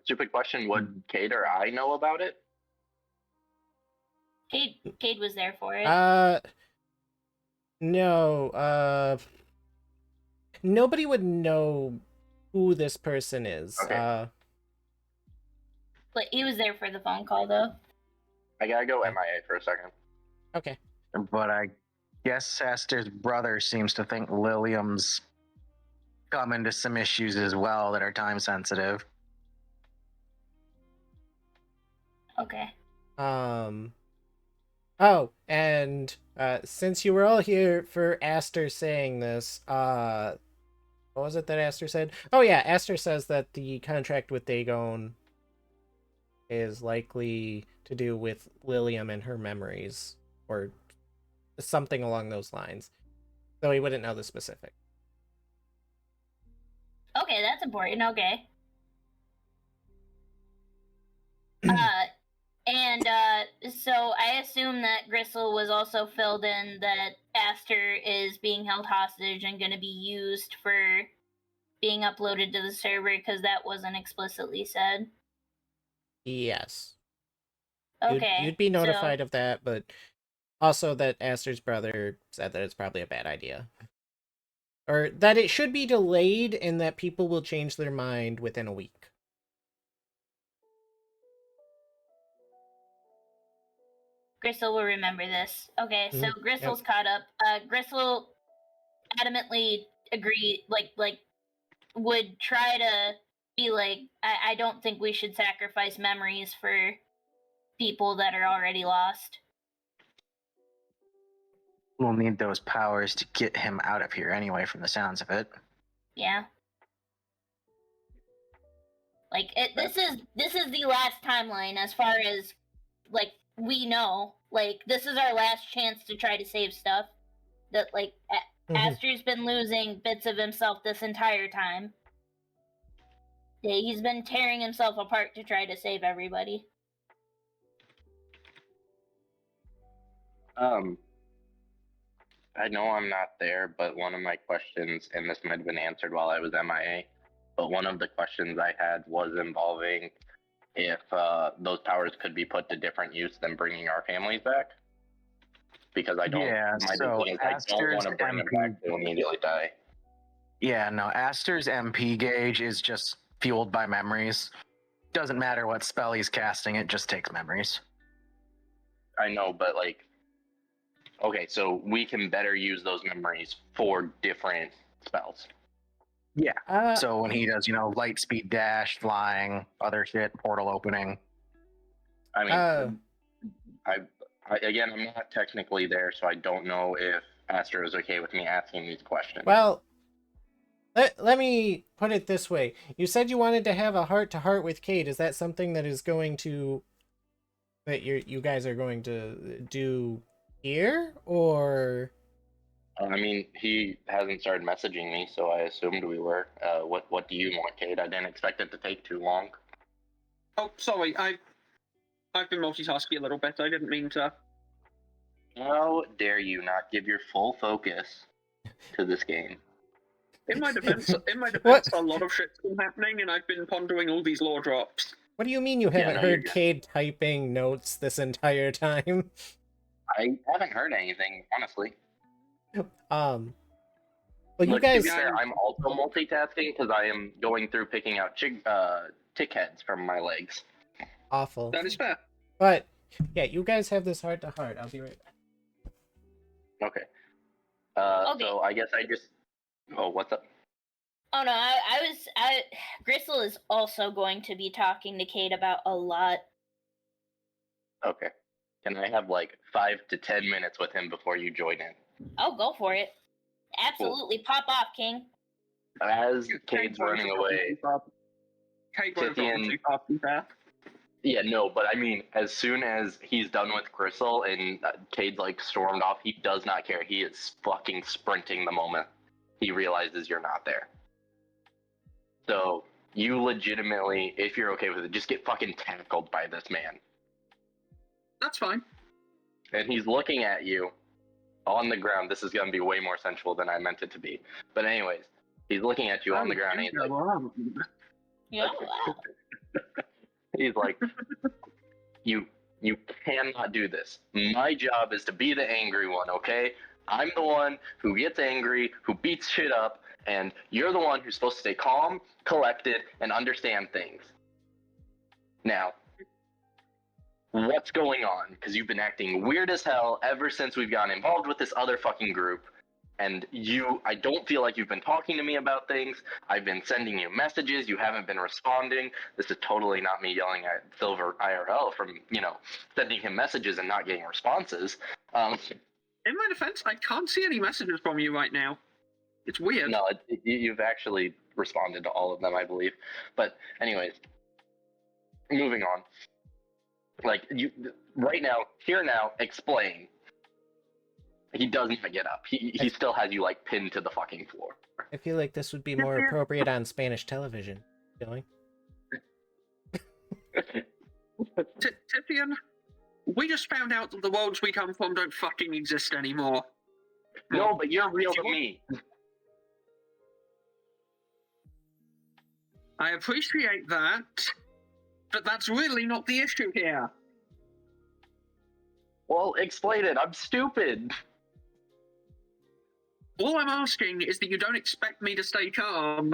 Stupid question. Would Kate or I know about it? Cade was there for it. No. Nobody would know who this person is. Okay. But he was there for the phone call, though. I gotta go Okay. MIA for a second. Okay. But I guess Aster's brother seems to think Lilium's come into some issues as well that are time sensitive. Okay. Oh, and since you were all here for Aster saying this, what was it that Aster said? Oh yeah, Aster says that the contract with Dagon is likely to do with Lilium and her memories, or something along those lines. Though he wouldn't know the specific. Okay, that's important. Okay. So I assume that Gristle was also filled in that Aster is being held hostage and going to be used for being uploaded to the server because that wasn't explicitly said. Yes. Okay. You'd be notified of that, but also that Aster's brother said that it's probably a bad idea. Or that it should be delayed and that people will change their mind within a week. Gristle will remember this. Okay, so Mhm. Gristle's caught up. Gristle adamantly agreed, like would try to be like, I don't think we should sacrifice memories for people that are already lost. We'll need those powers to get him out of here anyway, from the sounds of it. Yeah. Like this is the last timeline as far as like we know. Like this is our last chance to try to save stuff. That like Aster's been losing bits of himself this entire time. Yeah, he's been tearing himself apart to try to save everybody. I know I'm not there, but one of my questions, and this might have been answered while I was MIA, but one of the questions I had was involving if those powers could be put to different use than bringing our families back. Because I don't, Yeah, my so thing is I don't Aster's want to bring them MP back to immediately die. Yeah, no, Aster's MP gauge is just fueled by memories. Doesn't matter what spell he's casting, it just takes memories. I know, but like, okay, so we can better use those memories for different spells. Yeah. So when he does, light speed dash, flying, other shit, portal opening. I mean, again, I'm not technically there, so I don't know if Aster is okay with me asking these questions. Well, let me put it this way. You said you wanted to have a heart-to-heart with Kate. Is that something that is going to... that you guys are going to do here, or... I mean, he hasn't started messaging me, so I assumed we were. What do you want, Kate? I didn't expect it to take too long. Oh, sorry, I've been multitasking a little bit. I didn't mean to. How dare you not give your full focus to this game? In my defense, What? a lot of shit's been happening, and I've been pondering all these lore drops. What do you mean you Yeah, haven't no, you're heard good. Cade typing notes this entire time? I haven't heard anything, honestly. Well, you Look, to guys. be fair, I'm also multitasking because I am going through picking out tick heads from my legs. Awful. That is fair. But yeah, you guys have this heart to heart. I'll be right back. Okay. Okay. So I guess I just. Oh, what's up? Oh no, Gristle is also going to be talking to Kate about a lot. Okay. Can I have like 5 to 10 minutes with him before you join in? Oh, go for it. Absolutely, pop off, King. As Cade's running away, Cade won't have Tithian- gotten too far, to be fair. yeah, no, but I mean, as soon as he's done with Gristle and Cade's like stormed off, he does not care. He is fucking sprinting the moment he realizes you're not there. So you legitimately, if you're okay with it, just get fucking tackled by this man. That's fine. And he's looking at you on the ground. This is going to be way more sensual than I meant it to be. But anyways, he's looking at you on the ground and he's like, Yeah, wow. he's like, you cannot do this. My job is to be the angry one, okay? I'm the one who gets angry, who beats shit up, and you're the one who's supposed to stay calm, collected, and understand things. Now, what's going on? Because you've been acting weird as hell ever since we've gotten involved with this other fucking group. And I don't feel like you've been talking to me about things. I've been sending you messages. You haven't been responding. This is totally not me yelling at Silver IRL from, sending him messages and not getting responses. In my defense, I can't see any messages from you right now. It's weird. No, you've actually responded to all of them, I believe. But anyways, moving on. Like, you right now, here now, explain. He doesn't get up. He still has you, like, pinned to the fucking floor. I feel like this would be more appropriate on Spanish television. Feeling? Tithian, we just found out that the worlds we come from don't fucking exist anymore. No, but you're real to me. I appreciate that, but that's really not the issue here. Well, explain it. I'm stupid. All I'm asking is that you don't expect me to stay calm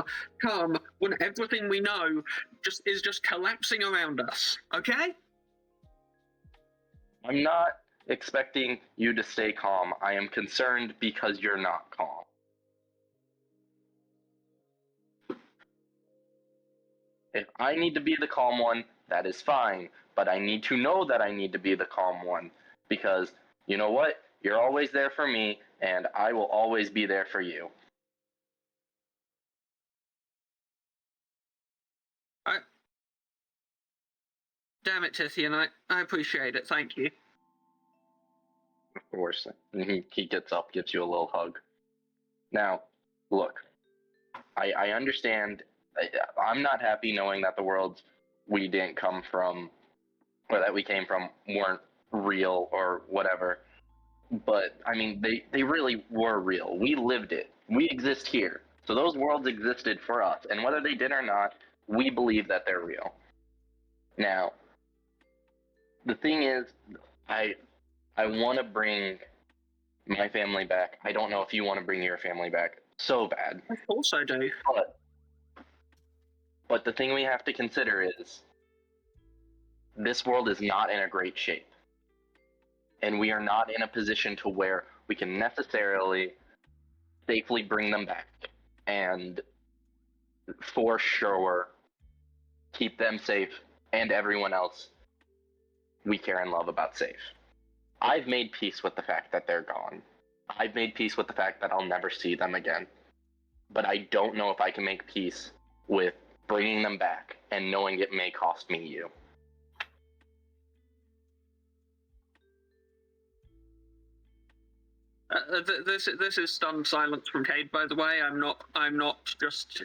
when everything we know is just collapsing around us, okay? I'm not expecting you to stay calm. I am concerned because you're not calm. If I need to be the calm one, that is fine. But I need to know that I need to be the calm one. Because, you know what? You're always there for me, and I will always be there for you. Damn it, Tithian, I appreciate it, thank you. Of course. And he gets up, gives you a little hug. Now, look. I understand. I'm not happy knowing that the worlds we didn't come from, or that we came from, weren't real or whatever. But, I mean, they really were real. We lived it. We exist here. So those worlds existed for us. And whether they did or not, we believe that they're real. Now, the thing is, I want to bring my family back. I don't know if you want to bring your family back so bad. Of course I do. But the thing we have to consider is this world is not in a great shape. And we are not in a position to where we can necessarily safely bring them back and for sure keep them safe and everyone else we care and love about safe. I've made peace with the fact that they're gone. I've made peace with the fact that I'll never see them again. But I don't know if I can make peace with bringing them back and knowing it may cost me you. This is stunned silence from Cade, by the way. I'm not just...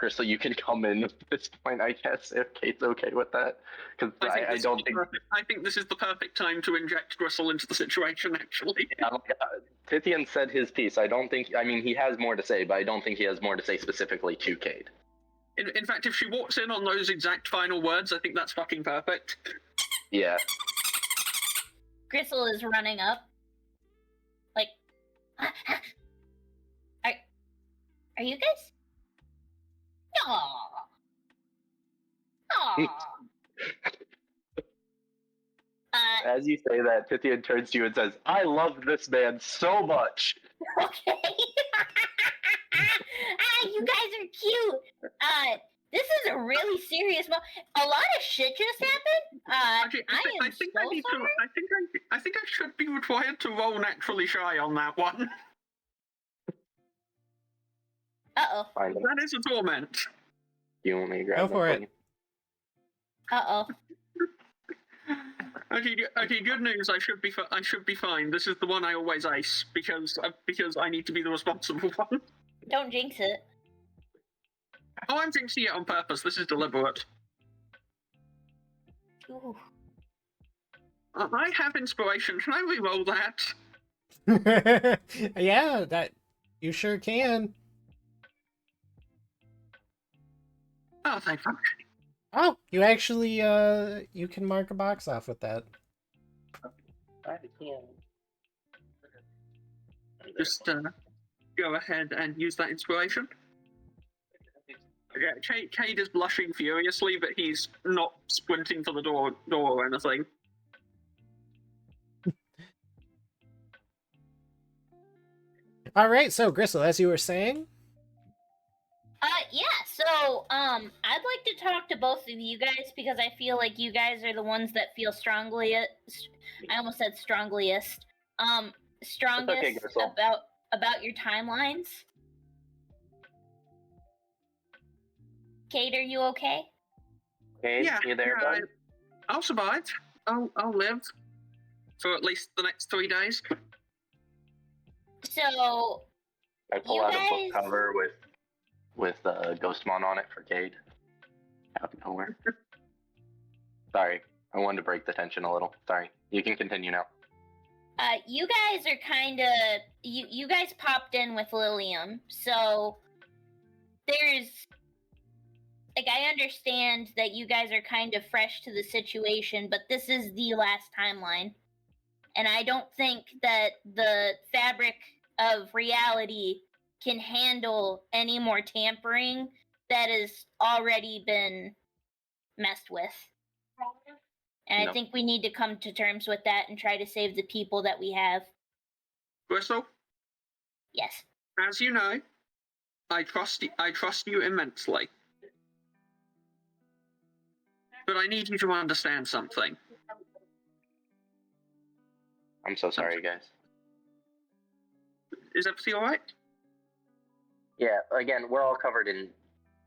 Crystal, you can come in at this point, I guess, if Kate's okay with that. Because I don't think. I think this is the perfect time to inject Gristle into the situation, actually. Tithian said his piece. I don't think. I mean, he has more to say, but I don't think he has more to say specifically to Kate. In fact, if she walks in on those exact final words, I think that's fucking perfect. Yeah. Gristle is running up. Like, are you guys? Aww. As you say that, Tithian turns to you and says, "I love this man so much." Okay. You guys are cute. This is a really serious moment. A lot of shit just happened. I think I should be required to roll naturally shy on that one. Uh-oh. That is a torment. You want me to grab Go for one it. Uh-oh. Okay, good news. I should be fine. This is the one I always ace because I need to be the responsible one. Don't jinx it. Oh, I'm jinxing it on purpose. This is deliberate. Ooh. I have inspiration. Can I re-roll that? Yeah, that you sure can. Oh, thank fuck. Oh, you actually you can mark a box off with that. Just go ahead and use that inspiration. Yeah, Cade is blushing furiously, but he's not squinting for the door or anything. All right, so Gristle, as you were saying. Yeah, so, I'd like to talk to both of you guys because I feel like you guys are the ones that feel strongly, I almost said strongliest, strongest okay, Gristle. about your timelines. Kate, are you okay? Kate, you there, bud? I'll survive. I'll live for at least the next 3 days. So, I pull you out guys... a book cover with Ghostmon on it for Cade. Out of nowhere. Sorry, I wanted to break the tension a little. Sorry, you can continue now. You guys are kind of... You guys popped in with Lilium, so there's... Like, I understand that you guys are kind of fresh to the situation, but this is the last timeline. And I don't think that the fabric of reality can handle any more tampering that has already been messed with. And I think we need to come to terms with that and try to save the people that we have. Gristle? Yes. As you know, I trust you immensely. But I need you to understand something. I'm so sorry, guys. Is everything alright? Yeah, again, we're all covered in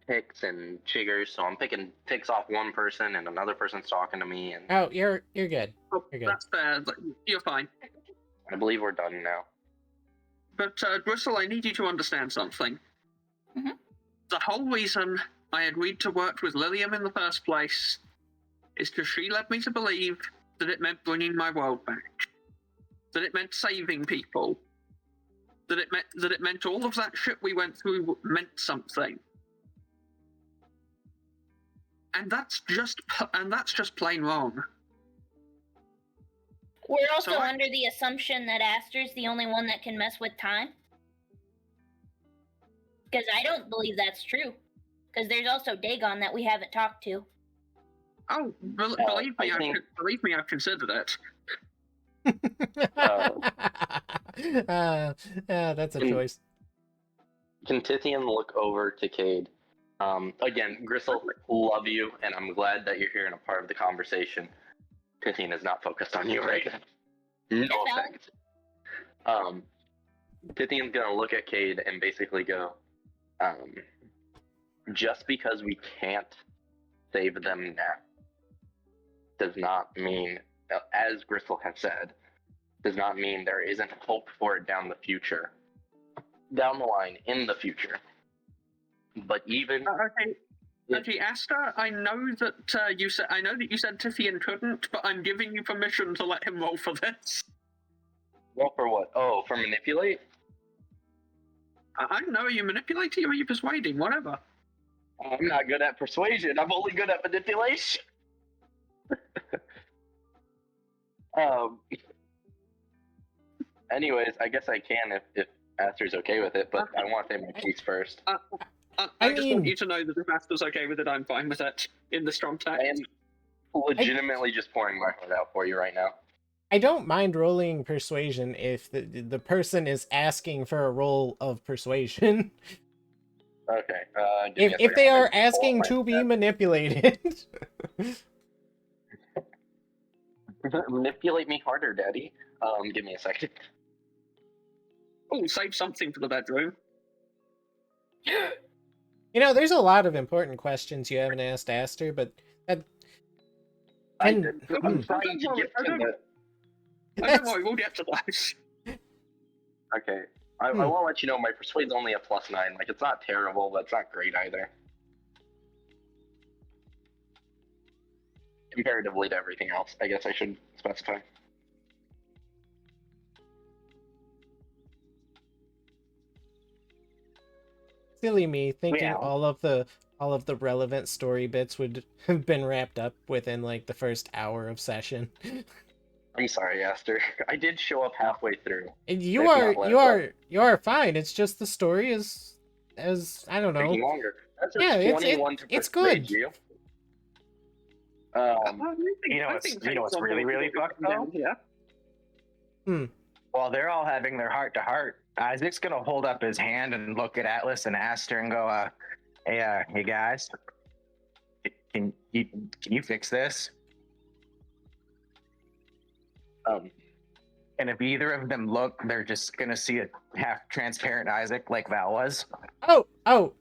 ticks and chiggers, so I'm picking ticks off one person and another person's talking to me, and Oh, you're good. Oh, You're good. that's fair. You're fine. I believe we're done now. But, Gristle, I need you to understand something. Mm-hmm. The whole reason I agreed to work with Lilium in the first place is because she led me to believe that it meant bringing my world back. That it meant saving people. That it meant all of that shit we went through meant something. And that's just plain wrong. We're also under the assumption that Aster's the only one that can mess with time. Because I don't believe that's true. Because there's also Dagon that we haven't talked to. Oh, believe me, I've considered it. That's a choice. Can Tithian look over to Cade? Again, Gristle, love you, and I'm glad that you're here and a part of the conversation. Tithian is not focused on you right now. No offense. Tithian's gonna look at Cade and basically go, just because we can't save them now does not mean, as Gristle has said, does not mean there isn't hope for it down the line, in the future. But even Okay, Asta, I know that you said Tiffy couldn't, but I'm giving you permission to let him roll for this. roll for what? Oh, for manipulate. I don't know. Are you manipulating or are you persuading? Whatever. I'm not good at persuasion. I'm only good at manipulation. um. Anyways, I guess I can if Aster's okay with it, but I want to say my case first. I just want you to know that if Asta's okay with it, I'm fine with it. In the strong text. I am legitimately just pouring my heart out for you right now. I don't mind rolling persuasion if the person is asking for a roll of persuasion. Okay. If they are asking to be manipulated. Manipulate me harder, Daddy. Give me a second. Oh, save something for the bedroom. You know, there's a lot of important questions you haven't asked Aster, but that. I'm trying to get to the. Don't worry, we'll get to those. Okay. I won't let you know my persuade's only a +9. Like, it's not terrible, but it's not great either. Comparatively to everything else, I guess I should specify. Silly me thinking Yeah. all of the relevant story bits would have been wrapped up within like the first hour of session. I'm sorry, Aster. I did show up halfway through. You are fine. It's just the story is as I don't know. Taking longer. That's Yeah, 21 to it's persuade good. you. You know what's really fucked though? Yeah. While they're all having their heart to heart, Isaac's gonna hold up his hand and look at Atlas and Aster and go, hey guys, can you fix this? And if either of them look, they're just gonna see a half transparent Isaac like Val was. Oh,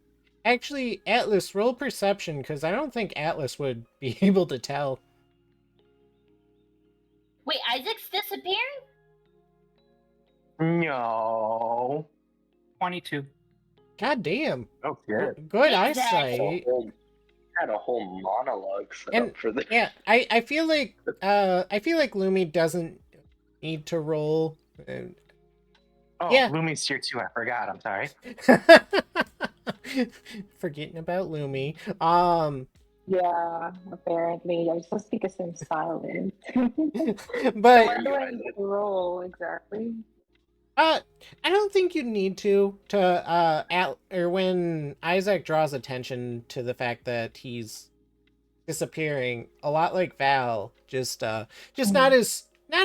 actually, Atlas, roll perception because I don't think Atlas would be able to tell. Wait, Isaac's disappearing? No. 22. God damn. Oh shit. Good Exactly. eyesight. Had a whole monologue set And up for this. yeah, I feel like Lumi doesn't need to roll. Oh, Yeah. Lumi's here too. I forgot. I'm sorry. Forgetting about Lumi. Yeah, apparently. I was just because I'm silent. But Where do I need to roll exactly? I don't think you need to when Isaac draws attention to the fact that he's disappearing, a lot like Val, just not as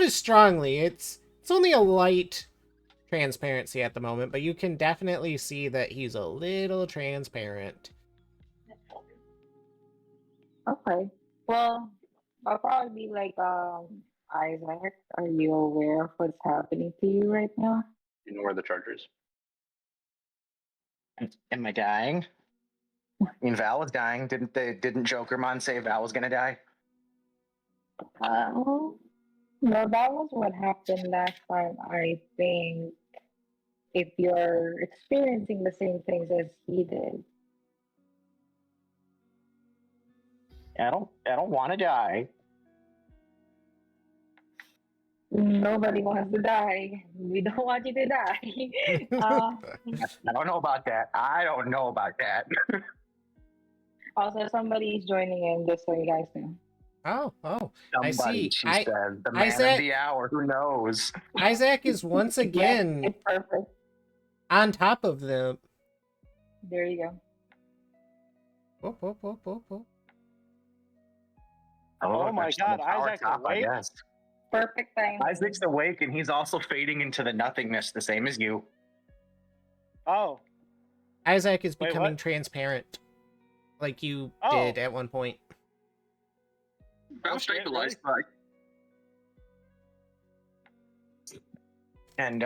strongly. It's only a light transparency at the moment, but you can definitely see that he's a little transparent. Okay. Well, I'll probably be like, Isaac, are you aware of what's happening to you right now? You know where the charger is? Am I dying? I mean, Val was dying. Didn't Jokermon say Val was gonna die? No, that was what happened last time, I think. If you're experiencing the same things as he did. I don't want to die. Nobody wants to die. We don't want you to die. I don't know about that. Also, somebody's joining in, just so you guys know. Oh, Somebody, I see. she says, the man Isaac, of the hour. Who knows? Isaac is once again It's perfect. on top of them. There you go. Whoop. Oh my God, Isaac's awake? I guess. Perfect time. Isaac's awake and he's also fading into the nothingness, the same as you. Oh, Isaac is Wait, becoming what? transparent, like you Oh. did at one point. Val shit, stabilized, right? And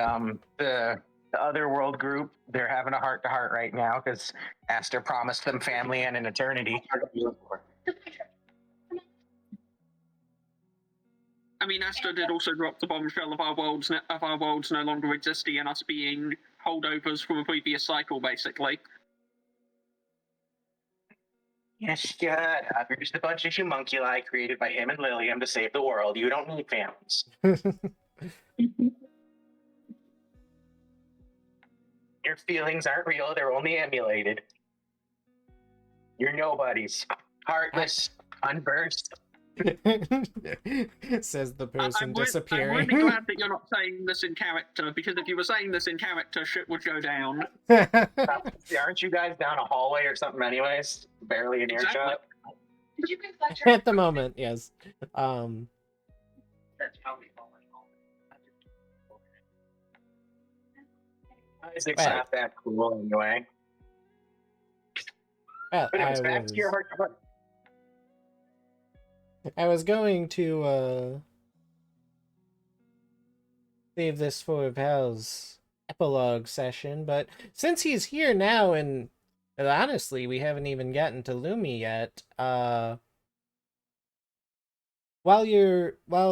the other world group, they're having a heart-to-heart right now because Aster promised them family and an eternity. I mean, Asta did also drop the bombshell of our worlds no longer existing and us being holdovers from a previous cycle, basically. Yes, shut up. You're just a bunch of homunculi created by him and Lilium to save the world. You don't need families. Your feelings aren't real, they're only emulated. You're nobodies. Heartless, unversed. Says the I'm person disappearing. really glad that you're not saying this in character, because if you were saying this in character, shit would go down. Aren't you guys down a hallway or something anyways? Barely an earshot? At the moment, yes. Isaac's Right. not that cool anyway. Well, But anyways, back to your heart. I was going to save this for Val's epilogue session, but since he's here now, and honestly, we haven't even gotten to Lumi yet. While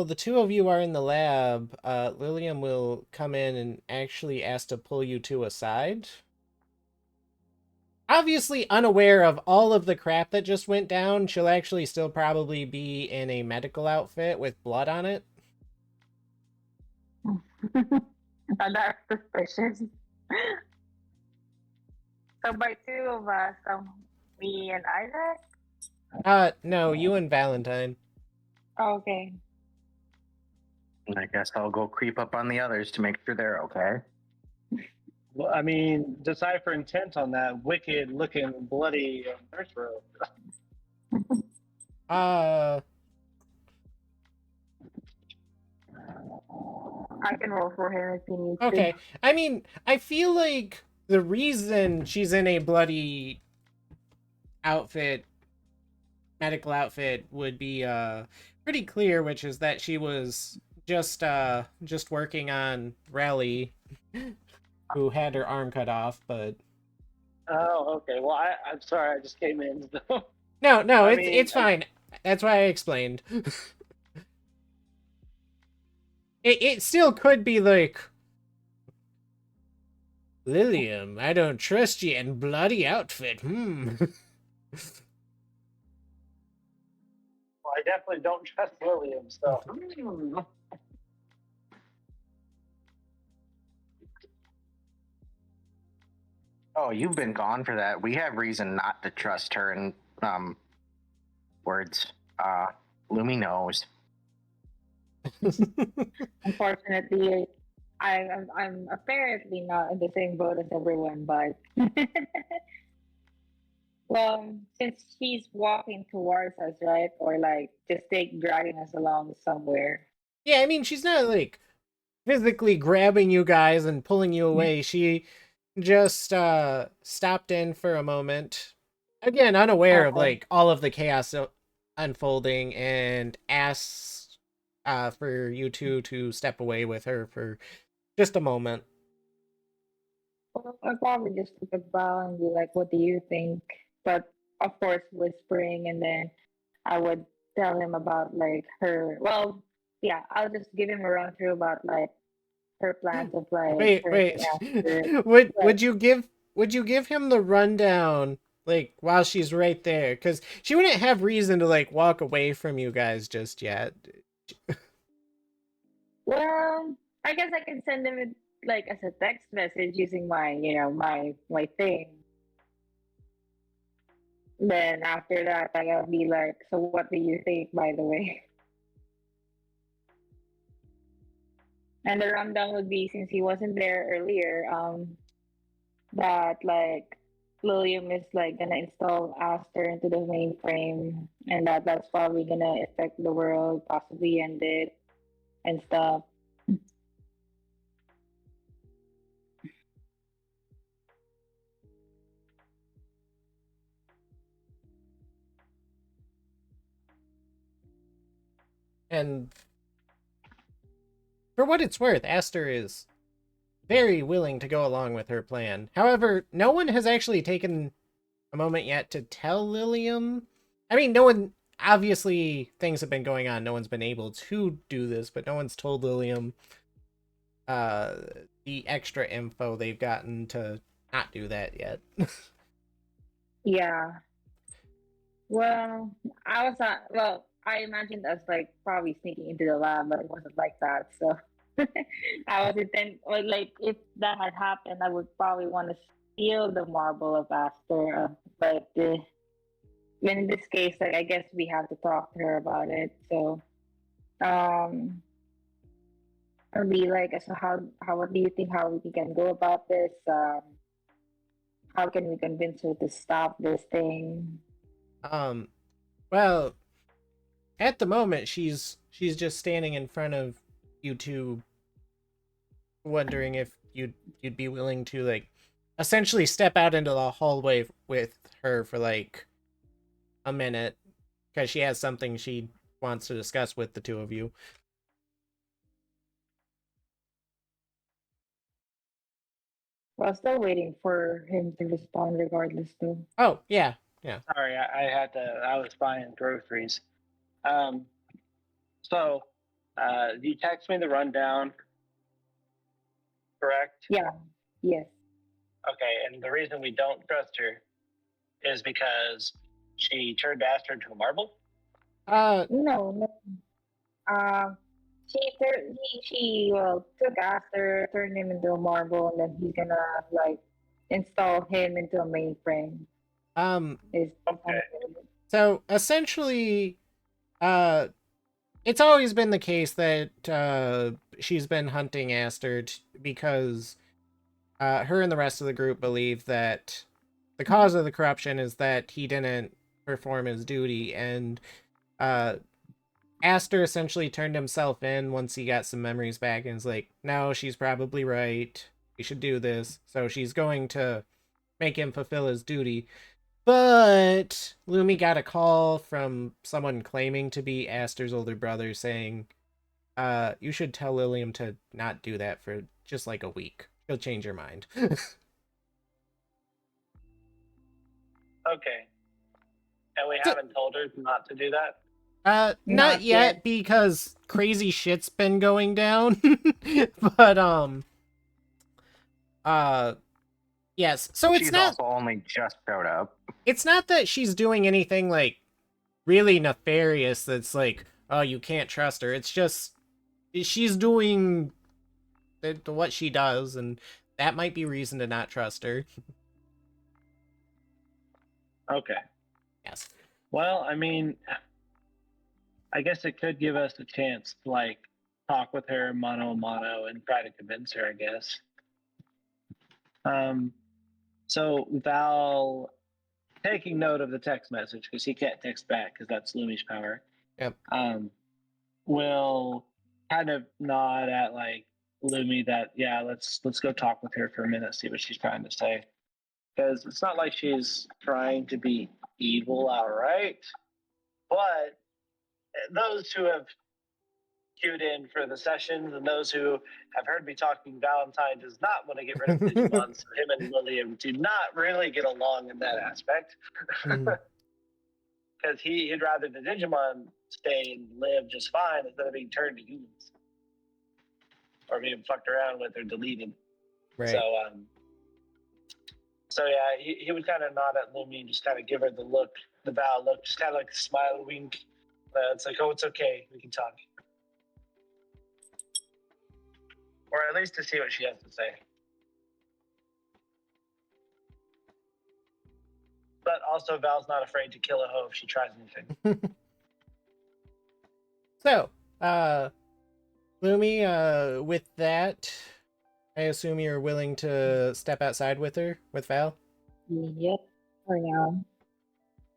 the two of you are in the lab, Lilium will come in and actually ask to pull you two aside. Obviously unaware of all of the crap that just went down, she'll actually still probably be in a medical outfit with blood on it. That's suspicious. So by two of us, me and Isaac? No, you and Valentine. Oh, okay. I guess I'll go creep up on the others to make sure they're okay. Well, I mean, decipher intent on that wicked-looking, bloody nurse robe. Uh, I can roll for him if he needs to. okay. I mean, I feel like the reason she's in a bloody outfit, medical outfit, would be pretty clear, which is that she was just working on Rally, who had her arm cut off, but Oh, okay. Well, I'm sorry. I just came in. So. no, I it's fine. That's why I explained. It still could be like, Lilium, I don't trust you in bloody outfit. Well, I definitely don't trust Lilium, so. Oh, you've been gone for that. We have reason not to trust her in words. Lumi knows. Unfortunately, I'm apparently not in the same boat as everyone, but well, since she's walking towards us, right, or like just dragging us along somewhere. Yeah, I mean, she's not like physically grabbing you guys and pulling you away. She just stopped in for a moment, again unaware of like all of the chaos unfolding, and asks for you two to step away with her for just a moment. Well, I'd probably just look at Val and be like, "What do you think?" But of course, whispering, and then I would tell him about like her. Well, yeah, I'll just give him a run through about like her plans of like Wait, turning after. would you give him the rundown like while she's right there? Because she wouldn't have reason to like walk away from you guys just yet. Well, I guess I can send him it like as a text message using my, my thing. Then after that, I'll be like, "So what do you think, by the way?" And the rundown would be, since he wasn't there earlier, that like Lilium is like gonna install Aster into the mainframe, and that's probably gonna affect the world, possibly end it, and stuff. And for what it's worth, Aster is very willing to go along with her plan. However, no one has actually taken a moment yet to tell Lilium. I mean, no one, obviously things have been going on. No one's been able to do this, but no one's told Lilium the extra info they've gotten to not do that yet. Yeah. Well, I was not. Well, I imagined us like probably sneaking into the lab, but it wasn't like that. So I was intent, or like if that had happened, I would probably want to steal the marble of Aster. But in this case, like I guess we have to talk to her about it. So um, I'll be like, so how what do you think? How we can go about this? How can we convince her to stop this thing? Well, at the moment she's just standing in front of you two, wondering if you'd be willing to like essentially step out into the hallway with her for like a minute because she has something she wants to discuss with the two of you. Well, still waiting for him to respond regardless though. Oh, yeah. Yeah. Sorry, I was buying groceries. Um, so, you text me the rundown, correct? Yeah. Yes. Okay, and the reason we don't trust her is because she turned Aster into a marble? No, no. She took after, turned him into a marble, and then he's gonna like install him into a mainframe. Is Okay. So essentially, it's always been the case that she's been hunting Aster because her and the rest of the group believe that the cause of the corruption is that he didn't perform his duty, and uh, Aster essentially turned himself in once he got some memories back and is like, no, she's probably right. We should do this. So she's going to make him fulfill his duty. But Lumi got a call from someone claiming to be Aster's older brother saying, you should tell Lilium to not do that for just like a week. She'll change your mind. Okay. And we So- haven't told her not to do that? Not Not yet, yet. because crazy shit's been going down. But yes. So She's also only just showed up. it's not that she's doing anything like really nefarious that's like, oh, you can't trust her. It's just she's doing what she does, and that might be reason to not trust her. Okay. Yes. Well, I mean, I guess it could give us a chance to like talk with her mano a mano and try to convince her, I guess. So Val, taking note of the text message because he can't text back because that's Lumi's power. Yep. Will kind of nod at like Lumi that yeah, let's go talk with her for a minute, see what she's trying to say. Because it's not like she's trying to be evil outright, but those who have queued in for the sessions and those who have heard me talking, Valentine does not want to get rid of Digimon, so him and Lilium do not really get along in that aspect. Mhm. Because he'd rather the Digimon stay and live just fine instead of being turned to humans. Or being fucked around with or deleted. Right. So yeah, he would kind of nod at Lumi and just kind of give her the look, the Val look, just kind of like a smile, wink. It's like, oh, it's okay, we can talk. Or at least to see what she has to say. But also, Val's not afraid to kill a hoe if she tries anything. So, Lumi, with that, I assume you're willing to step outside with her, with Val? Yep. I am.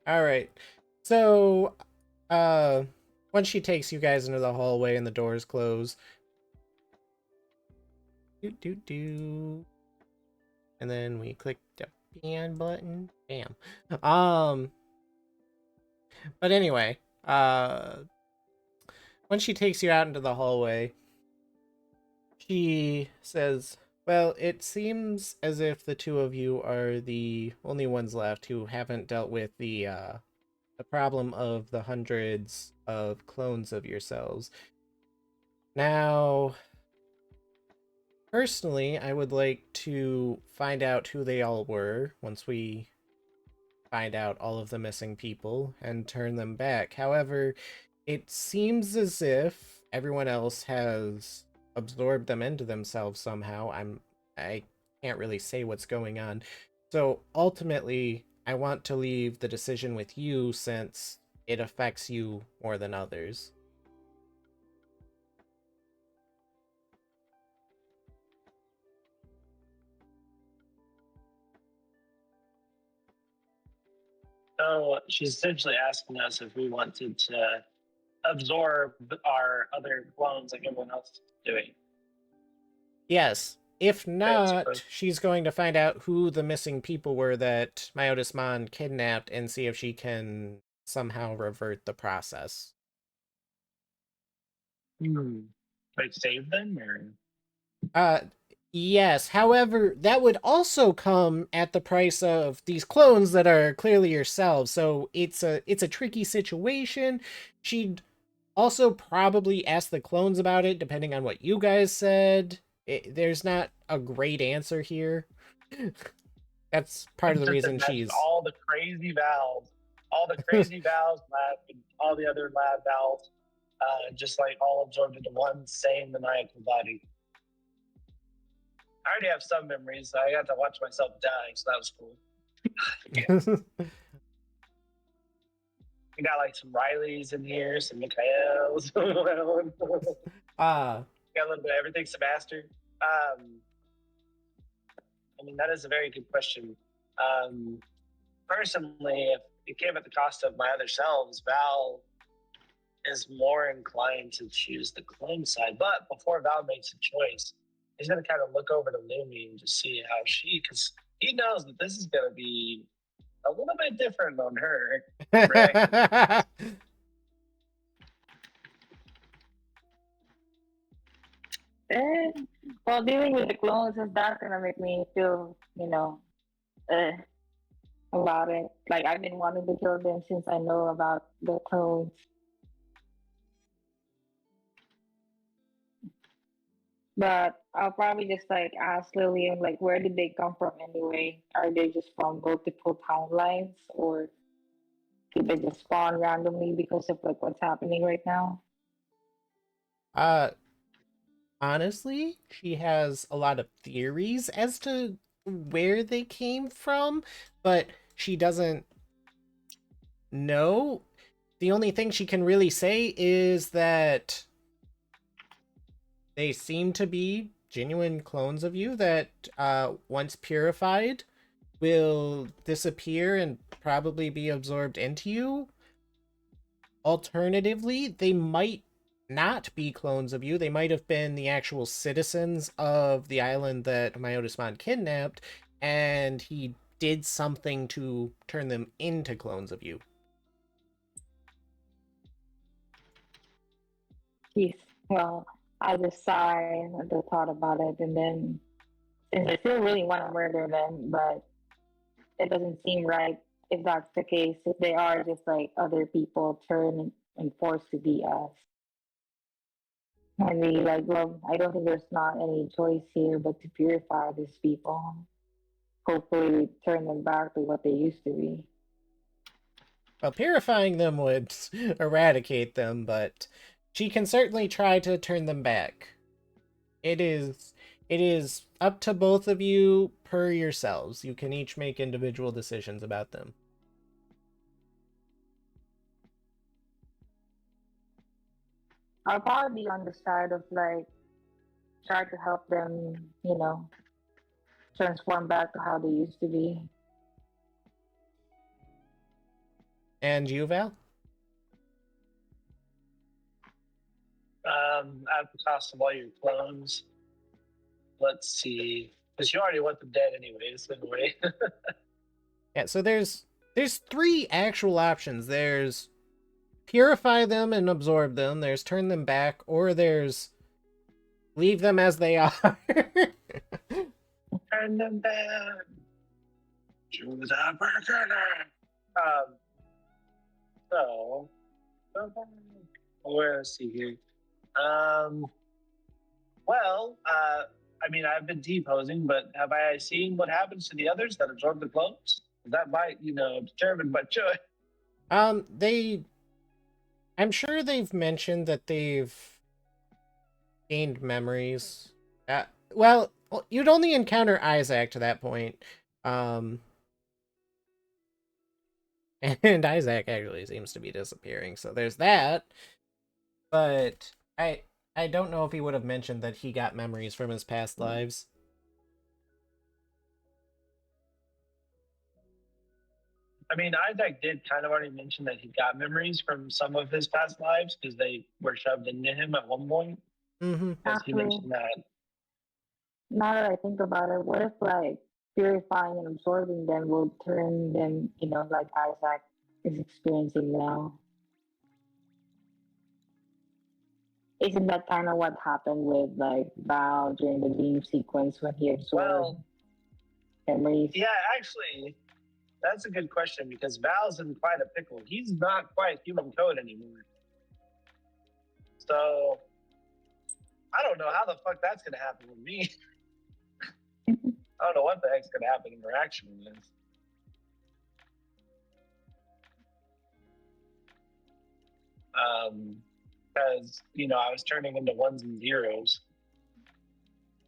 All right. So, once she takes you guys into the hallway and the doors close, and then we click the ban button. Bam. But anyway, when she takes you out into the hallway, she says, well, it seems as if the two of you are the only ones left who haven't dealt with the problem of the hundreds of clones of yourselves. Now, personally, I would like to find out who they all were once we find out all of the missing people and turn them back. However, it seems as if everyone else has absorbed them into themselves somehow. I can't really say what's going on. So ultimately, I want to leave the decision with you since it affects you more than others. So she's essentially asking us if we wanted to absorb our other clones like everyone else is doing. Yes. If That's not, good. she's going to find out who the missing people were that Myotismon kidnapped and see if she can somehow revert the process. Like save them or Uh, yes. However, that would also come at the price of these clones that are clearly yourselves. So it's a tricky situation. She'd also probably ask the clones about it, depending on what you guys said. There's not a great answer here. That's part of the just reason imagine she's. all the crazy valves, lab, and all the other lab valves, just like all absorbed into one same maniacal body. I already have some memories. I got to watch myself die, so that was cool. We got like some Rileys in here, some Mikhails. Ah, Got a little bit of everything, Sebastian. I mean, that is a very good question. Personally, if it came at the cost of my other selves, Val is more inclined to choose the clone side. But before Val makes a choice, he's going to kind of look over to Lumi and just see how because he knows that this is going to be a little bit different on her. Right? Well, dealing with the clones is not gonna make me feel, uh, about it. Like I've been wanting to kill them since I know about the clones. But I'll probably just like ask Lillian, like, where did they come from anyway? Are they just from multiple timelines, or did they just spawn randomly because of like what's happening right now? uh, honestly, she has a lot of theories as to where they came from, but she doesn't know. The only thing she can really say is that they seem to be genuine clones of you that, once purified, will disappear and probably be absorbed into you. Alternatively, they might not be clones of you. They might have been the actual citizens of the island that Myotismon kidnapped, and he did something to turn them into clones of you. Yes. Well, I just sigh at the thought about it, and then since I still really want to murder them, but it doesn't seem right if that's the case. If they are just like other people turned and forced to be us. I really like, well, I don't think there's not any choice here but to purify these people. Hopefully, turn them back to what they used to be. Well, purifying them would eradicate them, but she can certainly try to turn them back. It is up to both of you per yourselves. You can each make individual decisions about them. I'll probably be on the side of like try to help them, transform back to how they used to be. And you, Val? At the cost of all your clones. Let's see. Because you already want them dead anyways, in a way. Yeah, so there's three actual options. There's purify them and absorb them, there's turn them back, or there's leave them as they are. Turn them back. Choose a burger. Um, so, let's see here. Well, I mean, I've been T-posing, but have I seen what happens to the others that absorb the clones? That might, determine my choice. I'm sure they've mentioned that they've gained memories. Well, you'd only encounter Isaac to that point. Um, and Isaac actually seems to be disappearing, so there's that. But I don't know if he would have mentioned that he got memories from his past lives. I mean, Isaac did kind of already mention that he got memories from some of his past lives because they were shoved into him at one point. Mm-hmm. Because he Actually, mentioned that. now that I think about it, what if like purifying and absorbing them will turn them, like Isaac is experiencing now? Isn't that kind of what happened with like Bao during the dream sequence when he absorbed memories? Yeah, actually, that's a good question because Val's in quite a pickle. He's not quite human code anymore. So I don't know how the fuck that's gonna happen with me. I don't know what the heck's gonna happen in interaction with this. Because I was turning into ones and zeros,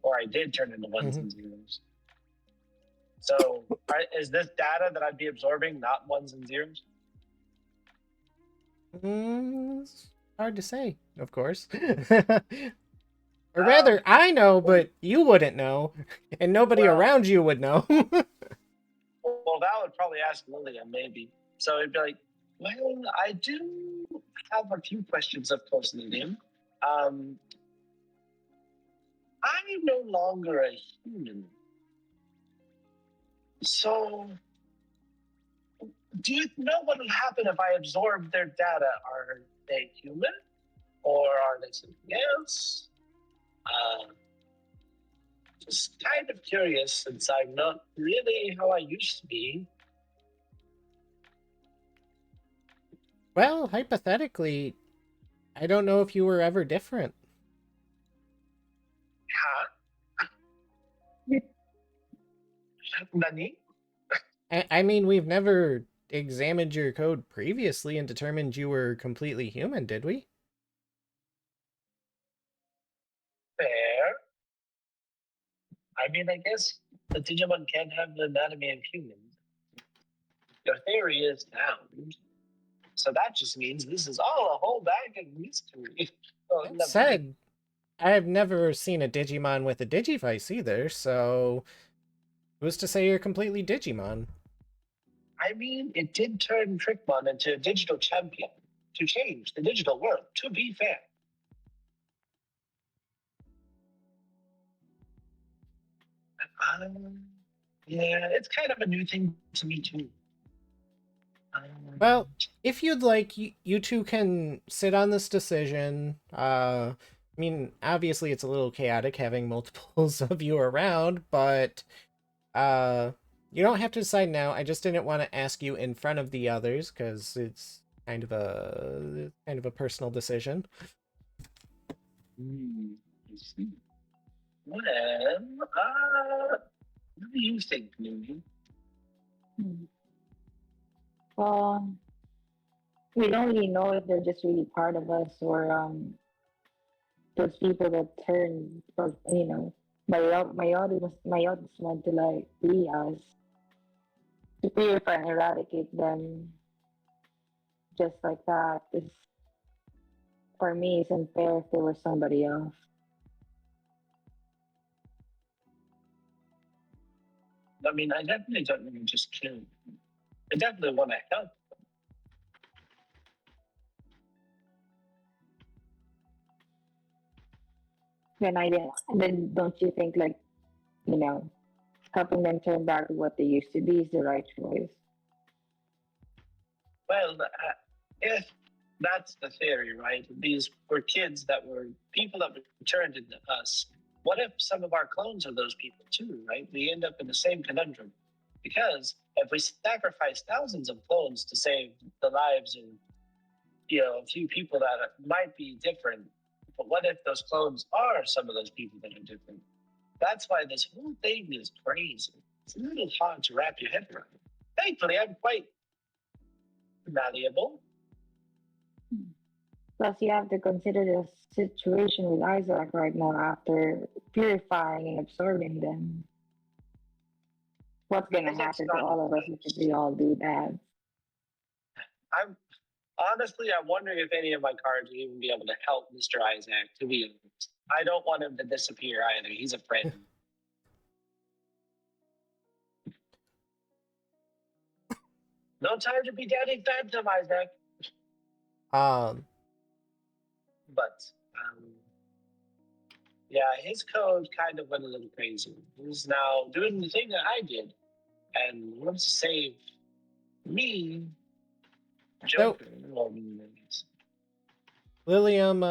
or I did turn into ones and zeros. So, is this data that I'd be absorbing not ones and zeros? It's hard to say, of course. Or rather, I know, but you wouldn't know, and nobody around you would know. Well, Val would probably ask Lillian, maybe. So it'd be like, well, I do have a few questions, of course, Lillian. I'm no longer a human. So, do you know what will happen if I absorb their data? Are they human? Or are they something else? Just kind of curious since I'm not really how I used to be. Well, hypothetically, I don't know if you were ever different. Huh? Nani? I mean, we've never examined your code previously and determined you were completely human, did we? Fair. I mean, I guess the Digimon can have the anatomy of humans. Your theory is sound. So that just means this is all a whole bag of mystery. That said, I've never seen a Digimon with a Digivice either, so who's to say you're completely Digimon? I mean, it did turn Trickmon into a digital champion to change the digital world, to be fair. Yeah, it's kind of a new thing to me, too. Well, if you'd like, you two can sit on this decision. I mean, obviously it's a little chaotic having multiples of you around, but you don't have to decide now. I just didn't want to ask you in front of the others because it's kind of a personal decision. I see. Well, what do you think, Newman? Well, we don't really know if they're just really part of us or those people that turn, or Myotismon to like be us, to purify and eradicate them just like that. Is for me, it's unfair if they were somebody else. I mean, I definitely don't want to just kill them. I definitely want to help. Then don't you think like, helping them turn back to what they used to be is the right choice? Well, if that's the theory, right? These were kids that were people that returned into us. What if some of our clones are those people too, right? We end up in the same conundrum. Because if we sacrifice thousands of clones to save the lives of, a few people that might be different, but what if those clones are some of those people that are different? That's why this whole thing is crazy. It's a little hard to wrap your head around. Thankfully, I'm quite malleable. Plus, you have to consider the situation with Isaac right now after purifying and absorbing them. What's gonna Isaac's happen to not all of us if we all do that? I'm wondering if any of my cards would even be able to help Mr. Isaac, to be honest. I don't want him to disappear either. He's a friend. No time to be daddy phantom, Isaac. Um, But yeah, his code kind of went a little crazy. He's now doing the thing that I did and wants to save me, so Joker. Well, me, I guess. Lilium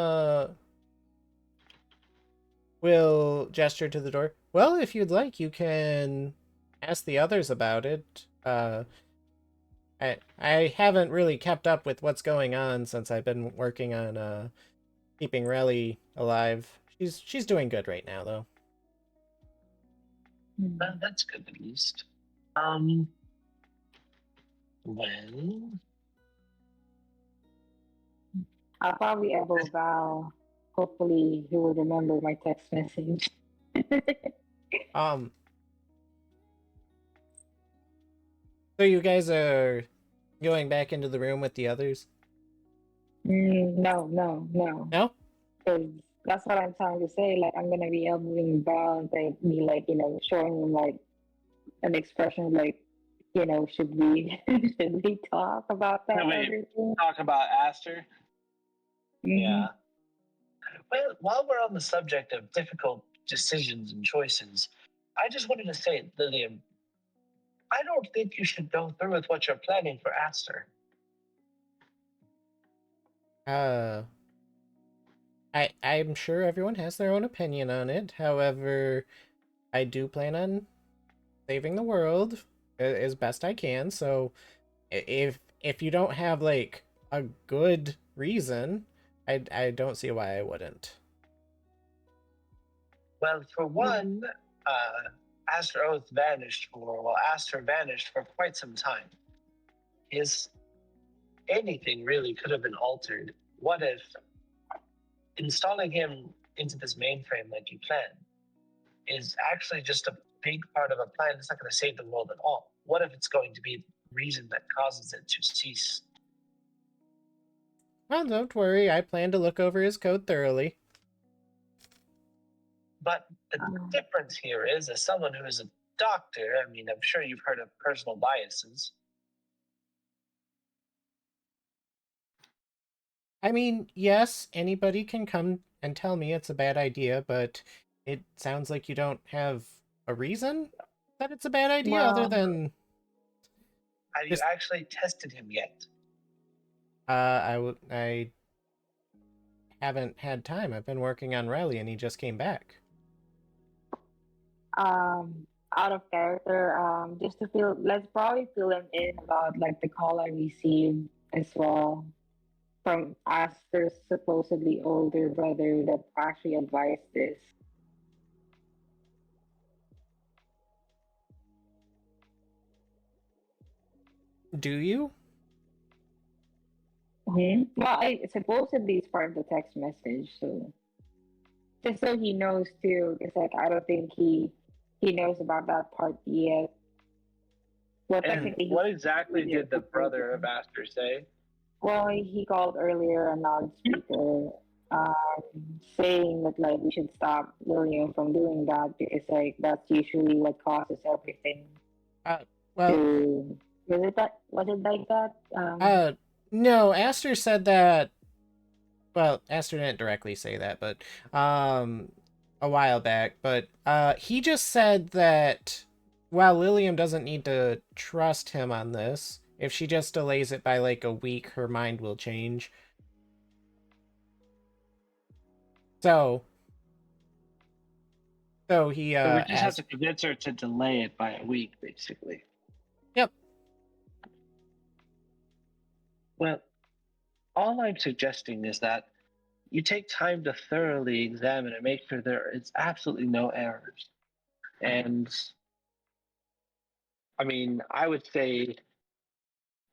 will gesture to the door. Well, if you'd like, you can ask the others about it. I haven't really kept up with what's going on since I've been working on keeping Relly alive. She's doing good right now though. Well, that's good at least. Well, I'll probably elbow Val. Hopefully, he will remember my text message. Um so you guys are going back into the room with the others? No. No? Because that's what I'm trying to say. Like, I'm gonna be elbowing Val and be like, showing him like an expression like, should we should we talk about that wait, other thing? talk about Aster. Mhm. Yeah. Well, while we're on the subject of difficult decisions and choices, I just wanted to say, Lillian, I don't think you should go through with what you're planning for Aster. I'm sure everyone has their own opinion on it. However, I do plan on saving the world as best I can. So if you don't have like a good reason, I don't see why I wouldn't. Well, for one, Aster vanished for quite some time. His anything really could have been altered. What if installing him into this mainframe like you planned is actually just a big part of a plan that's not going to save the world at all? What if it's going to be the reason that causes it to cease? Well, don't worry. I plan to look over his code thoroughly. But the difference here is, as someone who is a doctor, I mean, I'm sure you've heard of personal biases. I mean, yes, anybody can come and tell me it's a bad idea, but it sounds like you don't have a reason that it's a bad idea other Well, than Have you Just- actually tested him yet? I haven't had time. I've been working on Riley and he just came back. out of character, just to let's probably fill him in about like the call I received as well from Aster's supposedly older brother that actually advised this. Do you? Well, supposedly it's part of the text message, so just so he knows too. It's like I don't think he knows about that part yet. Well, And technically, what exactly did the brother of Aster say? Well, he called earlier a loudspeaker, saying that like we should stop William from doing that because like that's usually what causes everything. Well, Was it like that? No, Aster said that. Well, Aster didn't directly say that, but a while back. But he just said that while Lilium doesn't need to trust him on this, if she just delays it by like a week, her mind will change. So he So we just have asked. to convince her to delay it by a week, basically. Yep. Well, all I'm suggesting is that you take time to thoroughly examine and make sure there is absolutely no errors. And I mean, I would say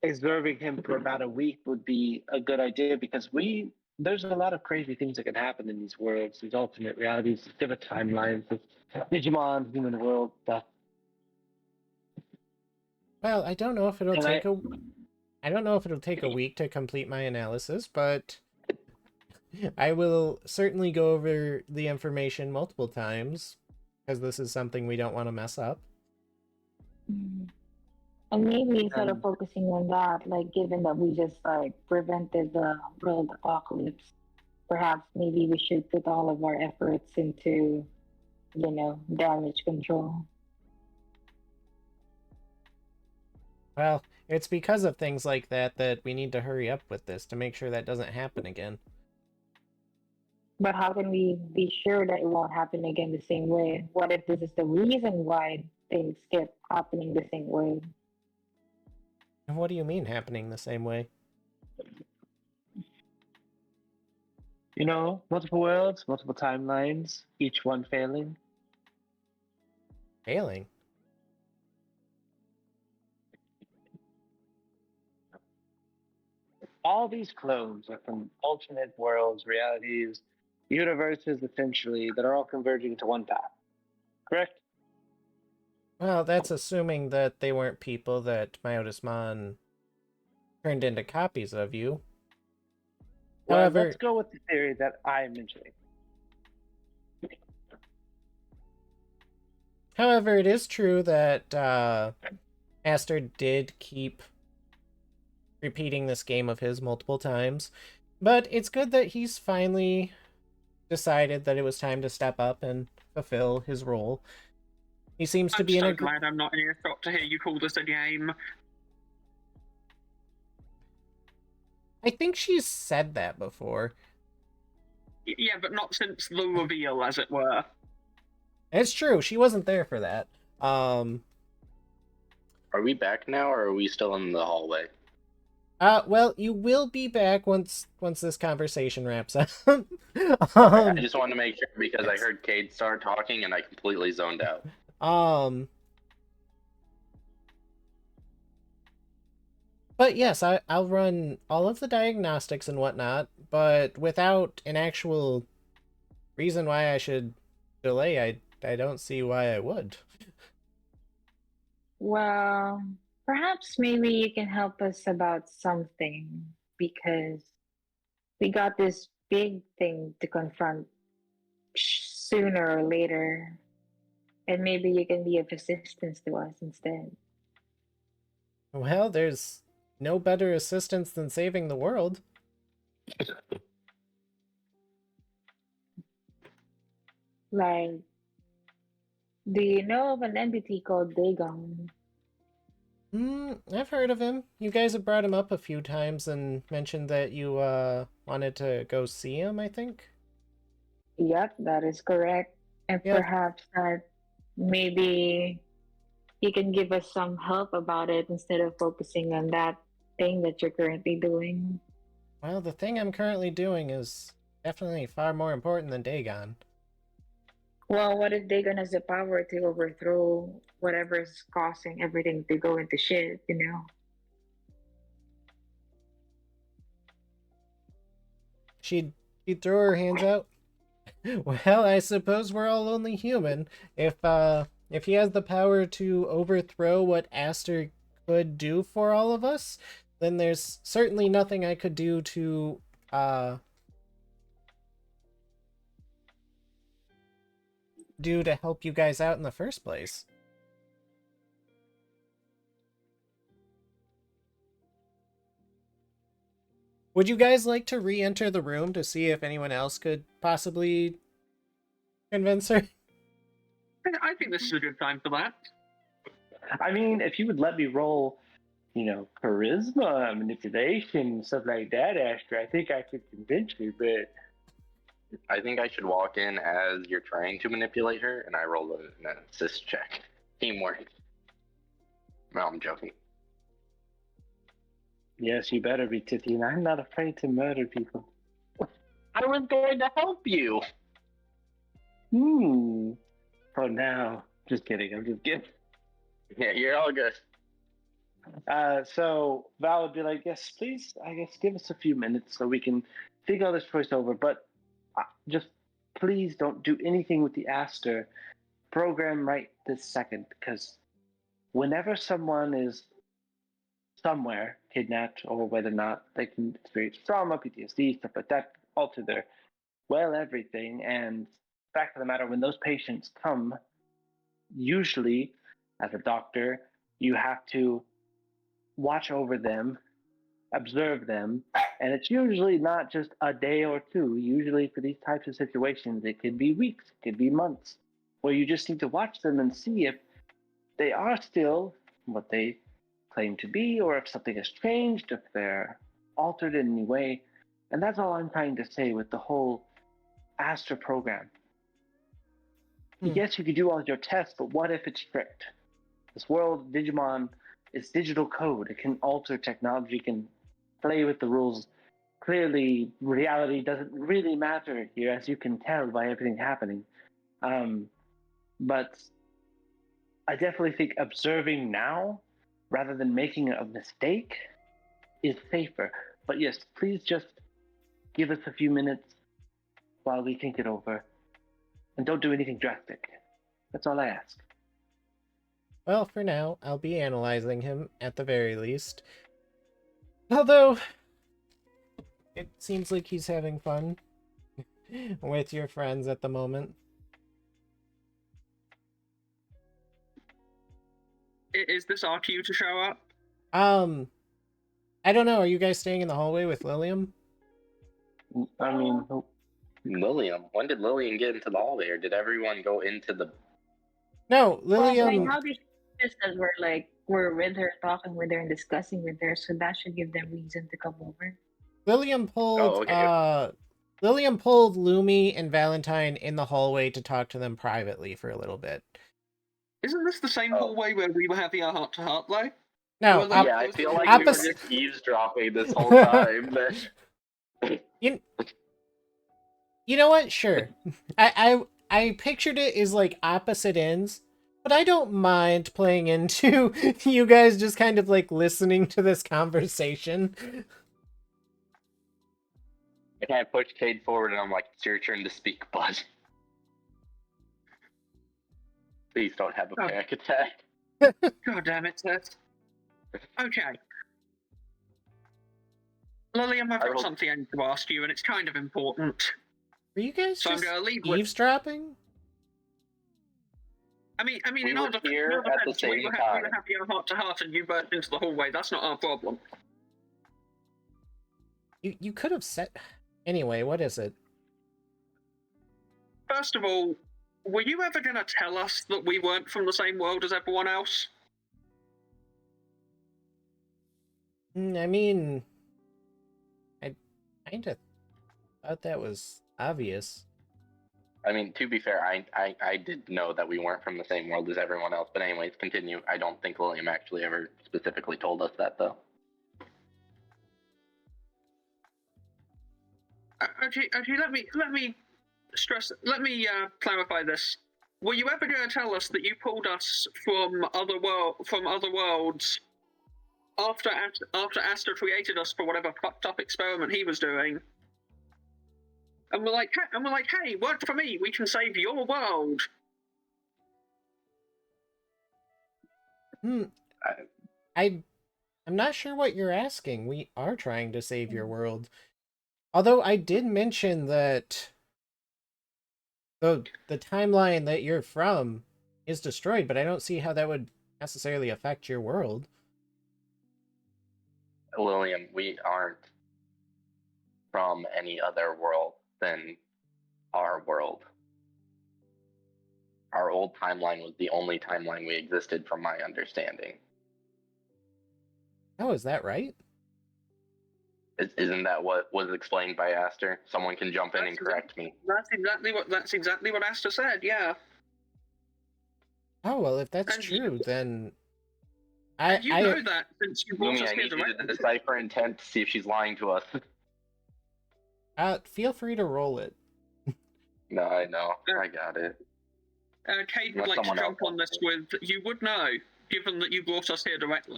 observing him for about a week would be a good idea because there's a lot of crazy things that can happen in these worlds, these alternate realities, these different timelines, the Digimon, human world stuff. Well, I don't know if it'll And take a I don't know if it'll take a week to complete my analysis, but I will certainly go over the information multiple times because this is something we don't want to mess up. Mm. And maybe instead of and focusing on that, like given that we just like prevented the world apocalypse, perhaps maybe we should put all of our efforts into, damage control. Well, it's because of things like that that we need to hurry up with this to make sure that doesn't happen again. But how can we be sure that it won't happen again the same way? What if this is the reason why things keep happening the same way? And what do you mean happening the same way? multiple worlds, multiple timelines, each one failing. Failing? All these clones are from alternate worlds, realities, universes, essentially, that are all converging to one path. Correct? Well, that's assuming that they weren't people that Myotismon turned into copies of you. Well, However, let's go with the theory that I'm mentioning. However, it is true that Aster did keep repeating this game of his multiple times, but it's good that he's finally decided that it was time to step up and fulfill his role. He seems to I'm be in so a glad I'm not in earshot to hear you call this a game. I think she's said that before. Yeah, but not since the reveal, as it were. It's true. She wasn't there for that. Are we back now, or are we still in the hallway? Well, you will be back once this conversation wraps up. I just wanted to make sure because I heard Cade start talking and I completely zoned out. But yes, I'll run all of the diagnostics and whatnot, but without an actual reason why I should delay, I don't see why I would. Well, perhaps maybe you can help us about something because we got this big thing to confront sooner or later, and maybe you can be of assistance to us instead. Well, there's no better assistance than saving the world. Like, do you know of an entity called Dagon? I've heard of him. You guys have brought him up a few times and mentioned that you wanted to go see him, I think. Yep, that is correct. And Yeah. perhaps that maybe you can give us some help about it instead of focusing on that thing that you're currently doing. Well, the thing I'm currently doing is definitely far more important than Dagon. Well, what if Dagon has the power to overthrow whatever's causing everything to go into shit? She'd throw her hands out. Well, I suppose we're all only human. If he has the power to overthrow what Aster could do for all of us, then there's certainly nothing I could do to help you guys out in the first place. Would you guys like to re-enter the room to see if anyone else could possibly convince her? I think this is a good time for that. I mean, if you would let me roll, charisma, manipulation, stuff like that, Astra, I think I could convince you, but I think I should walk in as you're trying to manipulate her, and I roll an assist check. Teamwork. No, I'm joking. yes, you better be, Titty, I'm not afraid to murder people. I was going to help you. For now. Just kidding, I'm just kidding. Yeah, you're all good. So Val would be like, "Yes, please. I guess give us a few minutes so we can think all this choice over. But just please don't do anything with the Aster program right this second, because whenever someone is somewhere kidnapped, or whether or not they can experience trauma, PTSD, stuff like that, alter their everything. And fact of the matter, when those patients come, usually as a doctor, you have to watch over them, observe them, and it's usually not just a day or two. Usually, for these types of situations, it could be weeks, it could be months, where you just need to watch them and see if they are still what they claim to be, or if something has changed, if they're altered in any way. And that's all I'm trying to say with the whole Astra program. Yes, you could do all your tests, but what if it's strict? This world, Digimon, is digital code. It can alter technology, can play with the rules. Clearly, reality doesn't really matter here, as you can tell by everything happening. But I definitely think observing now, rather than making a mistake, is safer. But yes, please just give us a few minutes while we think it over. And don't do anything drastic. That's all I ask. Well, for now, I'll be analyzing him at the very least. Although, it seems like he's having fun with your friends at the moment. Is this our cue to show up? I don't know. Are you guys staying in the hallway with Lilium? I mean, Lilium. When did Lilium get into the hallway, or did everyone go into the? No, Well, right Lilium. now they just that we're with her, talking with her, and discussing with her, so that should give them reason to come over. Lilium pulled. Oh, okay. Lilium pulled Lumi and Valentine in the hallway to talk to them privately for a little bit. Isn't this the same hallway where we were having our heart-to-heart, though? No, Yeah, I feel like we were just eavesdropping this whole time. You know what? Sure. I pictured it as like opposite ends, but I don't mind playing into you guys just kind of like listening to this conversation. I kind of push Cade forward, and I'm like, "It's your turn to speak, bud. Please don't have a panic attack." God damn it, Seth. Okay. Lilium, I've got something I need to ask you, and it's kind of important. Are you guys So just I'm gonna lead eavesdropping? I mean, We in were our defense, here at the same we were time. having a heart-to-heart, and you burst into the hallway. That's not our problem. You could have said. Anyway, what is it? First of all, were you ever gonna tell us that we weren't from the same world as everyone else? I mean, I kind of thought that was obvious. I mean, to be fair, I did know that we weren't from the same world as everyone else. But anyways, continue. I don't think William actually ever specifically told us that, though. Okay. Let me clarify this. Were you ever going to tell us that you pulled us from other worlds after Astor created us for whatever fucked up experiment he was doing? And we're like, hey, work for me. We can save your world. I'm not sure what you're asking. We are trying to save your world. Although I did mention that the timeline that you're from is destroyed, but I don't see how that would necessarily affect your world. William, we aren't from any other world than our world. Our old timeline was the only timeline we existed, from my understanding. Oh, is that right? Isn't that what was explained by Astor? Someone can jump in and correct me. That's exactly what Astor said. Yeah. Oh well, if that's true, then I know that since you brought Lumi, us I here need you to directly. decipher intent to see if she's lying to us. Feel free to roll it. No, I know. I got it. Cade would like to jump on this with, you would know. given that you brought us here directly.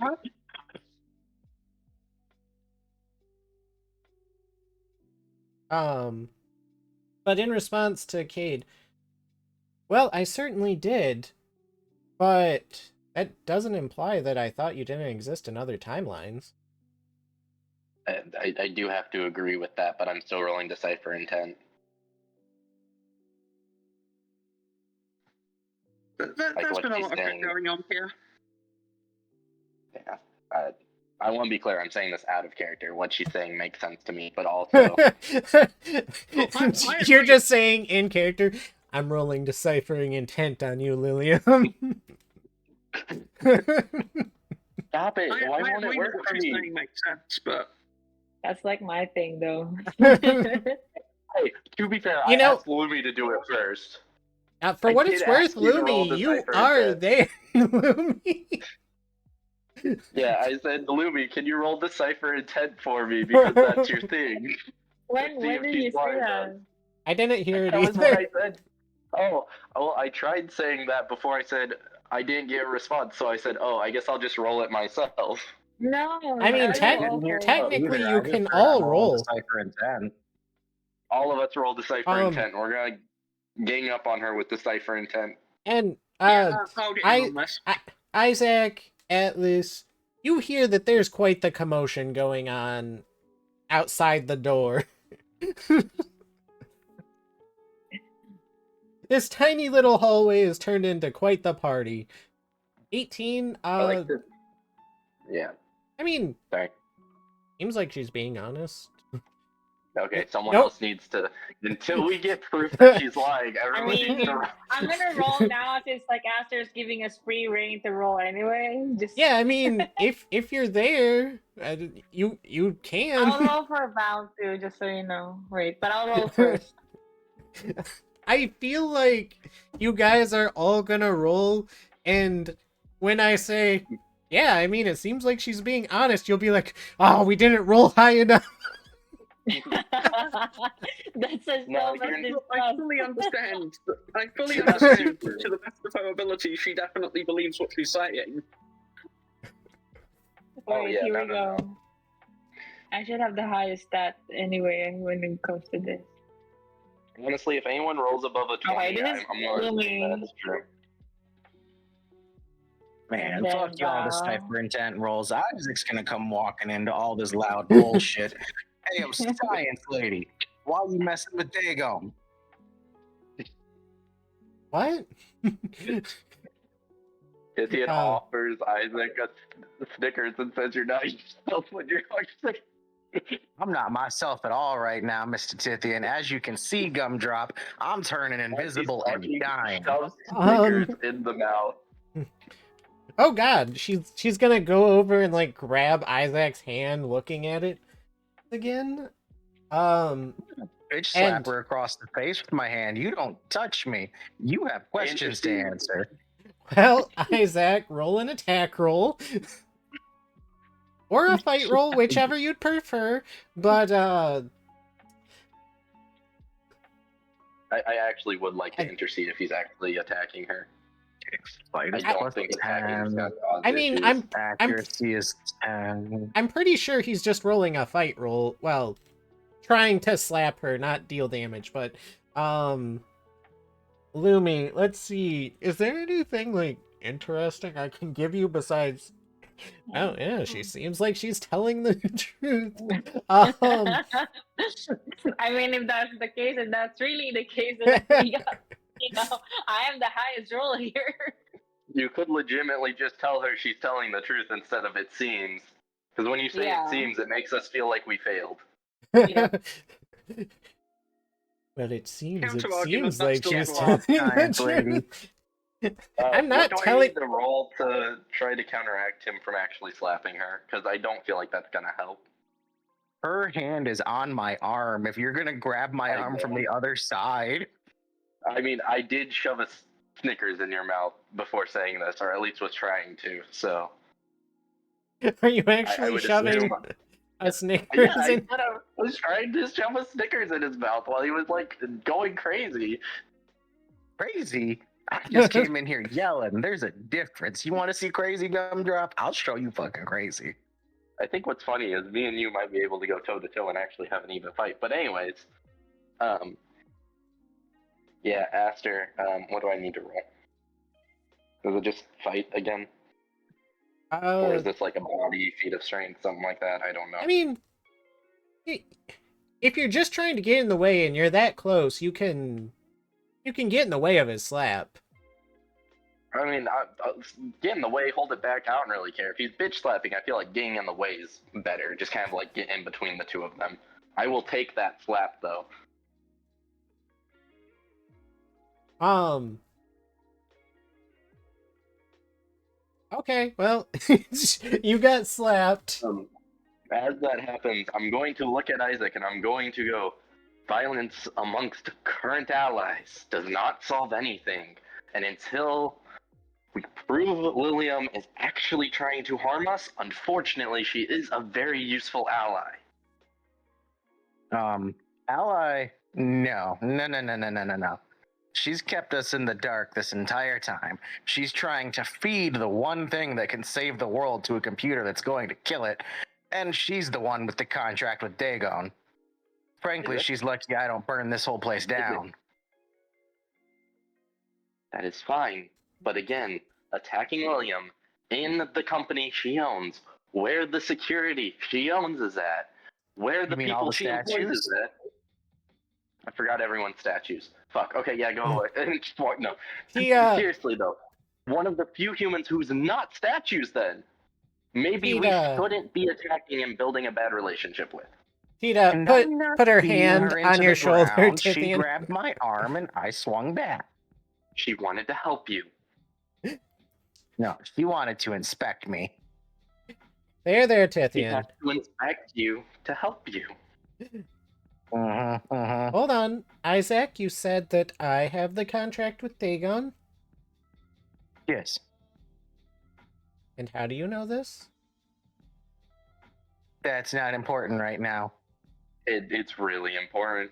But in response to Cade, well, I certainly did, but that doesn't imply that I thought you didn't exist in other timelines. I do have to agree with that, but I'm still rolling Decipher Intent. There's what been a she's lot of shit saying. going on here. Yeah. I want to be clear, I'm saying this out of character. What she's saying makes sense to me, but also... I You're agree. just saying in character, I'm rolling Deciphering Intent on you, Lilium. Stop it! Why won't it agree work that what for she's me? saying makes sense, but That's like my thing, though. Hey, to be fair, You I know- asked Lumi to do it first. For I what did it's worth, ask you to roll Lumi, you Decipher are Intent. there, Lumi. Yeah, I said, Lumi, can you roll Decipher Intent for me because that's your thing? when See if did she's you say blind that? us. I didn't hear it That was what either. I said. Oh, well, I tried saying that before I said I didn't get a response, so I said, oh, I guess I'll just roll it myself. No, I mean, that was awful. technically you I just can heard all I'm roll. Decipher Intent. All of us roll Decipher Um, Intent. We're gonna gang up on her with Decipher Intent. And I'll get in on this. Isaac, Atlas, you hear that there's quite the commotion going on outside the door. This tiny little hallway is turned into quite the party. 18, I like to... Yeah, I mean, sorry. seems like she's being honest. Okay, someone Nope. else needs to... Until we get proof that she's lying, everyone I needs mean, to... I'm gonna roll now since like Aster's giving us free reign to roll anyway. Just Yeah, I mean, if you're there, you can. I'll roll for a bound too, just so you know. Wait, but I'll roll first. I feel like you guys are all gonna roll, and when I say, yeah, I mean, it seems like she's being honest, you'll be like, oh, we didn't roll high enough. That's a No, so much you're- I distrust. fully understand. I fully You're not understand. super. To the best of her ability, she definitely believes what she's saying. Oh, Wait, yeah, here no, we no, go. I should have the highest stat anyway when it comes to this. Honestly, if anyone rolls above a 20, Okay, this is I'm going to assume Lumi. that is true. Man, And fuck then, y'all, Decipher Intent rolls. Isaac's gonna come walking into all this loud bullshit. Hey, I'm science lady. Why you messing with Dagon? What? Ithian Oh. offers Isaac a Snickers and says you're not yourself when you're like... I'm not myself at all right now, Mr. Tithian. As you can see, Gumdrop, I'm turning invisible and dying. Shoves Snickers in the mouth. Oh god, she's gonna go over and like grab Isaac's hand, looking at it again. Bitch, slap And- her across the face with my hand. You don't touch me. You have questions to answer. Well, Isaac, roll an attack roll. Or a fight roll, whichever you'd prefer. But, I actually would like to intercede if he's actually attacking her. Fight I is don't plus think attacking is 10. gonna cause I mean, issues. Accuracy is 10. I'm pretty sure he's just rolling a fight roll. Well, trying to slap her, not deal damage, but, Lumi, let's see. Is there anything, like, interesting I can give you besides... Oh, yeah, she seems like she's telling the truth. I mean, if that's the case, and that's really the case, then we got, I am the highest roller here. You could legitimately just tell her she's telling the truth instead of it seems. Because when you say Yeah. it seems, it makes us feel like we failed. Well, it seems Counter-argument, like that's she's still telling the science lady. truth. I'm not what do I telling... need to roll to try to counteract him from actually slapping her? Because I don't feel like that's gonna help. Her hand is on my arm. If you're gonna grab my I arm from know. the other side, I mean, I did shove a Snickers in your mouth before saying this, or at least was trying to. So Are you I actually would shoving assume. a Snickers Yeah, I in? was trying to shove a Snickers in his mouth while he was like going crazy. crazy. I just came in here yelling. There's a difference. You want to see Crazy Gumdrop? I'll show you fucking Crazy. I think what's funny is me and you might be able to go toe to toe and actually have an even fight. But anyways, yeah, Aster, what do I need to roll? Does it just fight again? Or is this like a body, feat of strength, something like that? I don't know. I mean, if you're just trying to get in the way and you're that close, you can get in the way of his slap. I mean, get in the way, hold it back. I don't really care. If he's bitch slapping, I feel like getting in the way is better. Just kind of like get in between the two of them. I will take that slap though. Okay, well, you got slapped. As that happens, I'm going to look at Isaac and I'm going to go, violence amongst current allies does not solve anything. And until we prove Lilium is actually trying to harm us, unfortunately, she is a very useful ally. Ally? No. No. She's kept us in the dark this entire time. She's trying to feed the one thing that can save the world to a computer that's going to kill it. And she's the one with the contract with Dagon. Frankly, she's lucky I don't burn this whole place down. That is fine. But again, attacking William in the company she owns, where the security she owns is at, where the people she employs is at. I forgot everyone's statues. Fuck. Okay, yeah, go away. No. Seriously, though. One of the few humans who's not statues, then. Maybe we shouldn't be attacking and building a bad relationship with. Tita, put her hand on your shoulder, Tithian. She grabbed my arm and I swung back. She wanted to help you. No, she wanted to inspect me. There, Tithian. She has to inspect you to help you. Hold on, Isaac, you said that I have the contract with Dagon? Yes. And how do you know this? That's not important right now. It's really important.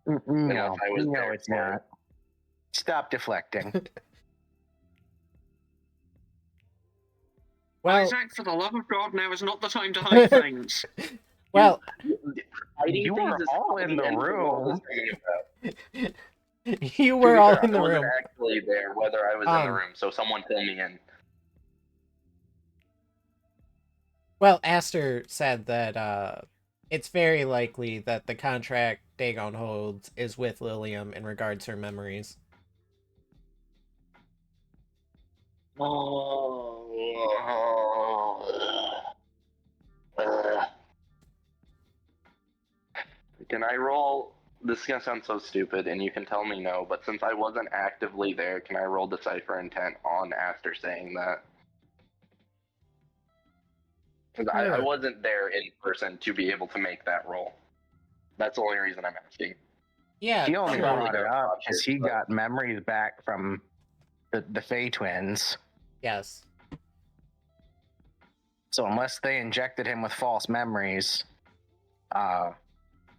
No, it's not. Stop deflecting. Well, Isaac, for the love of God, now is not the time to hide things. Well, you were all in the room. You were all in the room. I wasn't room. actually there, whether I was in the room, so someone fill me in. Well, Aster said that it's very likely that the contract Dagon holds is with Lilium in regards to her memories. Can I roll? This is gonna sound so stupid, and you can tell me no, but since I wasn't actively there, can I roll Decipher Intent on Aster saying that? Because I wasn't there in person to be able to make that roll. That's the only reason I'm asking. Yeah, he only brought it up because he got memories back from the Fae twins. Yes. So unless they injected him with false memories,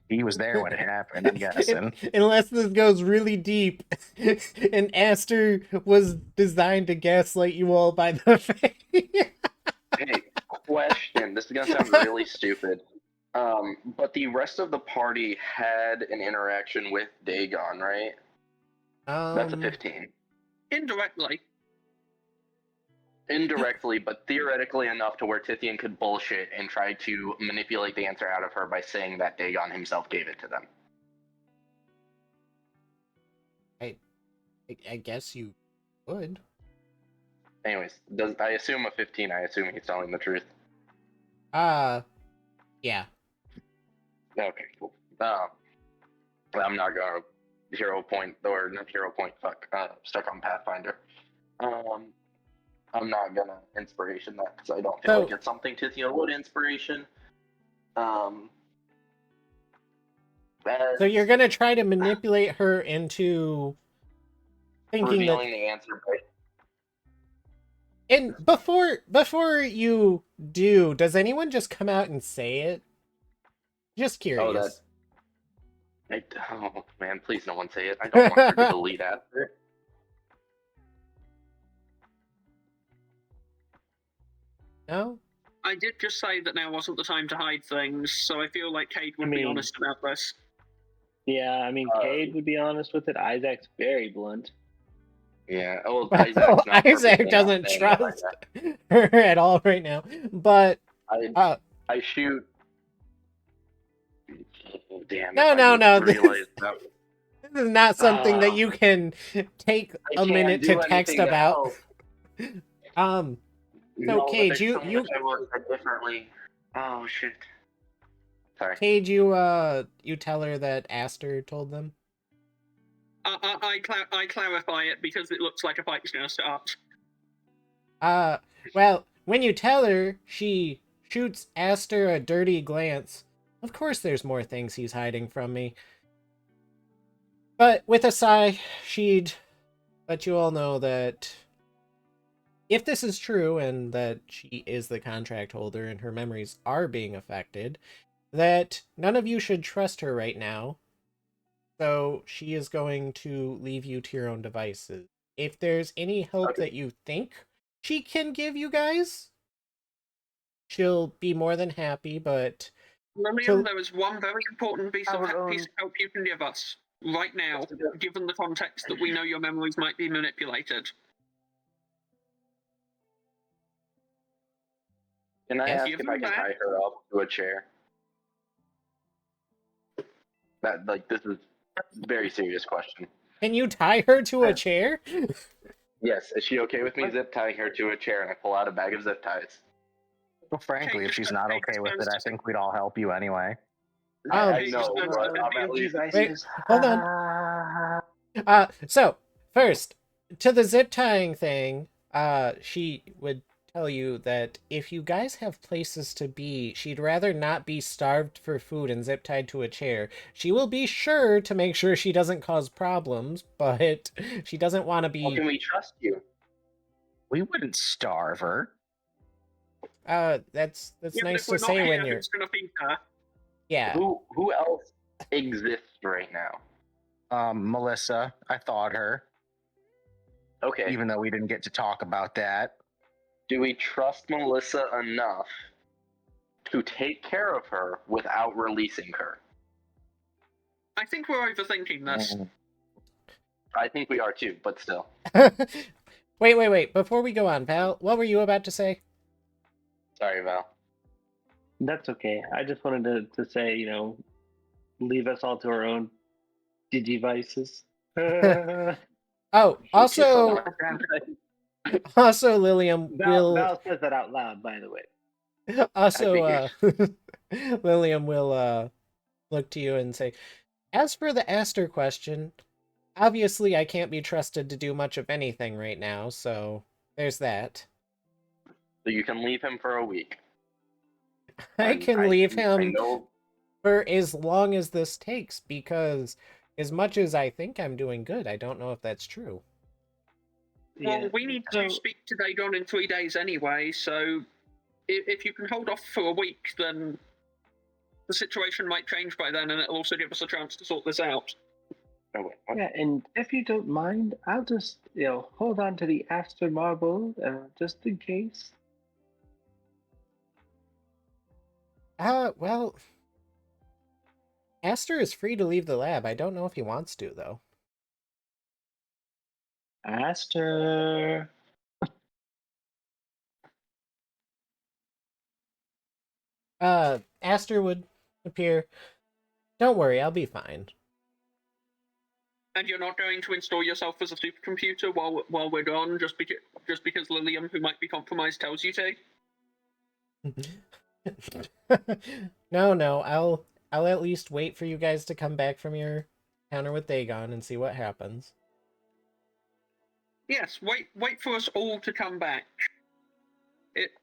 he was there when it happened, I'm guessing. Unless this goes really deep, and Aster was designed to gaslight you all by the Fae. Hey, question. This is gonna sound really stupid. But the rest of the party had an interaction with Dagon, right? That's a 15. Indirectly. Indirectly, but theoretically enough to where Tithian could bullshit and try to manipulate the answer out of her by saying that Dagon himself gave it to them. I guess you would. Anyways, I assume a 15, I assume he's telling the truth. Yeah. Okay, cool. I'm not gonna hero point, or not hero point, stuck on Pathfinder. I'm not gonna inspiration that because I don't feel like it's something Tithia would inspiration. So you're gonna try to manipulate her into thinking revealing the answer, right? And before you do, does anyone just come out and say it? Just curious. Oh man, please no one say it. I don't want her to delete after. No? I did just say that now wasn't the time to hide things, so I feel like Cade would be honest about this. Yeah, I mean, Cade would be honest with it. Isaac's very blunt. Yeah. Oh, Well, Isaac's not Isaac perfectly doesn't not saying that right trust her at all right now. But now. I shoot. Oh, damn! No, if no, I no. just realized that. This is not something that you can take I a can't minute do to text anything to about. help. So No, but Cage, there's so you much I would have said differently. Oh shit. Sorry. Cage, you tell her that Aster told them. I clarify it because it looks like a fight's gonna start. Well, when you tell her, she shoots Aster a dirty glance. Of course there's more things he's hiding from me. But with a sigh, she'd let you all know that if this is true and that she is the contract holder and her memories are being affected, that none of you should trust her right now. So she is going to leave you to your own devices. If there's any help that you think she can give you guys, she'll be more than happy, but... Lillian, there is one very important piece of help you can give us right now, given the context that we know your memories might be manipulated. Can I ask if I can tie her up to a chair? This is a very serious question. Can you tie her to a chair? Yes, is she okay with me zip tying her to a chair and I pull out a bag of zip ties? Well, frankly, if she's not okay with it, I think we'd all help you anyway. I know, but at least... Wait, hold on. So, first, to the zip tying thing, she would tell you that if you guys have places to be, she'd rather not be starved for food and zip tied to a chair. She will be sure to make sure she doesn't cause problems, but she doesn't want to be... How can we trust you? We wouldn't starve her. That's nice to say when you're... Gonna feed her. Yeah. Who else exists right now? Melissa, I thought her. Okay. Even though we didn't get to talk about that. Do we trust Melissa enough to take care of her without releasing her? I think we're overthinking this. I think we are too, but still. Wait. Before we go on, Val, what were you about to say? Sorry, Val. That's okay. I just wanted to say, leave us all to our own digivices. Oh, also, Lilium will... Val says that out loud, by the way. Also, Lilium will look to you and say, as for the Aster question, obviously I can't be trusted to do much of anything right now, so there's that. So you can leave him for a week. I can leave him for as long as this takes, because as much as I think I'm doing good, I don't know if that's true. Well, we need to speak to Dagon in 3 days anyway, so if you can hold off for a week, then the situation might change by then, and it'll also give us a chance to sort this out. Oh, wait, what? Yeah, and if you don't mind, I'll just, hold on to the Aster Marble, just in case. Well, Aster is free to leave the lab. I don't know if he wants to, though. Aster. Aster would appear. Don't worry, I'll be fine. And you're not going to install yourself as a supercomputer while we're gone, just because Lilium, who might be compromised, tells you to? No, I'll at least wait for you guys to come back from your encounter with Dagon and see what happens. Yes, wait for us all to come back.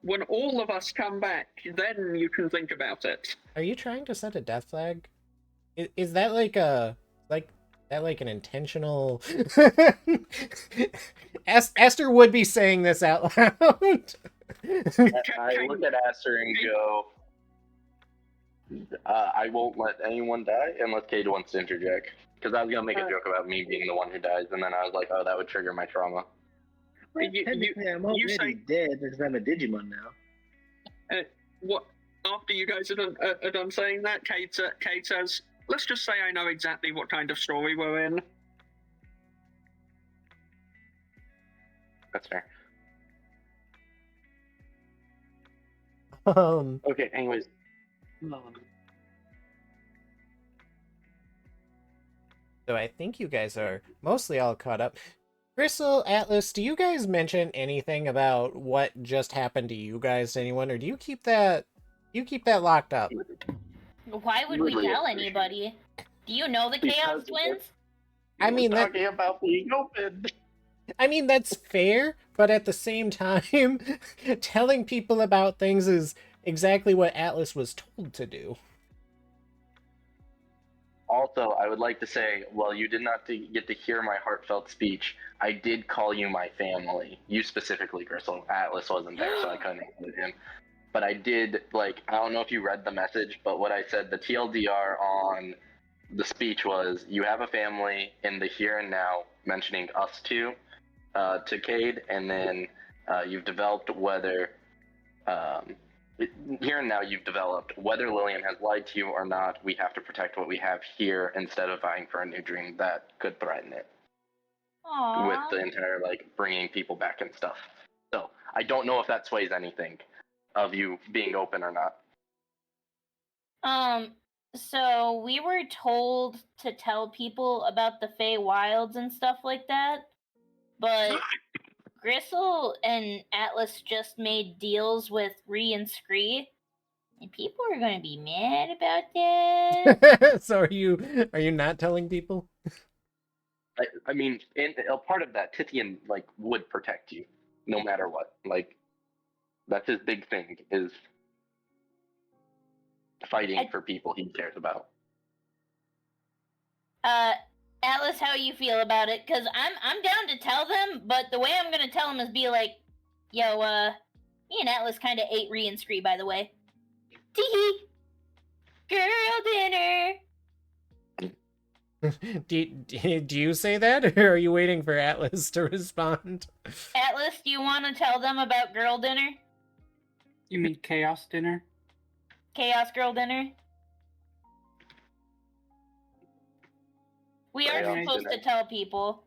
When all of us come back, then you can think about it. Are you trying to set a death flag? Is that like an intentional... Aster would be saying this out loud. I look at Aster and go, I won't let anyone die unless Cade wants to interject. Because I was gonna make a joke about me being the one who dies, and then I was like, oh, that would trigger my trauma. Well, technically, I'm already dead because I'm a Digimon now. What? After you guys are done saying that, Cade says, "Let's just say I know exactly what kind of story we're in." That's fair. Okay, anyways. So I think you guys are mostly all caught up. Gristle, Atlas, do you guys mention anything about what just happened to you guys to anyone, or do you keep that locked up? Why would we tell anybody? Do you know the Chaos Twins? I mean, talking about being open. I mean, that's fair, but at the same time, telling people about things is exactly what Atlas was told to do. Also, I would like to say, while you did not get to hear my heartfelt speech, I did call you my family. You specifically, Gristle. Atlas wasn't there, so I couldn't include him. But I did, like, I don't know if you read the message, but what I said, the TLDR on the speech was, you have a family in the here and now, mentioning us two to Cade, and then you've developed whether here and now you've developed whether Lillian has lied to you or not. We have to protect what we have here instead of vying for a new dream that could threaten it. Aww. With the entire like bringing people back and stuff. So I don't know if that sways anything of you being open or not. So we were told to tell people about the Fey Wilds and stuff like that, but Gristle and Atlas just made deals with Ree and Scree, and people are going to be mad about that. So are you not telling people? I mean, and a part of that, Tithian like would protect you no matter what. Like that's his big thing is fighting for people he cares about. Atlas, how you feel about it? Cause I'm down to tell them, but the way I'm gonna tell them is be like, yo, me and Atlas kind of ate Ree and Scree, by the way. Teehee, girl dinner. Do you say that, or are you waiting for Atlas to respond? Atlas, do you want to tell them about girl dinner? You mean chaos dinner? Chaos girl dinner? We are Chaos supposed dinner. to tell people.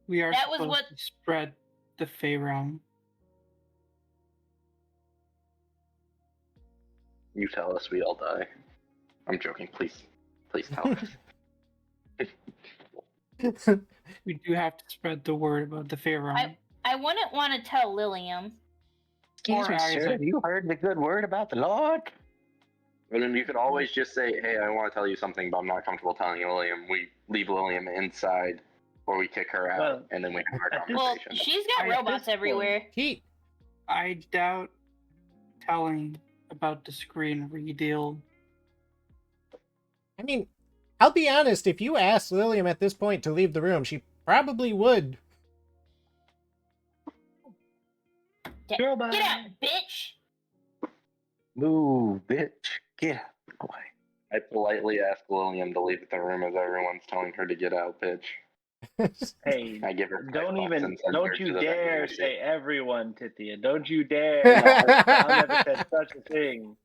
We are That was supposed what- to spread the Fey realm. You tell us, we all die. I'm joking. Please tell us. We do have to spread the word about the Fey realm. I wouldn't want to tell Lilium. Excuse me, Isaac. sir. Have you heard the good word about the Lord? And then you could always just say, hey, I want to tell you something, but I'm not comfortable telling Lillian. We leave Lillian inside, or we kick her out, Well, and then we have our at this- Well, conversation. she's got At robots this point- everywhere. He I doubt telling about the screen redeal. I mean, I'll be honest, if you asked Lilium at this point to leave the room, she probably would. Girl, bye. Get out, bitch! Move, bitch. Get out of the way. I politely ask Lillian to leave the room as everyone's telling her to get out, bitch. Hey, I give her don't $5 even, and send her don't to you the dare vending say machine. everyone, Tithia. Don't you dare. I'll never said such a thing.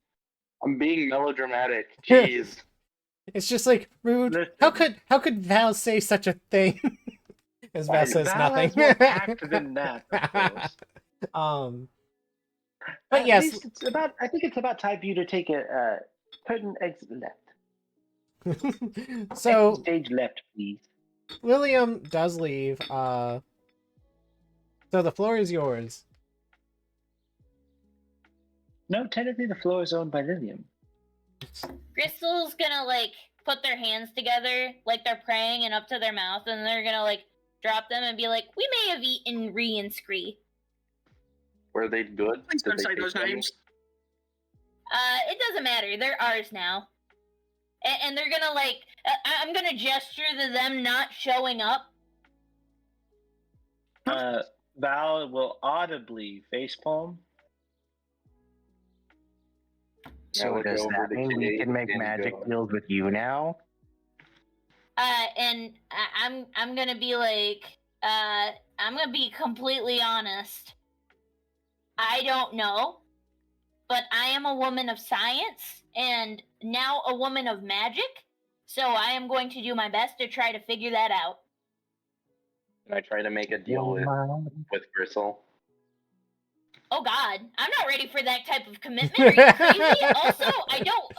I'm being melodramatic. Jeez. It's just like rude. Listen. How could Val say such a thing? As Val says Val nothing. has more tact than that, of course. But At yes. least it's about. I think it's about time for you to take a curtain exit left. So Stage left, please. Lilium does leave. So the floor is yours. No, technically the floor is owned by Lilium. Crystal's gonna like put their hands together like they're praying and up to their mouth, and they're gonna like drop them and be like, "We may have eaten Ree and Scree." Were they good? Please don't Did they say those taste yummy? names. It doesn't matter. They're ours now, and they're gonna like. I'm gonna gesture to them not showing up. Val will audibly facepalm. So look does over that to mean we Kate can make and magic go, deals with you now? And I'm gonna be like, I'm gonna be completely honest. I don't know, but I am a woman of science and now a woman of magic. So I am going to do my best to try to figure that out. Can I try to make a deal with Gristle? Oh God, I'm not ready for that type of commitment. Are you crazy? Also, I don't.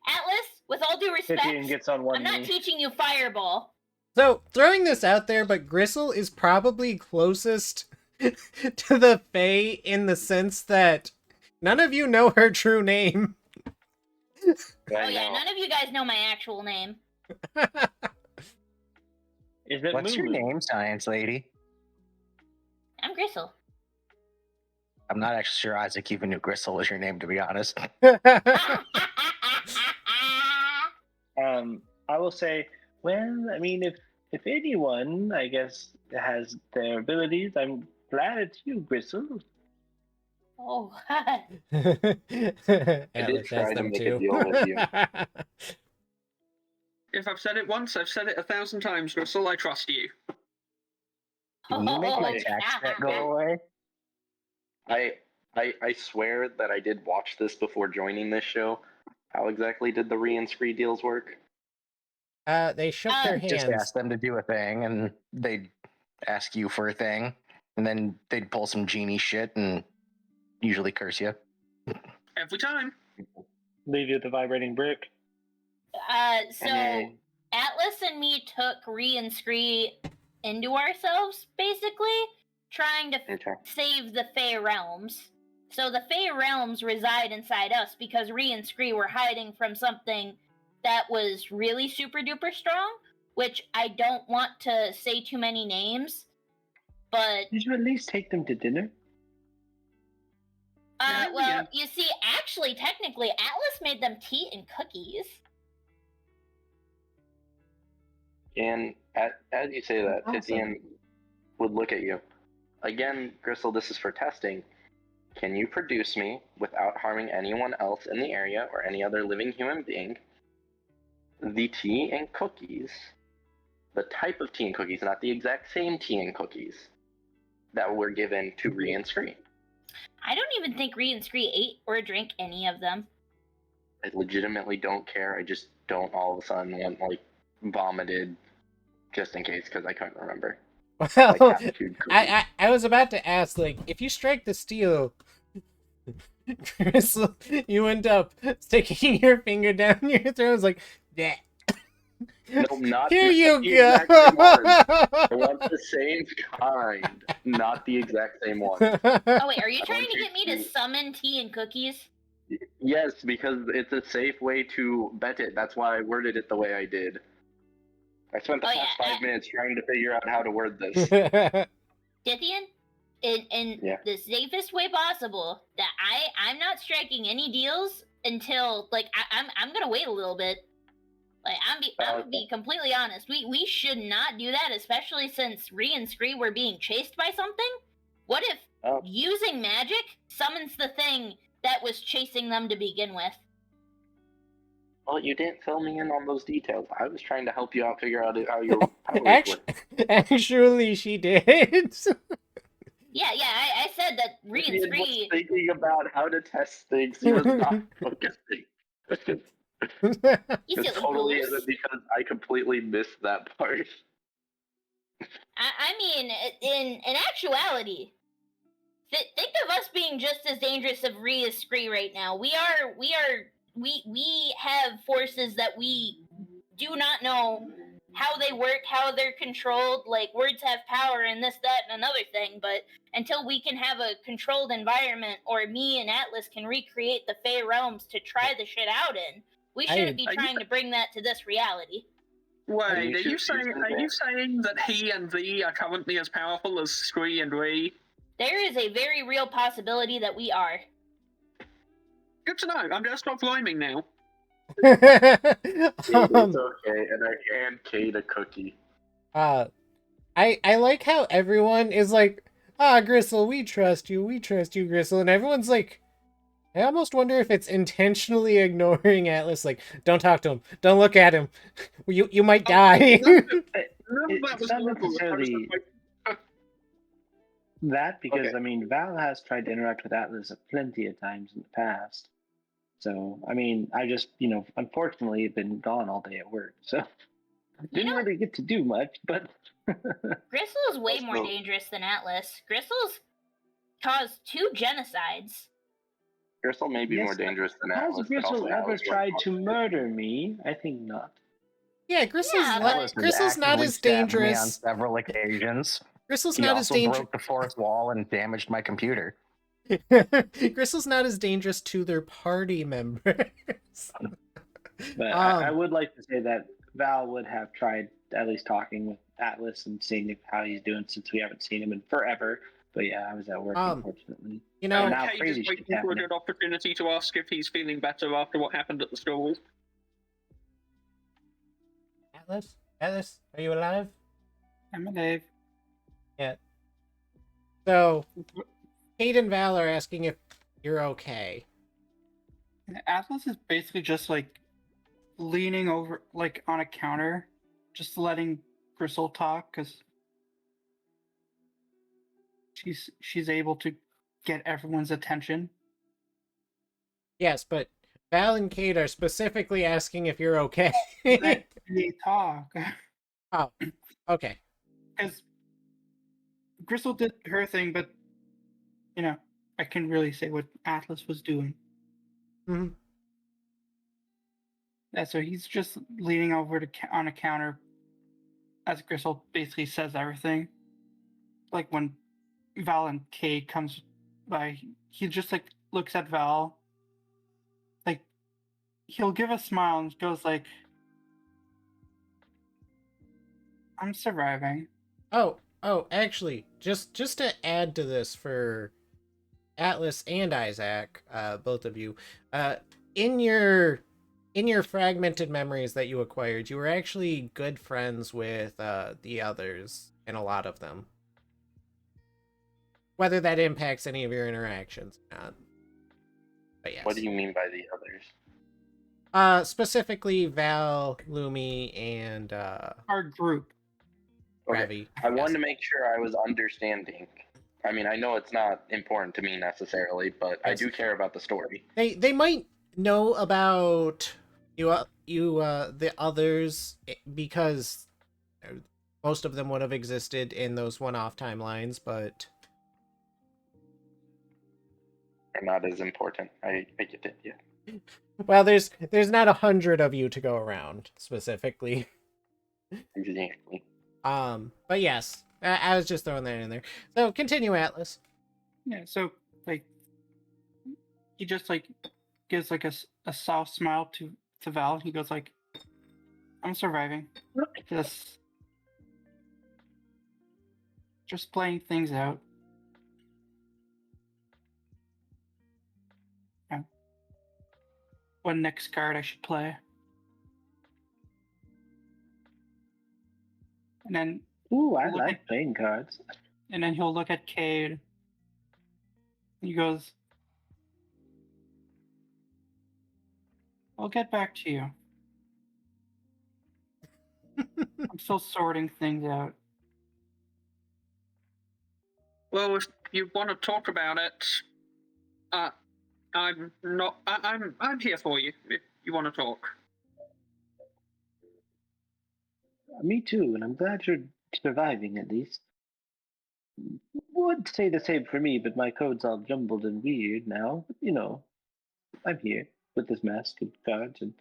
Atlas, with all due respect, Titian gets on one I'm not knee. teaching you Fireball. So, throwing this out there, but Gristle is probably closest to the Fae in the sense that none of you know her true name. I Oh yeah, know. none of you guys know my actual name. Is it What's your Moo Moo? name, science lady? I'm Gristle. I'm not actually sure Isaac even knew Gristle was your name, to be honest. I will say, well, I mean, if anyone, I guess, has their abilities, I'm glad it's you, Gristle. Oh God. Atlas try has to them make a too. deal with you. If I've said it once, I've said it 1,000 times, Russell. I trust you. Can you make my Oh, tax debt go God. away? I swear that I did watch this before joining this show. How exactly did the re-inscree deals work? They shook their Just hands. ask them to do a thing, and they'd ask you for a thing, and then they'd pull some genie shit and usually curse you. Every time. Leave you with the vibrating brick. So Atlas and me took Ree and Scree into ourselves, basically, trying to Okay. save the Fey realms. So the Fey realms reside inside us because Ree and Scree were hiding from something that was really super duper strong, which I don't want to say too many names, but Did you at least take them to dinner? well, you see, actually, technically, Atlas made them tea and cookies. And as you say that, Awesome. Titian would look at you. Again, Gristle, this is for testing. Can you produce me, without harming anyone else in the area or any other living human being, the tea and cookies, the type of tea and cookies, not the exact same tea and cookies, that were given to Ree and Scree? I don't even think Ree and Scree ate or drank any of them. I legitimately don't care. I just don't all of a sudden want, like, vomited, just in case, because I couldn't remember. Well, Like Attitude cookies. I was about to ask, like, if you strike the steel, Gristle, you end up sticking your finger down your throat. It's like, yeah. No, not Here the you exact go. same one. I want the same kind, not the exact same one. Oh wait, are you I trying want to you get me to summon tea and cookies? Yes, because it's a safe way to bet it. That's why I worded it the way I did. I spent the Oh, past yeah, 5 minutes trying to figure out how to word this. Dithian, in Yeah. the safest way possible, that I'm not striking any deals until like I'm gonna wait a little bit. Like I'm gonna be completely honest. We should not do that, especially since Ree and Scree were being chased by something. What if using magic summons the thing that was chasing them to begin with? Well, you didn't fill me in on those details. I was trying to help you out figure out how your powers work. Actually, she did. Yeah, I said that Ree and He was Scree. thinking about how to test things. He was not focusing. You It silly totally goose. isn't because I completely missed that part. I mean, in actuality, think of us being just as dangerous as Ree as Scree right now. We have forces that we do not know how they work, how they're controlled. Like words have power and this, that, and another thing. But until we can have a controlled environment, or me and Atlas can recreate the Fey realms to try the shit out in, we shouldn't be trying to bring that to this reality. Wait, are you saying that he and thee are currently as powerful as Scree and Ree? There is a very real possibility that we are. Good to know. I'm gonna stop rhyming now. It's okay, and I hand Kate a cookie. I like how everyone is like, Gristle, we trust you, Gristle, and everyone's like, I almost wonder if it's intentionally ignoring Atlas, like, don't talk to him, don't look at him, you might die. None of that It's was not verbal. I was necessarily just like, that because Okay. I mean Val has tried to interact with Atlas plenty of times in the past. So I mean, I just unfortunately have been gone all day at work, so didn't really get to do much. But Gristle is way more Also- dangerous than Atlas. Gristle's caused 2 genocides. Gristle may be yes, more dangerous than has Atlas, but Gristle also ever Atlas tried to murder me? I think not. Yeah, Gristle's Yeah, le- Atlas has Gristle's not actively as stabbed me on dangerous. several occasions. Gristle's He not as also dangerous. broke the fourth wall and damaged my computer. Gristle's not as dangerous to their party members. But I would like to say that Val would have tried at least talking with Atlas and seeing how he's doing since we haven't seen him in forever. But yeah, I was at work, unfortunately. You know, now Cade crazy is shit's waiting for a happening. good opportunity to ask if he's feeling better after what happened at the school. Atlas, are you alive? I'm alive. Yeah. So, Kate and Val are asking if you're okay. Atlas is basically just like leaning over, like on a counter, just letting Gristle talk because she's able to get everyone's attention. Yes, but Val and Kate are specifically asking if you're okay. Let me talk. Oh, okay. Because Gristle did her thing, but I can really say what Atlas was doing. Mhm. Yeah, so he's just leaning over on a counter as Gristle basically says everything. Like when Val and Kate comes by, he just like looks at Val, like he'll give a smile and goes like, "I'm surviving." Oh, actually, just to add to this for Atlas and Isaac, both of you, in your fragmented memories that you acquired, you were actually good friends with the others in a lot of them. Whether that impacts any of your interactions or not. But yes. What do you mean by the others? Specifically Val, Lumi, and Our group. Okay. Ravi. I wanted to make sure I was understanding. I mean, I know it's not important to me necessarily, but I Yes. do care about the story. They might know about the others because most of them would have existed in those one-off timelines, but They're not as important. I get it, yeah. well, there's not 100 of you to go around specifically. Exactly. But yes, I was just throwing that in there. So continue, Atlas. Yeah, so like he just like gives like a soft smile to Val. He goes like, "I'm surviving." Just playing things out. Yeah. What next card I should play? And then Ooh, I look like playing cards. and then he'll look at Cade. He goes, "I'll get back to you. I'm still sorting things out." Well, if you want to talk about it, I'm not. I'm here for you if you want to talk. Me too, and I'm glad you're surviving at least. Would say the same for me, but my code's all jumbled and weird now. But, I'm here with this mask and cards and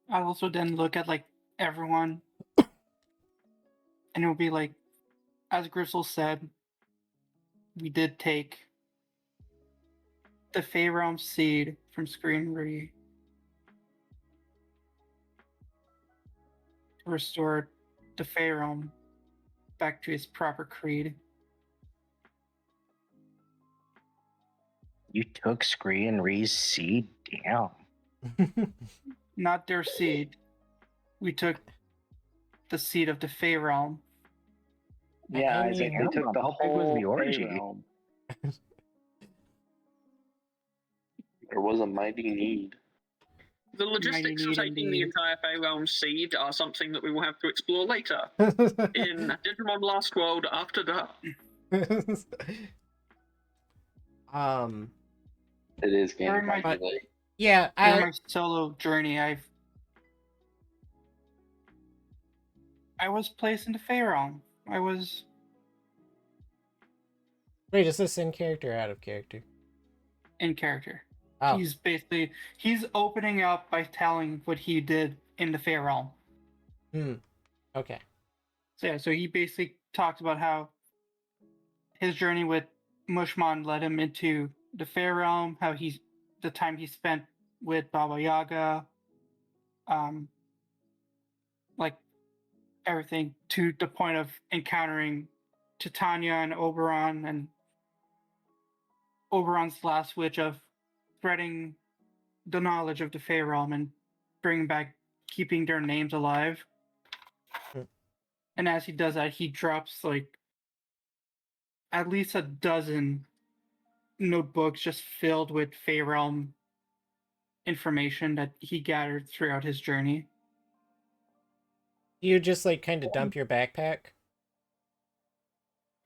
I'll also then look at like everyone, and it'll be like, as Gristle said, we did take the Fey Realm seed from Screen Re to restore the Fey Realm back to its proper creed. You took Scree and Ree's seed? Damn. Not their seed. We took the seed of the Fey Realm Yeah, I Isaac, mean, they took the how big was whole the Fey orgy? realm. There was a mighty need. The logistics of need taking the indeed. entire Fey Realm seed are something that we will have to explore later in Digimon Last World After Dark. um, It is getting During my- mighty late. yeah, During my solo journey, I was placed into Fey realm. I was wait, is this in character or out of character? in character. Oh, He's opening up by telling what he did in the Fey realm. okay. So yeah, so he basically talks about how his journey with Mushmon led him into the Fey realm, how the time he spent with Baba Yaga, like everything to the point of encountering Titania and Oberon, and Oberon's last wish of spreading the knowledge of the Fey realm and bringing back, keeping their names alive. And as he does that, he drops like at least a dozen notebooks just filled with Fey realm information that he gathered throughout his journey. You just like kind of dump your backpack?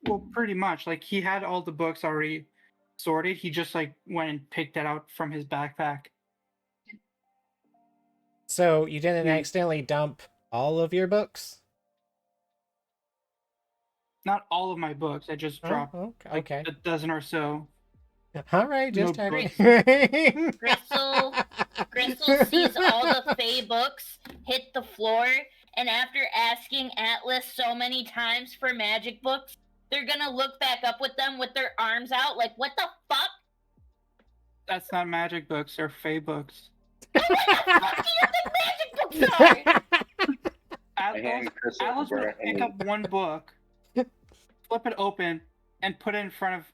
Well, pretty much. Like he had all the books already sorted. He just like went and picked it out from his backpack. So you didn't Hmm. accidentally dump all of your books? Not all of my books. I just dropped like okay. a dozen or so. All right, just notebooks. checking. Gristle sees all the Fey books hit the floor, and after asking Atlas so many times for magic books, they're gonna look back up with them with their arms out, like, what the fuck? That's not magic books, they're Fey books. What the fuck do you think magic books are? Atlas would pick up one book, flip it open, and put it in front of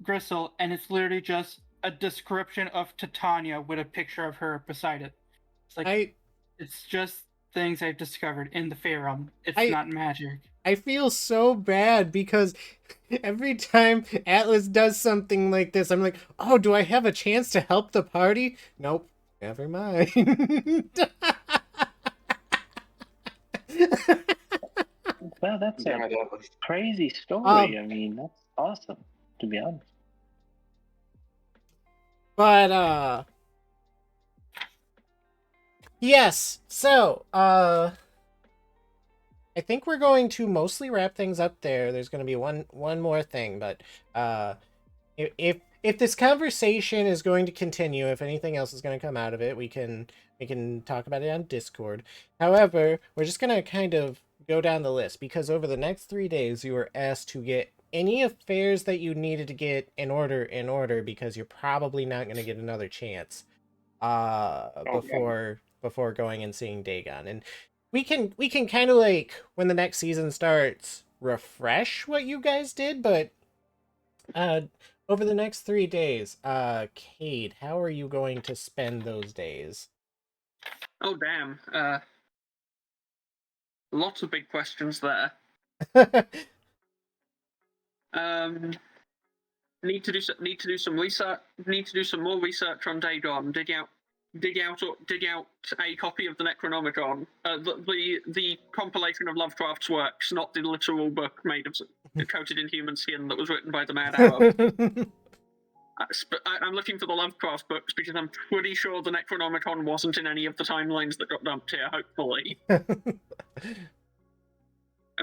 Gristle, and it's literally just a description of Titania with a picture of her beside it. It's like it's just things I've discovered in the Fey realm. It's not magic. I feel so bad because every time Atlas does something like this, I'm like, oh, do I have a chance to help the party? Nope. Never mind. Well, that's a crazy story. I mean, that's awesome, to be honest. But, yes, so, I think we're going to mostly wrap things up there. There's going to be one more thing, but, if this conversation is going to continue, if anything else is going to come out of it, we can talk about it on Discord. However, we're just going to kind of go down the list, because over the next 3 days, you were asked to get any affairs that you needed to get in order, because you're probably not going to get another chance before going and seeing Dagon. And we can kind of, like, when the next season starts, refresh what you guys did, but over the next 3 days, Cade, how are you going to spend those days? Oh, damn. Lots of big questions there. Need to do some research. Need to do some more research on Dagon. Dig out a copy of the Necronomicon. The compilation of Lovecraft's works, not the literal book made of coated in human skin that was written by the Mad Arab. I'm looking for the Lovecraft books because I'm pretty sure the Necronomicon wasn't in any of the timelines that got dumped here, hopefully. I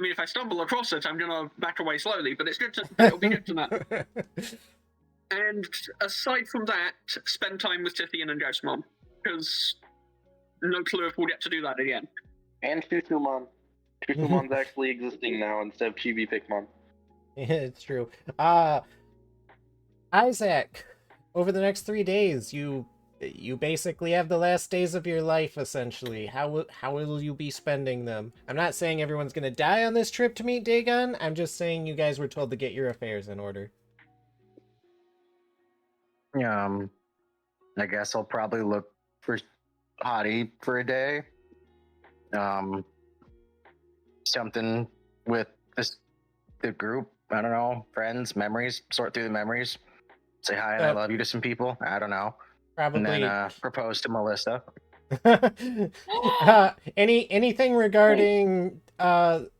mean, if I stumble across it, I'm going to back away slowly, but it'll be good to know. And aside from that, spend time with Tithian and Ghostmon, because no clue if we'll get to do that again. And Chusumon. Chusumon's actually existing now instead of Chibi Pikmon. Yeah, it's true. Isaac, over the next 3 days, you basically have the last days of your life, essentially. How will you be spending them? I'm not saying everyone's gonna die on this trip to meet Dagon. I'm just saying you guys were told to get your affairs in order. I guess I'll probably look for Hottie for a day. Something with this the group. I don't know, friends, memories. Sort through the memories. Say hi and I love you to some people. I don't know. Probably. And then propose to Melissa. Anything regarding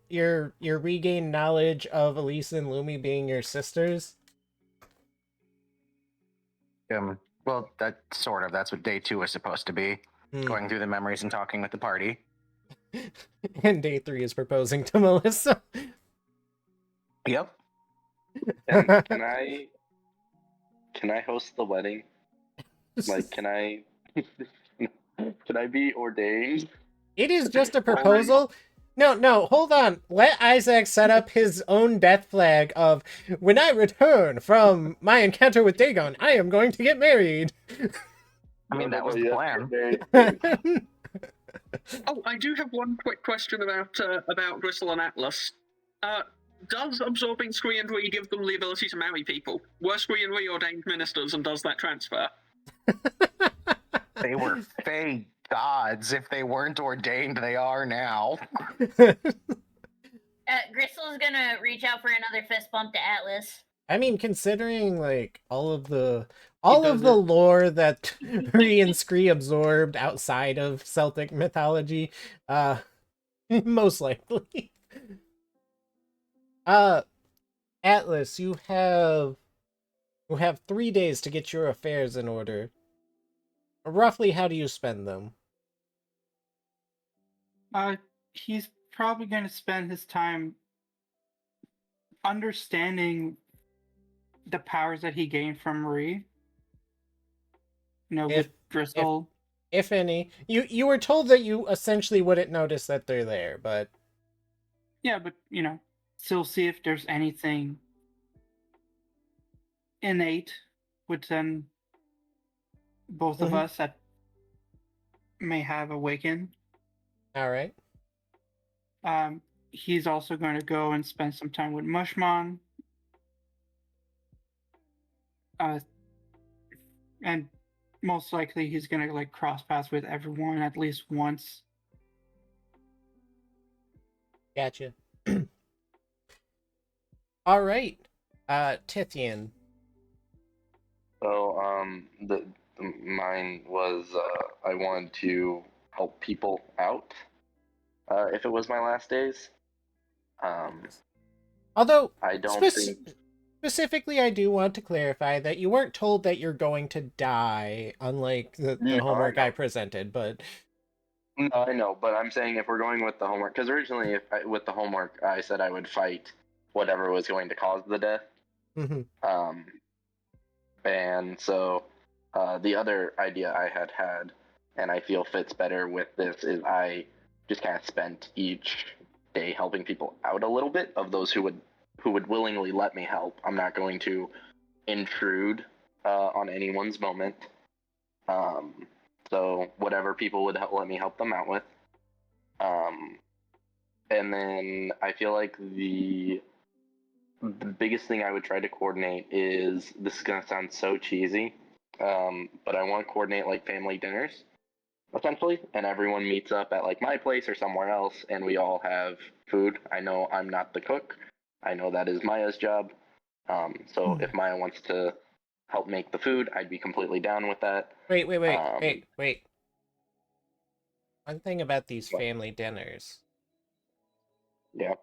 your regained knowledge of Elise and Lumi being your sisters? Well, that's what day 2 is supposed to be. Going through the memories and talking with the party. And day 3 is proposing to Melissa. Yep. Can I host the wedding? Like, can I be ordained? It is just a proposal. No, hold on. Let Isaac set up his own death flag of, when I return from my encounter with Dagon, I am going to get married. I mean, that was the plan. Oh, I do have one quick question about Gristle and Atlas. Does absorbing Squee and Ree give them the ability to marry people? Were Squee and Ree ordained ministers, and does that transfer? They were fey gods. If they weren't ordained, they are now. Gristle's gonna reach out for another fist bump to Atlas. I mean, considering like all of the lore that Ree and Scree absorbed outside of Celtic mythology, most likely. Atlas, you have 3 days to get your affairs in order. Roughly, how do you spend them? He's probably going to spend his time understanding the powers that he gained from Ree. You know, with Gristle. If any. You were told that you essentially wouldn't notice that they're there, but... Yeah, but, still see if there's anything innate within both of us that may have awakened. All right. He's also going to go and spend some time with Mushmon. And most likely he's going to cross paths with everyone at least once. Gotcha. All right. Tithian. So, mine was I wanted to help people out. If it was my last days. Although, I don't think... specifically, I do want to clarify that you weren't told that you're going to die, unlike the homework I presented, but... No, I know, but I'm saying if we're going with the homework, because originally with the homework, I said I would fight whatever was going to cause the death. And so the other idea I had, and I feel fits better with this, is I just kind of spent each day helping people out a little bit, of those who would willingly let me help. I'm not going to intrude on anyone's moment. So whatever people would let me help them out with. And then I feel like the biggest thing I would try to coordinate is, this is going to sound so cheesy, but I want to coordinate family dinners, essentially, and everyone meets up at my place or somewhere else, and we all have food. I know I'm not the cook. I know that is Maya's job. So if Maya wants to help make the food, I'd be completely down with that. Wait. One thing about these family dinners. Yeah.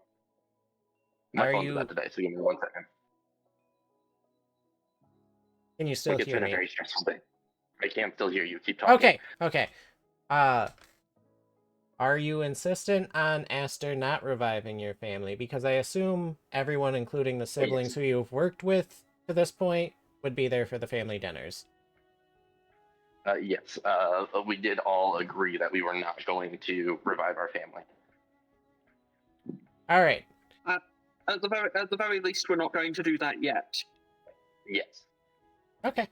My phone's about to die, so give me 1 second. Can you still hear It's been me? a very stressful day. I can still hear you. Keep talking. Okay. Are you insistent on Aster not reviving your family? Because I assume everyone, including the siblings who you've worked with to this point, would be there for the family dinners. Yes. We did all agree that we were not going to revive our family. All right. At the very least, we're not going to do that yet. Yes. Okay.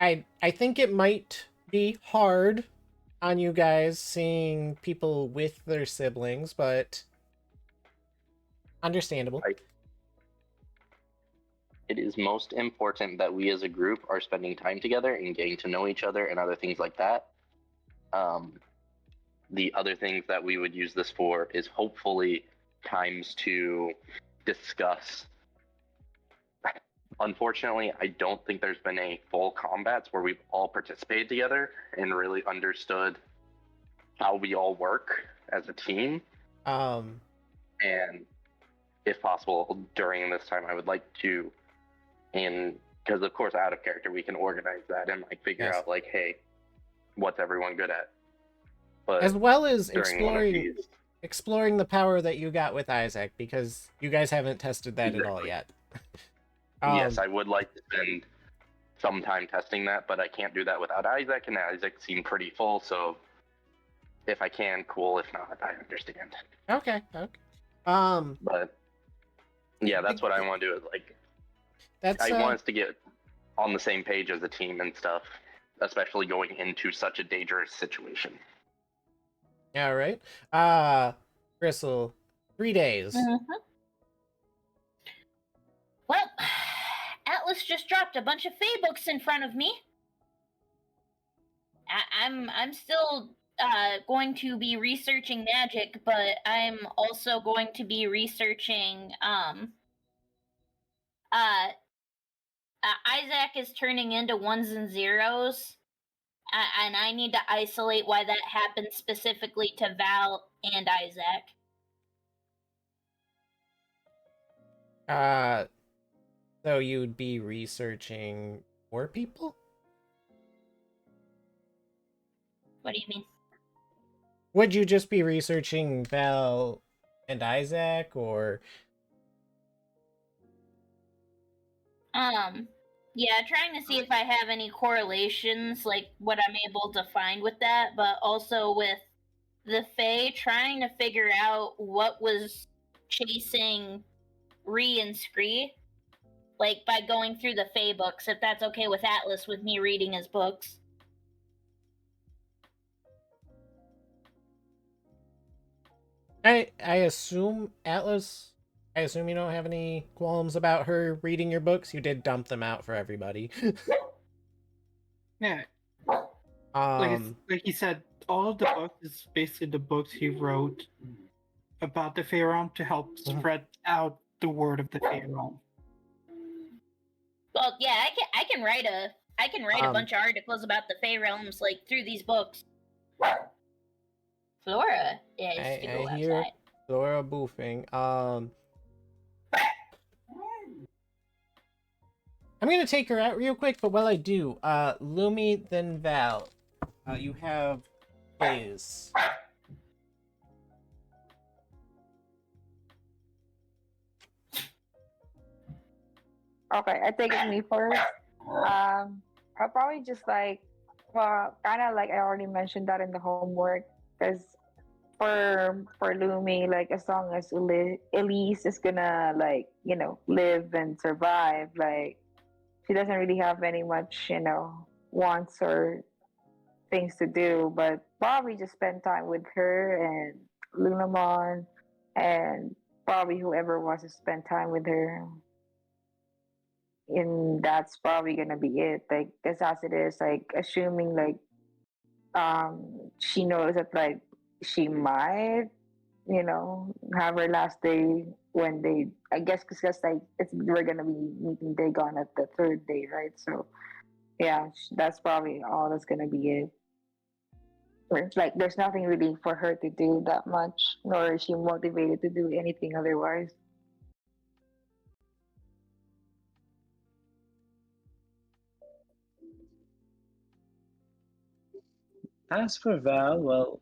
I think it might be hard on you guys seeing people with their siblings, but understandable. It is most important that we as a group are spending time together and getting to know each other and other things like that. the other things that we would use this for is hopefully times to discuss. Unfortunately, I don't think there's been any full combats where we've all participated together and really understood how we all work as a team. Um, And if possible, during this time, I would like to, because of course, out of character, we can organize that and like figure Yes. out like, hey, what's everyone good at? But as well as during one of exploring the power that you got with Isaac, because you guys haven't tested that at all Exactly. yet. Yes, I would like to spend some time testing that, but I can't do that without Isaac, and Isaac seemed pretty full, so if I can, cool. If not, I understand. Okay. But yeah, that's what I want to do. Is like, That's I want us to get on the same page as a team and stuff, especially going into such a dangerous situation. all right. Gristle, 3 days. Well, Atlas just dropped a bunch of Fey books in front of me. I'm still going to be researching magic, but I'm also going to be researching Isaac is turning into ones and zeros, and I need to isolate why that happened specifically to Val and Isaac. So you'd be researching more people? What do you mean? Would you just be researching Val and Isaac, or Yeah, trying to see if I have any correlations, like what I'm able to find with that, but also with the Fae, trying to figure out what was chasing Ree and Scree, like by going through the Fae books, if that's okay with Atlas, with me reading his books. I assume Atlas. I assume you don't have any qualms about her reading your books. You did dump them out for everybody. Yeah, Um, like he said, all of the books is basically the books he wrote about the Fey realm to help spread out the word of the Fey realm. Well, yeah, I can write a bunch of articles about the Fey realms, like through these books. Flora is to go I hear outside. Flora boofing. I'm gonna take her out real quick, but while I do, Lumi, then Val. You have days. Okay, I think it's me first. I'll probably just like, well, kind of like I already mentioned that in the homework, because for Lumi, like as long as Elise is gonna like live and survive, like she doesn't really have any much wants or things to do, but probably just spend time with her and Lunamon and probably whoever wants to spend time with her, and that's probably gonna be it. Like, because as it is, like assuming like she knows that like she might have her last day when they, I guess, because like we're gonna be meeting Dagon at the third day, right? So yeah, that's probably all that's gonna be it. It's like there's nothing really for her to do that much, nor is she motivated to do anything otherwise. As for Val, well,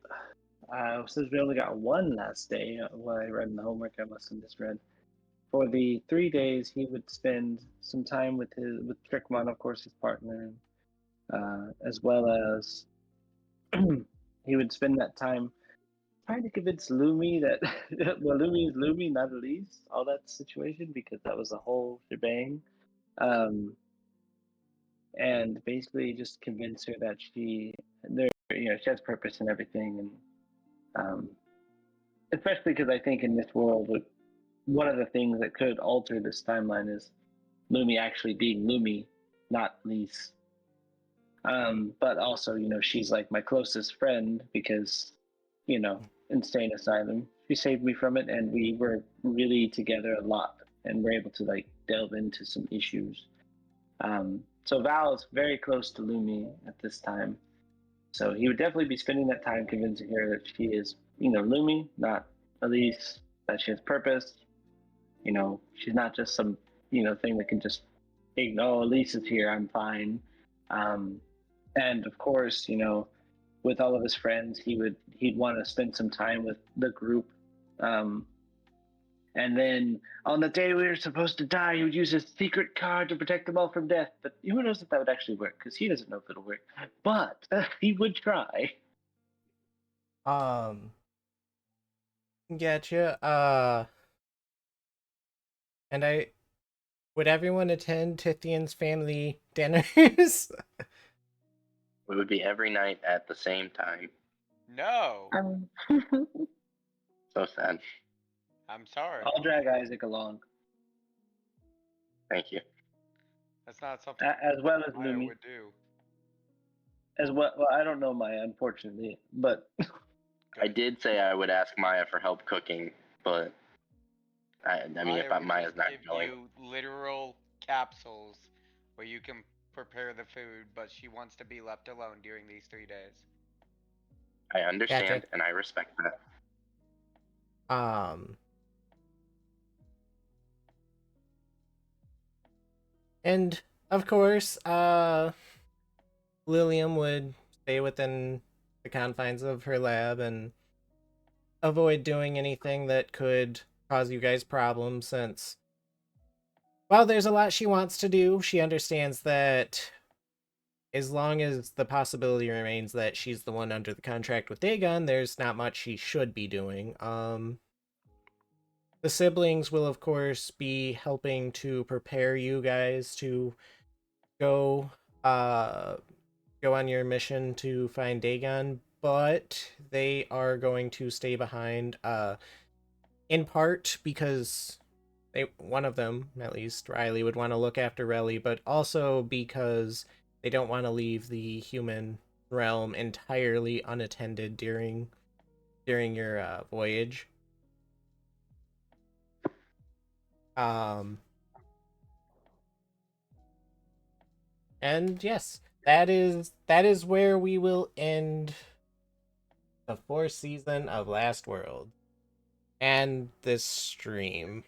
since we only got one last day, what I read in the homework, I must have misread. For the 3 days, he would spend some time with Trickmon, of course, his partner, as well as he would spend that time trying to convince Lumi that well, Lumi is Lumi, not Elise, all that situation, because that was a whole shebang. And basically just convince her that she has purpose and everything, and especially because I think in this world, one of the things that could alter this timeline is Lumi actually being Lumi, not Lise. But also, she's like my closest friend because insane asylum. She saved me from it, and we were really together a lot, and we're able to like delve into some issues. So Val is very close to Lumi at this time, so he would definitely be spending that time convincing her that she is, Lumi, not Elise, that she has purpose. She's not just some, thing that can just ignore, Elise is here, I'm fine. And of course, with all of his friends, he'd want to spend some time with the group. Um, and then on the day we were supposed to die, he would use his secret card to protect them all from death. But who knows if that would actually work? Because he doesn't know if it'll work. But he would try. Um, Getcha. And would everyone attend Tithian's family dinners? It would be every night at the same time. No. So sad. I'm sorry. I'll drag Isaac along, Thank you. That's not something as well as Maya Lumi. would do. As well, I don't know Maya, unfortunately, but I did say I would ask Maya for help cooking, but I mean, Maya if would Maya's just not give going, you literal capsules where you can prepare the food, but she wants to be left alone during these 3 days. I understand Gotcha. and I respect that. And of course, Lilium would stay within the confines of her lab and avoid doing anything that could cause you guys problems, since while there's a lot she wants to do, she understands that as long as the possibility remains that she's the one under the contract with Dagon, there's not much she should be doing. The siblings will, of course, be helping to prepare you guys to go go on your mission to find Dagon, but they are going to stay behind, in part because one of them, at least, Riley, would want to look after Relly, but also because they don't want to leave the human realm entirely unattended during your voyage. And yes, that is where we will end the 4th season of Last World and this stream.